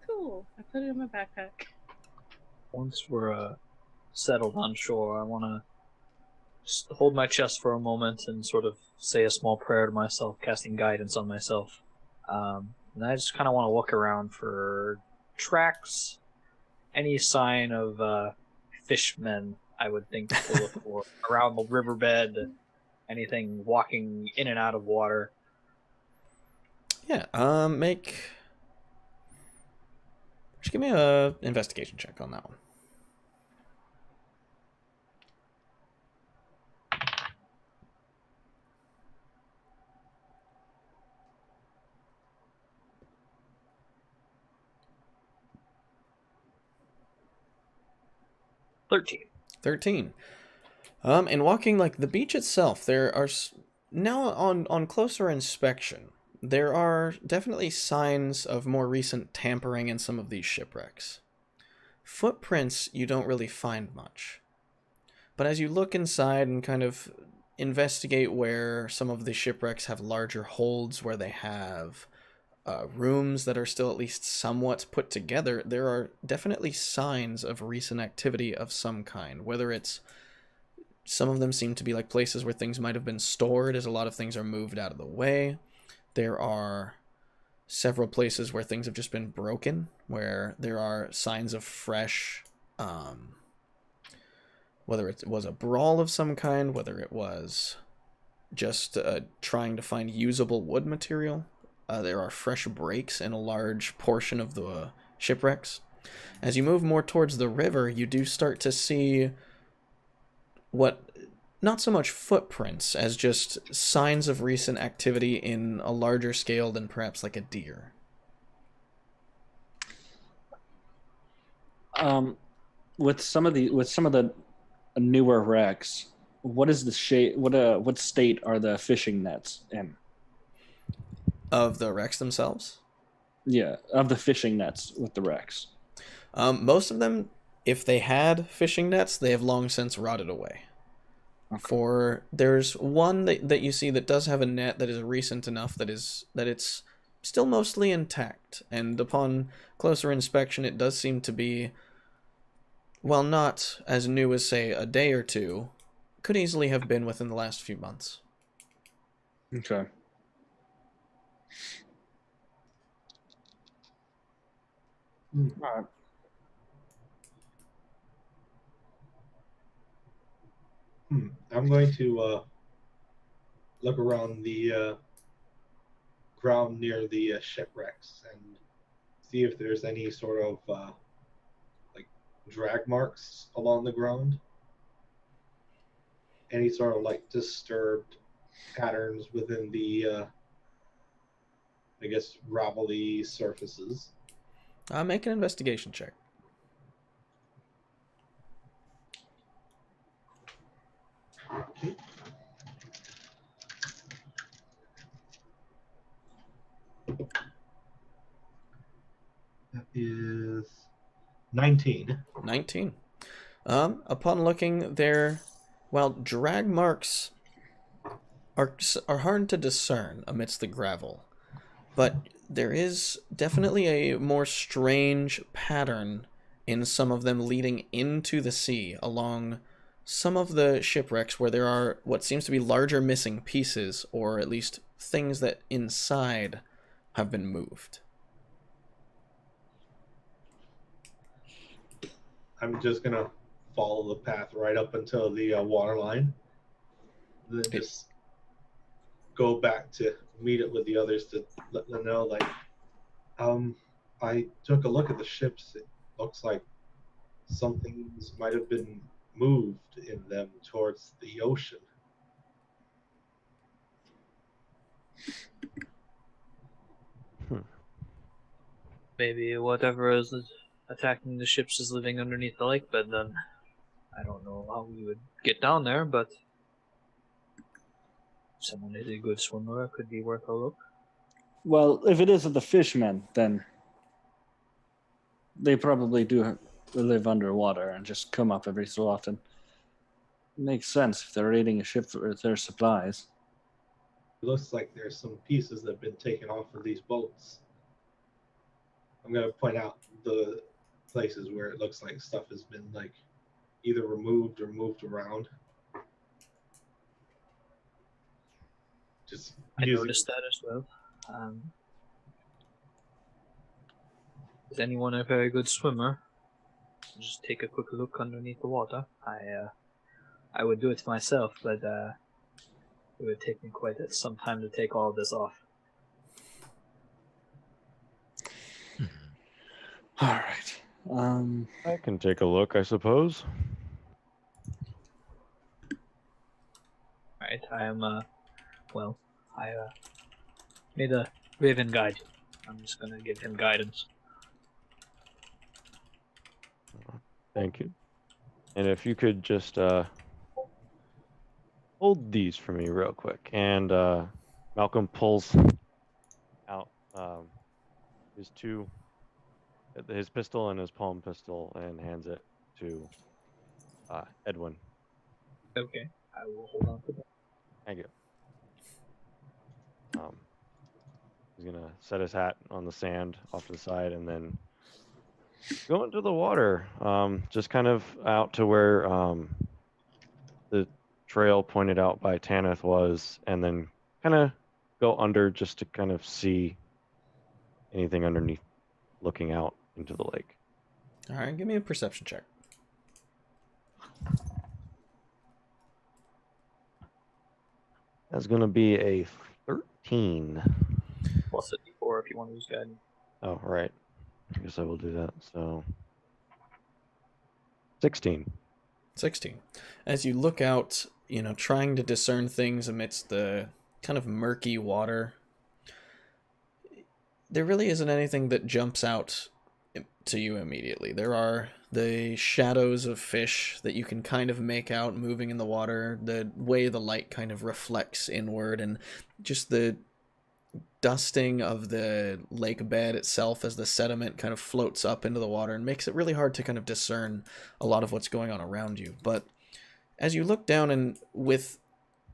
Cool. I put it in my backpack. Once we're settled on shore, I want to just hold my chest for a moment and sort of say a small prayer to myself, casting guidance on myself. And I just kind of want to look around for tracks, any sign of fishmen, I would think to look for around the riverbed, anything walking in and out of water. Yeah, just give me a investigation check on that one. $13. 13. And walking like the beach itself, there are now on closer inspection, there are definitely signs of more recent tampering in some of these shipwrecks. Footprints you don't really find much. But as you look inside and kind of investigate where some of the shipwrecks have larger holds, where they have rooms that are still at least somewhat put together, there are definitely signs of recent activity of some kind. Whether it's, some of them seem to be like places where things might have been stored, as a lot of things are moved out of the way. There are several places where things have just been broken, where there are signs of fresh, whether it was a brawl of some kind, whether it was just trying to find usable wood material. There are fresh breaks in a large portion of the shipwrecks. As you move more towards the river, you do start to see what, not so much footprints as just signs of recent activity in a larger scale than perhaps like a deer. With some of the newer wrecks, what is the shape? What state are the fishing nets in? Of the wrecks themselves? Yeah, of the fishing nets with the wrecks. Most of them, if they had fishing nets, they have long since rotted away. Okay. There's one that you see that does have a net that is recent enough that it's still mostly intact, and upon closer inspection it does seem to be, well, not as new as, say, a day or two, could easily have been within the last few months. Okay. All right. I'm going to look around the ground near the shipwrecks and see if there's any sort of like drag marks along the ground. Any sort of like disturbed patterns within the, I guess, gravelly surfaces. Make an investigation check. Okay. That is 19. 19. Upon looking there, while drag marks are hard to discern amidst the gravel, but there is definitely a more strange pattern in some of them leading into the sea along some of the shipwrecks where there are what seems to be larger missing pieces, or at least things that inside have been moved. I'm just gonna follow the path right up until the water line, then just go back to meet it with the others to let them know, like, I took a look at the ships. It looks like some things might have been moved in them towards the ocean. Maybe whatever is attacking the ships is living underneath the lake bed then. I don't know how we would get down there, but if someone is a good swimmer, it could be worth a look. Well, if it is the fishmen, then they probably do live underwater and just come up every so often. It makes sense if they're raiding a ship for their supplies. It looks like there's some pieces that have been taken off of these boats. I'm gonna point out the places where it looks like stuff has been like either removed or moved around. Just I using noticed that as well. Is anyone a very good swimmer? Just take a quick look underneath the water. I would do it myself, but it would take me quite some time to take all of this off. All right. I can take a look, I suppose. Alright, I am, may the Raven guide you. I'm just gonna give him guidance. Thank you. And if you could just hold these for me real quick. And Malcolm pulls out his pistol and his palm pistol and hands it to Edwin. Okay, I will hold on to that. Thank you. He's gonna set his hat on the sand off to the side and then go into the water, just kind of out to where the trail pointed out by Tanith was, and then kind of go under just to kind of see anything underneath, looking out into the lake. All right, give me a perception check. That's gonna be a 13. Plus a d4 if you want to use guidance. Oh, right. I guess I will do that. So 16. 16. As you look out, trying to discern things amidst the kind of murky water, there really isn't anything that jumps out to you immediately. There are the shadows of fish that you can kind of make out moving in the water, the way the light kind of reflects inward, and just the dusting of the lake bed itself as the sediment kind of floats up into the water and makes it really hard to kind of discern a lot of what's going on around you. But as you look down, and with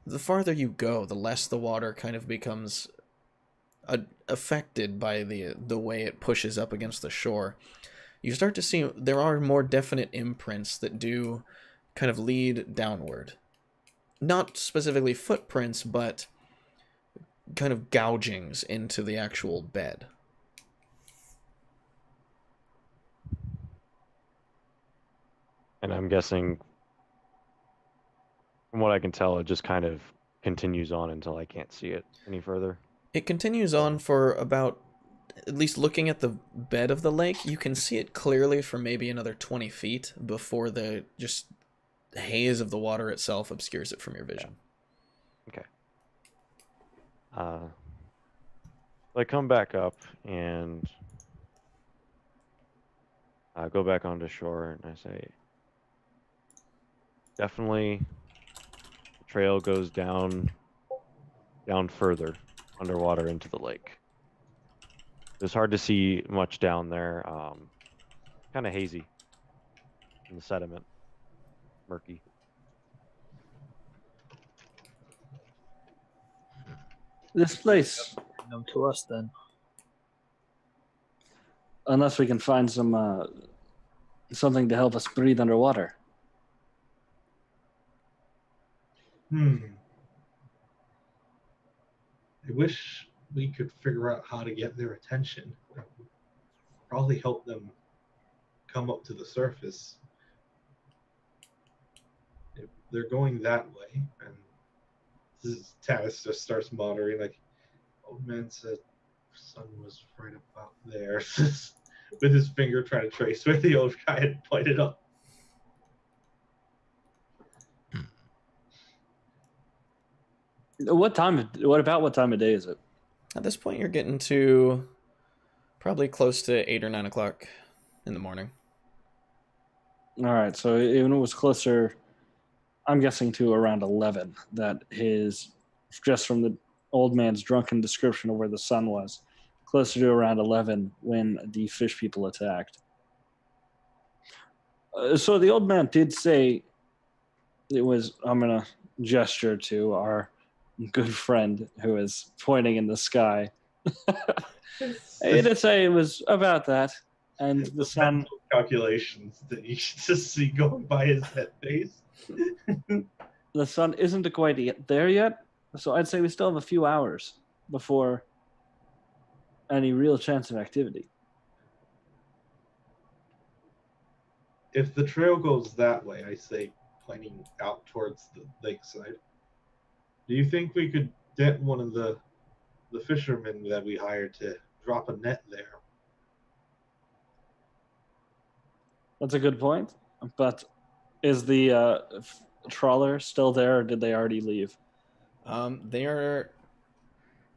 the farther you go, the less the water kind of becomes affected by the way it pushes up against the shore, you start to see there are more definite imprints that do kind of lead downward. Not specifically footprints, but kind of gougings into the actual bed. And I'm guessing, from what I can tell, it just kind of continues on until I can't see it any further. It continues on for about, at least looking at the bed of the lake, you can see it clearly for maybe another 20 feet before the just haze of the water itself obscures it from your vision. Okay. I come back up and I go back onto shore and I say, definitely the trail goes down further underwater into the lake. It's hard to see much down there. Kind of hazy in the sediment, murky. This place, Known to us then. unless we can find something to help us breathe underwater. I wish we could figure out how to get their attention. That would probably help them come up to the surface. If they're going that way, and Tanis just starts muttering like, "Old man said sun was right about there," with his finger trying to trace where the old guy had pointed up. What time of day is it? At this point, you're getting to probably close to 8 or 9 o'clock in the morning. All right, so even it was closer, I'm guessing to around 11, that just from the old man's drunken description of where the sun was, closer to around 11 when the fish people attacked. So the old man did say it was, I'm going to gesture to our good friend who is pointing in the sky. He did say it was about that, and the sun... Calculations that you should just see going by his head face. The sun isn't quite there yet, so I'd say we still have a few hours before any real chance of activity. If the trail goes that way, I say, pointing out towards the lakeside, do you think we could get one of the fishermen that we hired to drop a net there? That's a good point, but is the trawler still there, or did they already leave? They're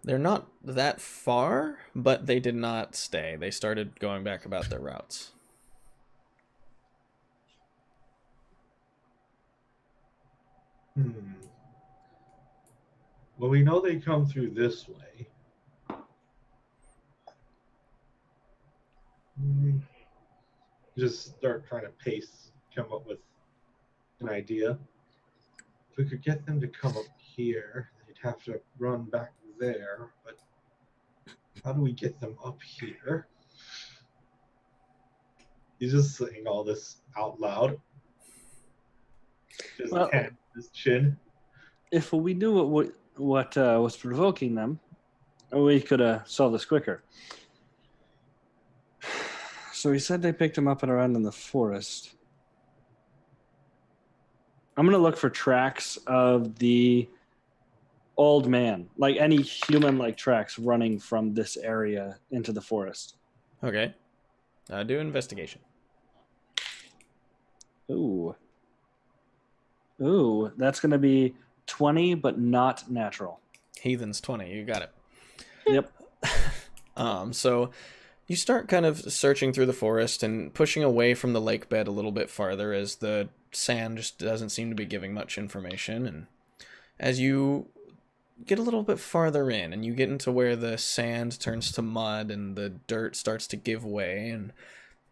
not that far, but they did not stay. They started going back about their routes. Well, we know they come through this way. Just start trying to come up with an idea. If we could get them to come up here, they'd have to run back there, but how do we get them up here? He's just saying all this out loud. Just hand his chin. If we knew what was provoking them, we could solve this quicker. So he said they picked him up and around in the forest. I'm going to look for tracks of the old man, like any human-like tracks running from this area into the forest. Okay. Do investigation. Ooh, that's going to be 20, but not natural. Heathen's 20. You got it. Yep. So You start kind of searching through the forest and pushing away from the lake bed a little bit farther as the sand just doesn't seem to be giving much information. And as you get a little bit farther in and you get into where the sand turns to mud and the dirt starts to give way, and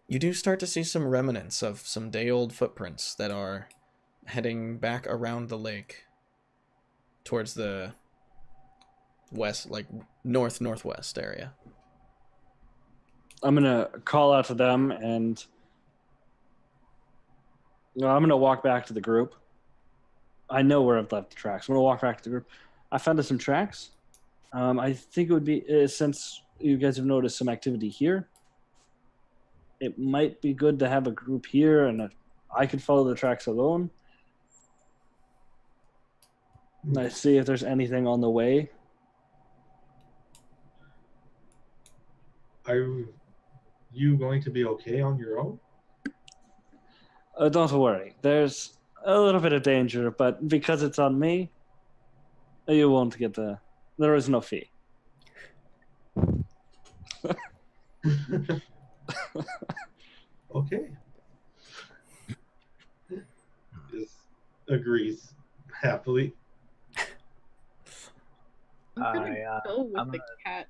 you do start to see some remnants of some day-old footprints that are heading back around the lake towards the west, like northwest area. I'm gonna call out to them, and I'm gonna walk back to the group. I know where I've left the tracks. I'm gonna walk back to the group. I found some tracks. I think it would be, since you guys have noticed some activity here, it might be good to have a group here, and I could follow the tracks alone. And I see if there's anything on the way. Are you going to be okay on your own? Don't worry. There's a little bit of danger, but because it's on me, you won't get there is no fee. Okay. Just agrees happily. I'm gonna go with I'm the gonna cat.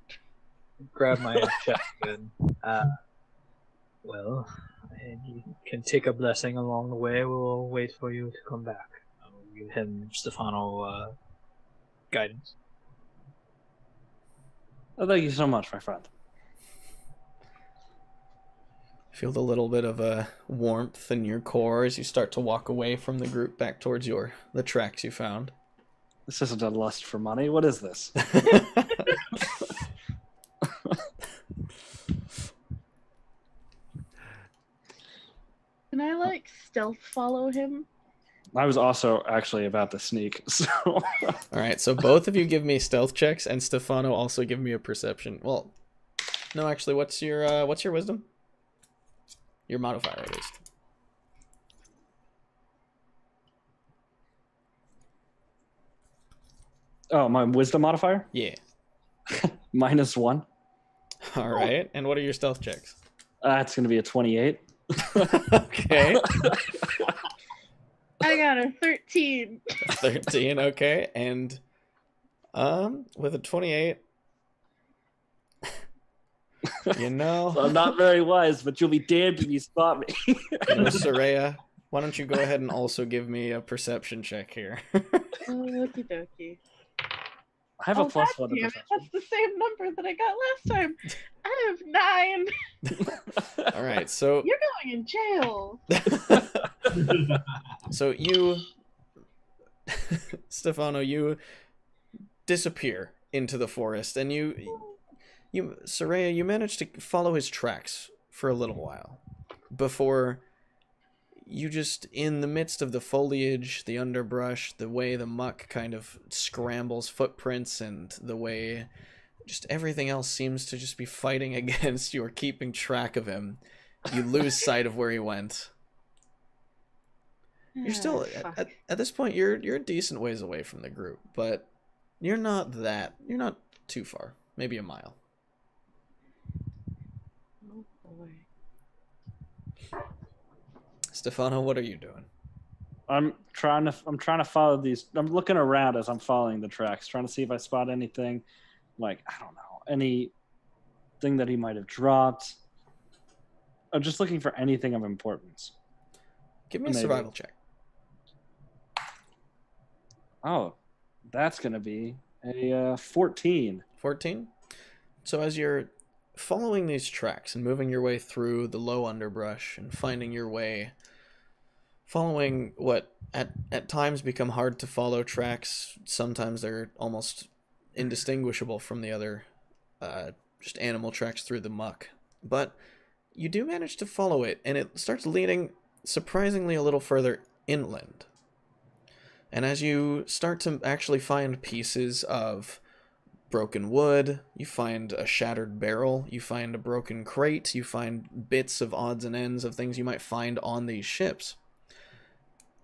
grab my shotgun. Well, you can take a blessing along the way. We'll wait for you to come back. I'll give him Stefano guidance. Oh, thank you so much, my friend. Feel the little bit of a warmth in your core as you start to walk away from the group back towards the tracks you found. This isn't a lust for money. What is this? Can I like stealth follow him? I was also actually about to sneak, so. All right, so both of you give me stealth checks, and Stefano also give me a perception. Well, no, actually, what's your wisdom? Your modifier, at least. Oh, my wisdom modifier? Yeah. -1. All right, and what are your stealth checks? It's going to be a 28. Okay. I got a 13. 13, okay, and with a 28, you know, I'm not very wise, but you'll be damned if you spot me. Soraya, why don't you go ahead and also give me a perception check here? Okie dokie. I have a plus God 1 to damn it, perception. that's the same number that I got last time. I have 9. All right, so You're going in jail. so you, Stefano, you disappear into the forest, and Soraya, you manage to follow his tracks for a little while before you just, in the midst of the foliage, the underbrush, the way the muck kind of scrambles footprints, and the way just everything else seems to just be fighting against you or keeping track of him, you lose sight of where he went. You're still at this point you're a decent ways away from the group, but you're not too far, maybe a mile. Oh boy. Stefano, what are you doing? I'm trying to follow these. I'm looking around as I'm following the tracks, trying to see if I spot anything, like, I don't know, anything that he might have dropped. I'm just looking for anything of importance. Give me a survival check. Oh, that's going to be a 14. 14? So as you're following these tracks and moving your way through the low underbrush and finding your way, following what at times become hard to follow tracks, sometimes they're almost indistinguishable from the other just animal tracks through the muck. But you do manage to follow it, and it starts leading surprisingly a little further inland. And as you start to actually find pieces of broken wood, you find a shattered barrel, you find a broken crate, you find bits of odds and ends of things you might find on these ships.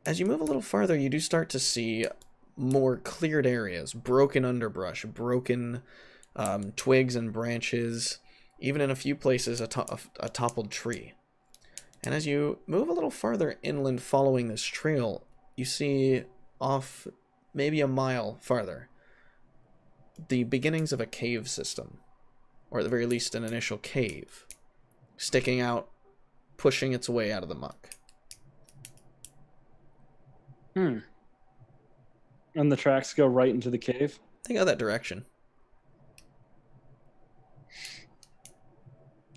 As you move a little farther, you do start to see more cleared areas, broken underbrush, broken twigs and branches, even in a few places a toppled tree. And as you move a little farther inland following this trail, you see off maybe a mile farther the beginnings of a cave system, or at the very least an initial cave, sticking out, pushing its way out of the muck. And the tracks go right into the cave? They go that direction.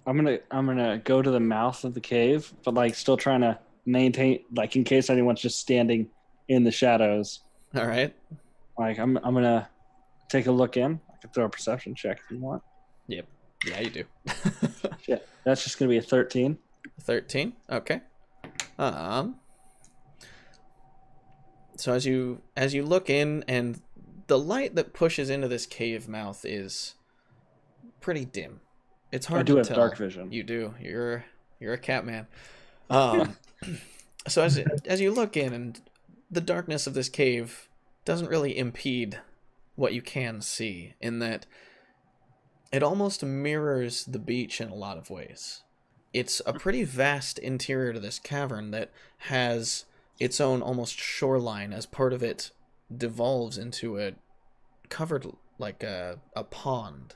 I'm gonna go to the mouth of the cave, but like still trying to maintain, like in case anyone's just standing in the shadows. All right. Like I'm gonna take a look in. I can throw a perception check if you want. Yep. Yeah, you do. Shit, that's just gonna be a 13. 13. Okay. So as you look in, and the light that pushes into this cave mouth is pretty dim. It's hard to tell. I do have dark vision. You do. You're a cat man. So as you look in, and the darkness of this cave doesn't really impede what you can see, in that it almost mirrors the beach in a lot of ways. It's a pretty vast interior to this cavern that has its own almost shoreline, as part of it devolves into a covered like a pond,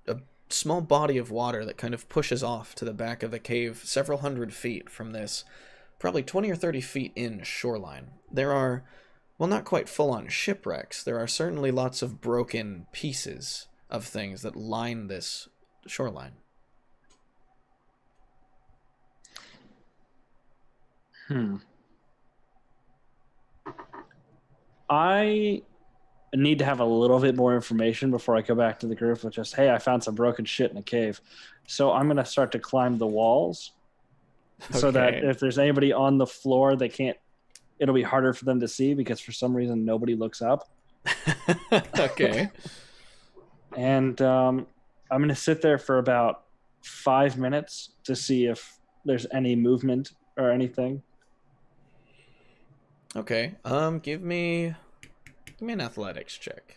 a small body of water that kind of pushes off to the back of the cave several hundred feet from this probably 20 or 30 feet in shoreline. There are, well, not quite full-on shipwrecks. There are certainly lots of broken pieces of things that line this shoreline. I need to have a little bit more information before I go back to the group with just, hey, I found some broken shit in a cave. So I'm going to start to climb the walls so that if there's anybody on the floor, it'll be harder for them to see, because for some reason nobody looks up. Okay. And I'm going to sit there for about 5 minutes to see if there's any movement or anything. Okay. Give me an athletics check.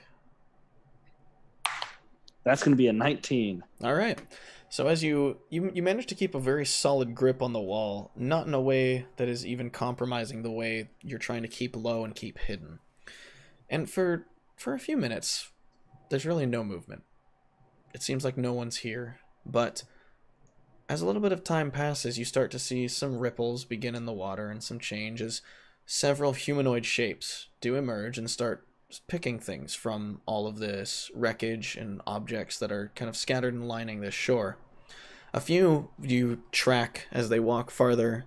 That's going to be a 19. All right. So as you manage to keep a very solid grip on the wall, not in a way that is even compromising the way you're trying to keep low and keep hidden. And for a few minutes, there's really no movement. It seems like no one's here, but as a little bit of time passes, you start to see some ripples begin in the water and some change as several humanoid shapes do emerge and start picking things from all of this wreckage and objects that are kind of scattered and lining this shore. A few you track as they walk farther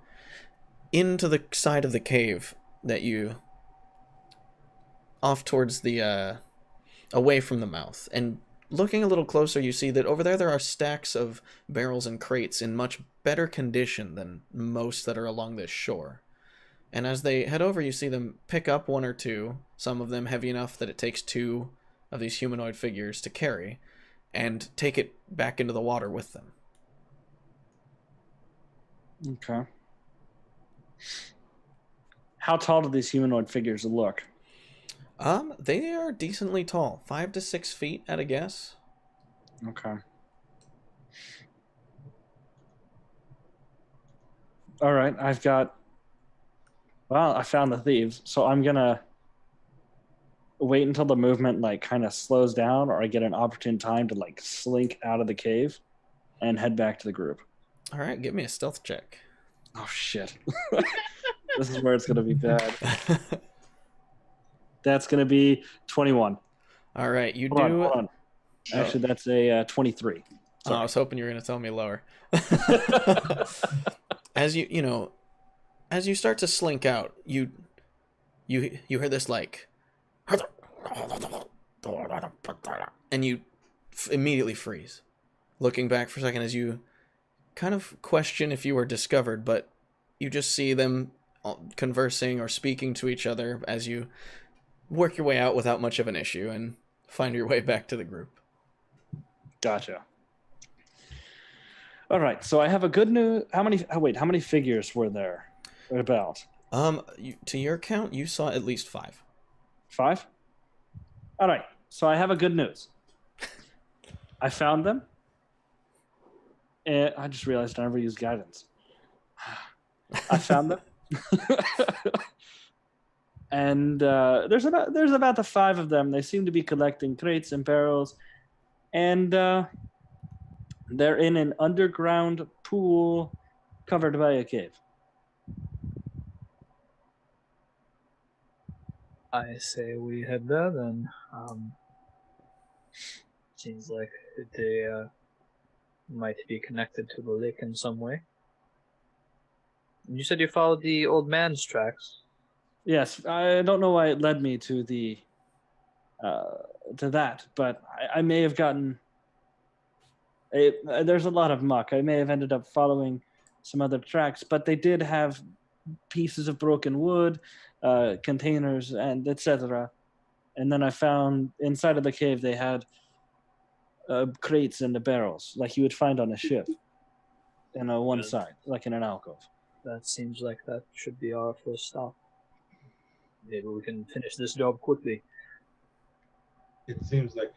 into the side of the cave that you off towards the away from the mouth, and looking a little closer, you see that over there are stacks of barrels and crates in much better condition than most that are along this shore. And as they head over, you see them pick up one or two, some of them heavy enough that it takes two of these humanoid figures to carry, and take it back into the water with them. Okay. How tall do these humanoid figures look? They are decently tall, 5 to 6 feet at a guess. Okay. All right, I found the thieves, so I'm gonna wait until the movement like kind of slows down, or I get an opportune time to like slink out of the cave and head back to the group. All right, give me a stealth check. Oh shit. This is where it's gonna be bad. That's gonna be 21. All right, you Hold do. on. Actually, that's a 23. Oh, I was hoping you were going to tell me lower. As as you start to slink out, you hear this like, and you immediately freeze, looking back for a second as you kind of question if you were discovered, but you just see them conversing or speaking to each other as you work your way out without much of an issue and find your way back to the group. Gotcha. All right, so I have a good news. How many figures were there? About? To your count, you saw at least 5. 5? All right, so I have a good news. I found them. And I just realized I never used guidance. I found them. And there's about the 5 of them. They seem to be collecting crates and barrels. And they're in an underground pool covered by a cave. I say we head there then. Seems like they might be connected to the lake in some way. You said you followed the old man's tracks. Yes, I don't know why it led me to the to that, but I may have gotten. There's a lot of muck. I may have ended up following some other tracks, but they did have pieces of broken wood, containers, and etc. And then I found inside of the cave they had crates and the barrels, like you would find on a ship, in one side, like in an alcove. That seems like that should be our first stop. Maybe we can finish this job quickly. It seems like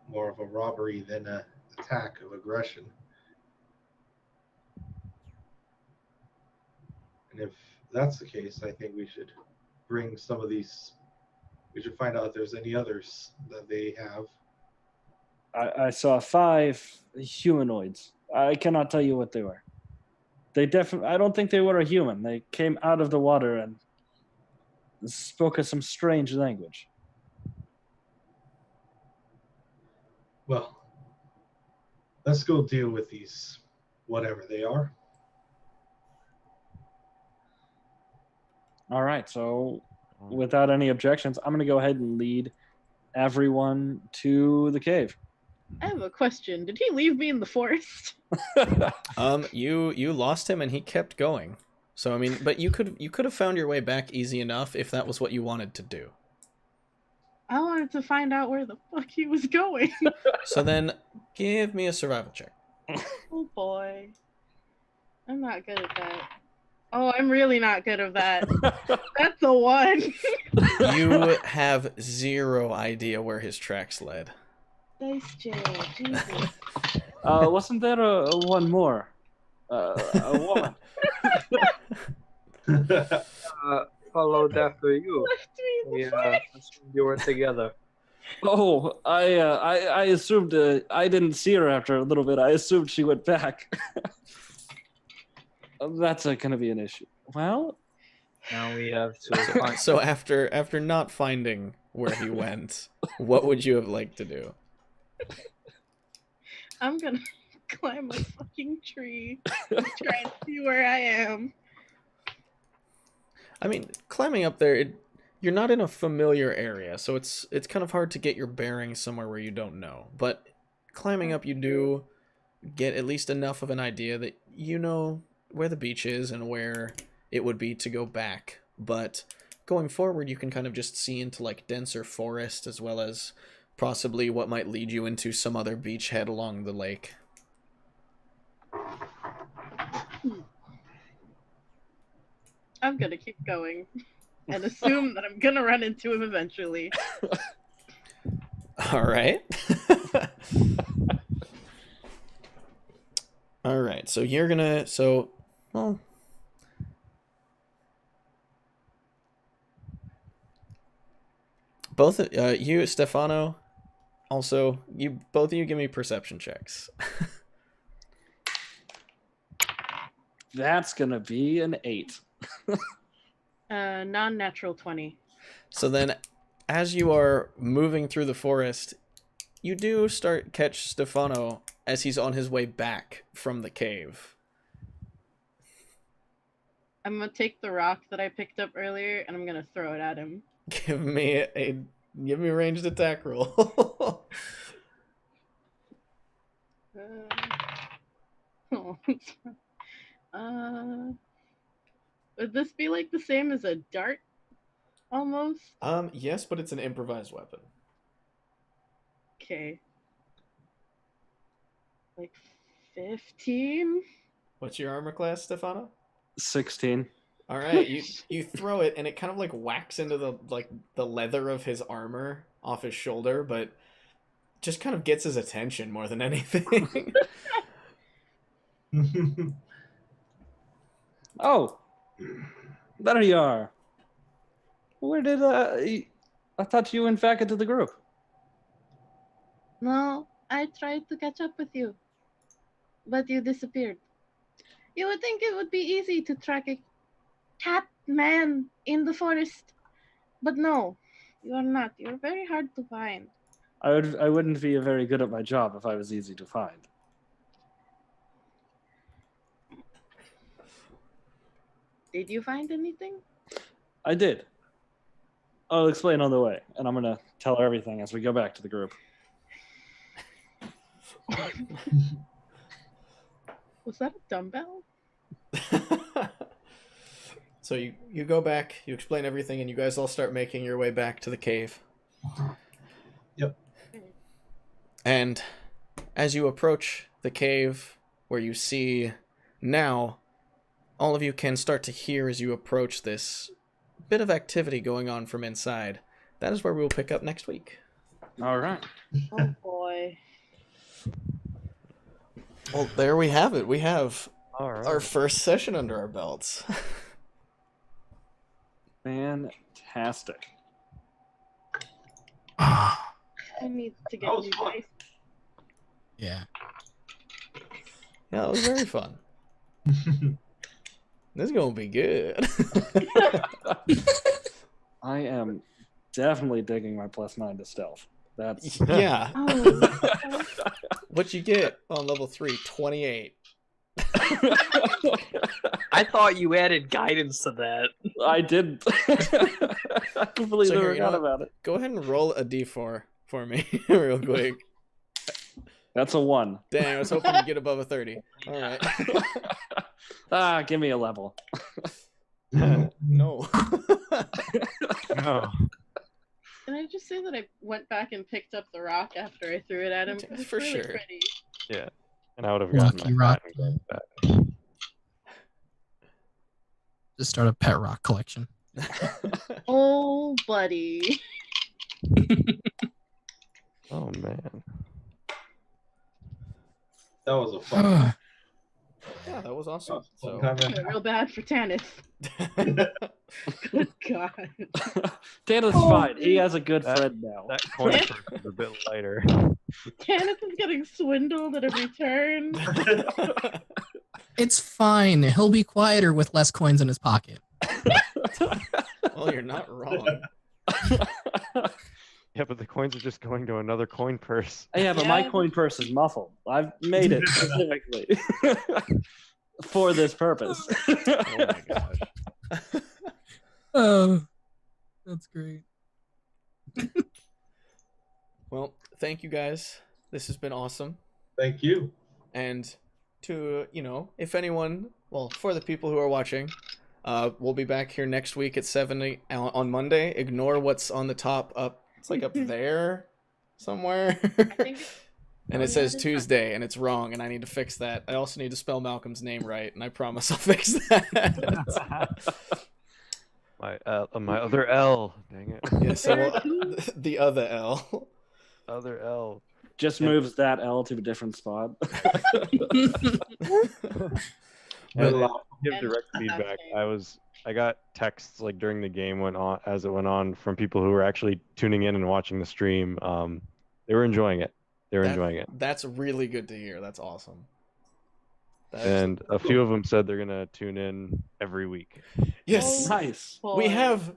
more of a robbery than an attack of aggression. And if that's the case, I think we should bring some of these. We should find out if there's any others that they have. I saw 5 humanoids. I cannot tell you what they were. They definitely. I don't think they were a human. They came out of the water and spoke some strange language. Well, let's go deal with these, whatever they are. All right. So, without any objections, I'm going to go ahead and lead everyone to the cave. I have a question. Did he leave me in the forest? You lost him and he kept going. So I mean, but you could have found your way back easy enough if that was what you wanted to do. I wanted to find out where the fuck he was going. So then, give me a survival check. Oh boy. I'm not good at that. Oh, I'm really not good at that. That's a 1. You have 0 idea where his tracks led. Dice jail, Jesus. Wasn't there a one more? A woman. Followed after you. Left me in the Yeah, assumed you were together. Oh, I assumed I didn't see her after a little bit. I assumed she went back. That's going to be an issue. Well, Now we have to find. So after not finding where he went, what would you have liked to do? I'm gonna climb a fucking tree and try and see where I am. I mean, climbing up there, you're not in a familiar area, so it's kind of hard to get your bearings somewhere where you don't know. But climbing up, you do get at least enough of an idea that you know where the beach is and where it would be to go back. But going forward, you can kind of just see into like denser forest as well as possibly what might lead you into some other beachhead along the lake. I'm gonna keep going and assume that I'm gonna run into him eventually. All right. All right. So you're gonna. Well. Both you, Stefano. Also, both of you give me perception checks. that's going to be an 8. Non-natural 20. So then, as you are moving through the forest, you do start catch Stefano as he's on his way back from the cave. I'm gonna take the rock that I picked up earlier and I'm gonna throw it at him. Give me a ranged attack roll. Would this be like the same as a dart? Almost? Yes, but it's an improvised weapon. Okay. Like 15? What's your armor class, Stefano? 16. All right, you throw it and it kind of like whacks into the leather of his armor off his shoulder, but just kind of gets his attention more than anything. Oh, there you are. Where did I thought you went back into the group. No, I tried to catch up with you, but you disappeared. You would think it would be easy to track a cat man in the forest, but no, you are not. You're very hard to find. I wouldn't be very good at my job if I was easy to find. Did you find anything? I did. I'll explain on the way, and I'm gonna tell her everything as we go back to the group. Was that a dumbbell? So you go back, you explain everything, and you guys all start making your way back to the cave. Yep. And as you approach the cave where you see now, all of you can start to hear as you approach this bit of activity going on from inside. That is where we will pick up next week. All right. Oh boy. Well, there we have it. We have All right. our first session under our belts. Fantastic. I need to get That was new fun. dice. Yeah. Yeah, it was very fun. This is gonna be good. I am definitely digging my +9 to stealth. That's Yeah. Oh, What you get on level 3? 28. I thought you added guidance to that. I did. I completely So here, you know forgot what? about it. Go ahead and roll a d4 for me real quick. That's a 1. Dang, I was hoping to get above a 30. All right. Give me a level. No. No. can I just say that I went back and picked up the rock after I threw it at him? 'Cause it's For really sure. pretty. Yeah. And I would have gotten Lucky my rock. hat and gone back. Just start a pet rock collection. Oh, buddy. Oh man. That was a fun. Yeah, that was awesome. So, Fun I feel real bad for Tanith. Good God. Tanith's Oh, fine. He has a good that- friend now. That coin purse is a bit lighter. Tanith is getting swindled at every turn. It's fine. He'll be quieter with less coins in his pocket. well, you're not wrong. Yeah, but the coins are just going to another coin purse. Yeah, but my Yeah. coin purse is muffled. I've made it specifically for this purpose. Oh my gosh. Oh, that's great. Well, thank you guys. This has been awesome. Thank you. And to, if anyone, well, for the people who are watching, we'll be back here next week at 7 on Monday. Ignore what's on the top up. It's like up there somewhere. I think And it says Tuesday, and it's wrong, and I need to fix that. I also need to spell Malcolm's name right, and I promise I'll fix that. My other L. Dang it. Yeah, so the other L. Other L. Just moves that L to a different spot. But But, give And direct that's feedback. okay. I got texts like during the game as it went on from people who were actually tuning in and watching the stream. They were enjoying it. They were enjoying it. That's really good to hear. That's awesome. And a few of them said they're gonna tune in every week. Yes, Nice. boy. we have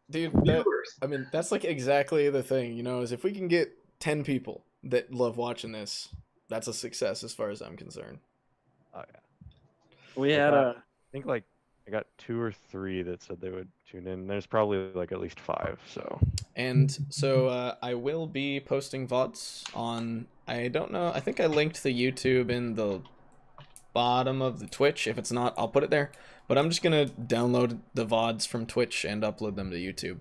dude. viewers. I mean, that's like exactly the thing, is if we can get 10 people that love watching this, that's a success as far as I'm concerned. Oh yeah. We had a I think I got 2 or 3 that said they would tune in. There's probably at least 5. So And so I will be posting VODs on, I don't know, I think I linked the YouTube in the bottom of the Twitch. If it's not, I'll put it there. But I'm just going to download the VODs from Twitch and upload them to YouTube.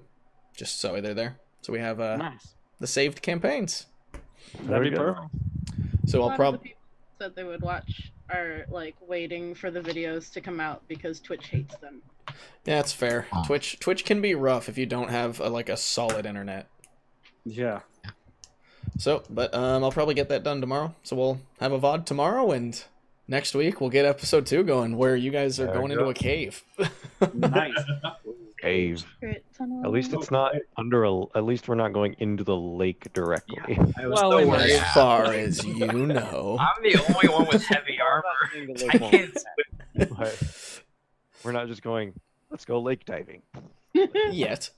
Just so they're there. So we have nice. the saved campaigns. That'd be Very good. perfect. So A I'll lot of the probably... people that they would watch are waiting for the videos to come out because Twitch hates them. Yeah, it's fair. Twitch can be rough if you don't have a solid internet. Yeah. So, but I'll probably get that done tomorrow. So we'll have a VOD tomorrow, and next week we'll get episode 2 going, where you guys are There going you into go. a cave. Nice. Cave. Secret tunnel. At least it's not under a. At least we're not going into the lake directly. I was Well, so wait a worried. minute. As far as you know. I'm the only one with heavy armor. I can't swim. But we're not just going. Let's go lake diving. Yet.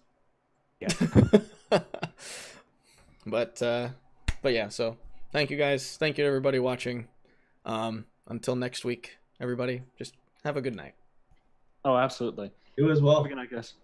Yeah. But yeah, so thank you guys. Thank you to everybody watching. Until next week, everybody, just have a good night. Oh, absolutely. You as Have well. a good night, guys.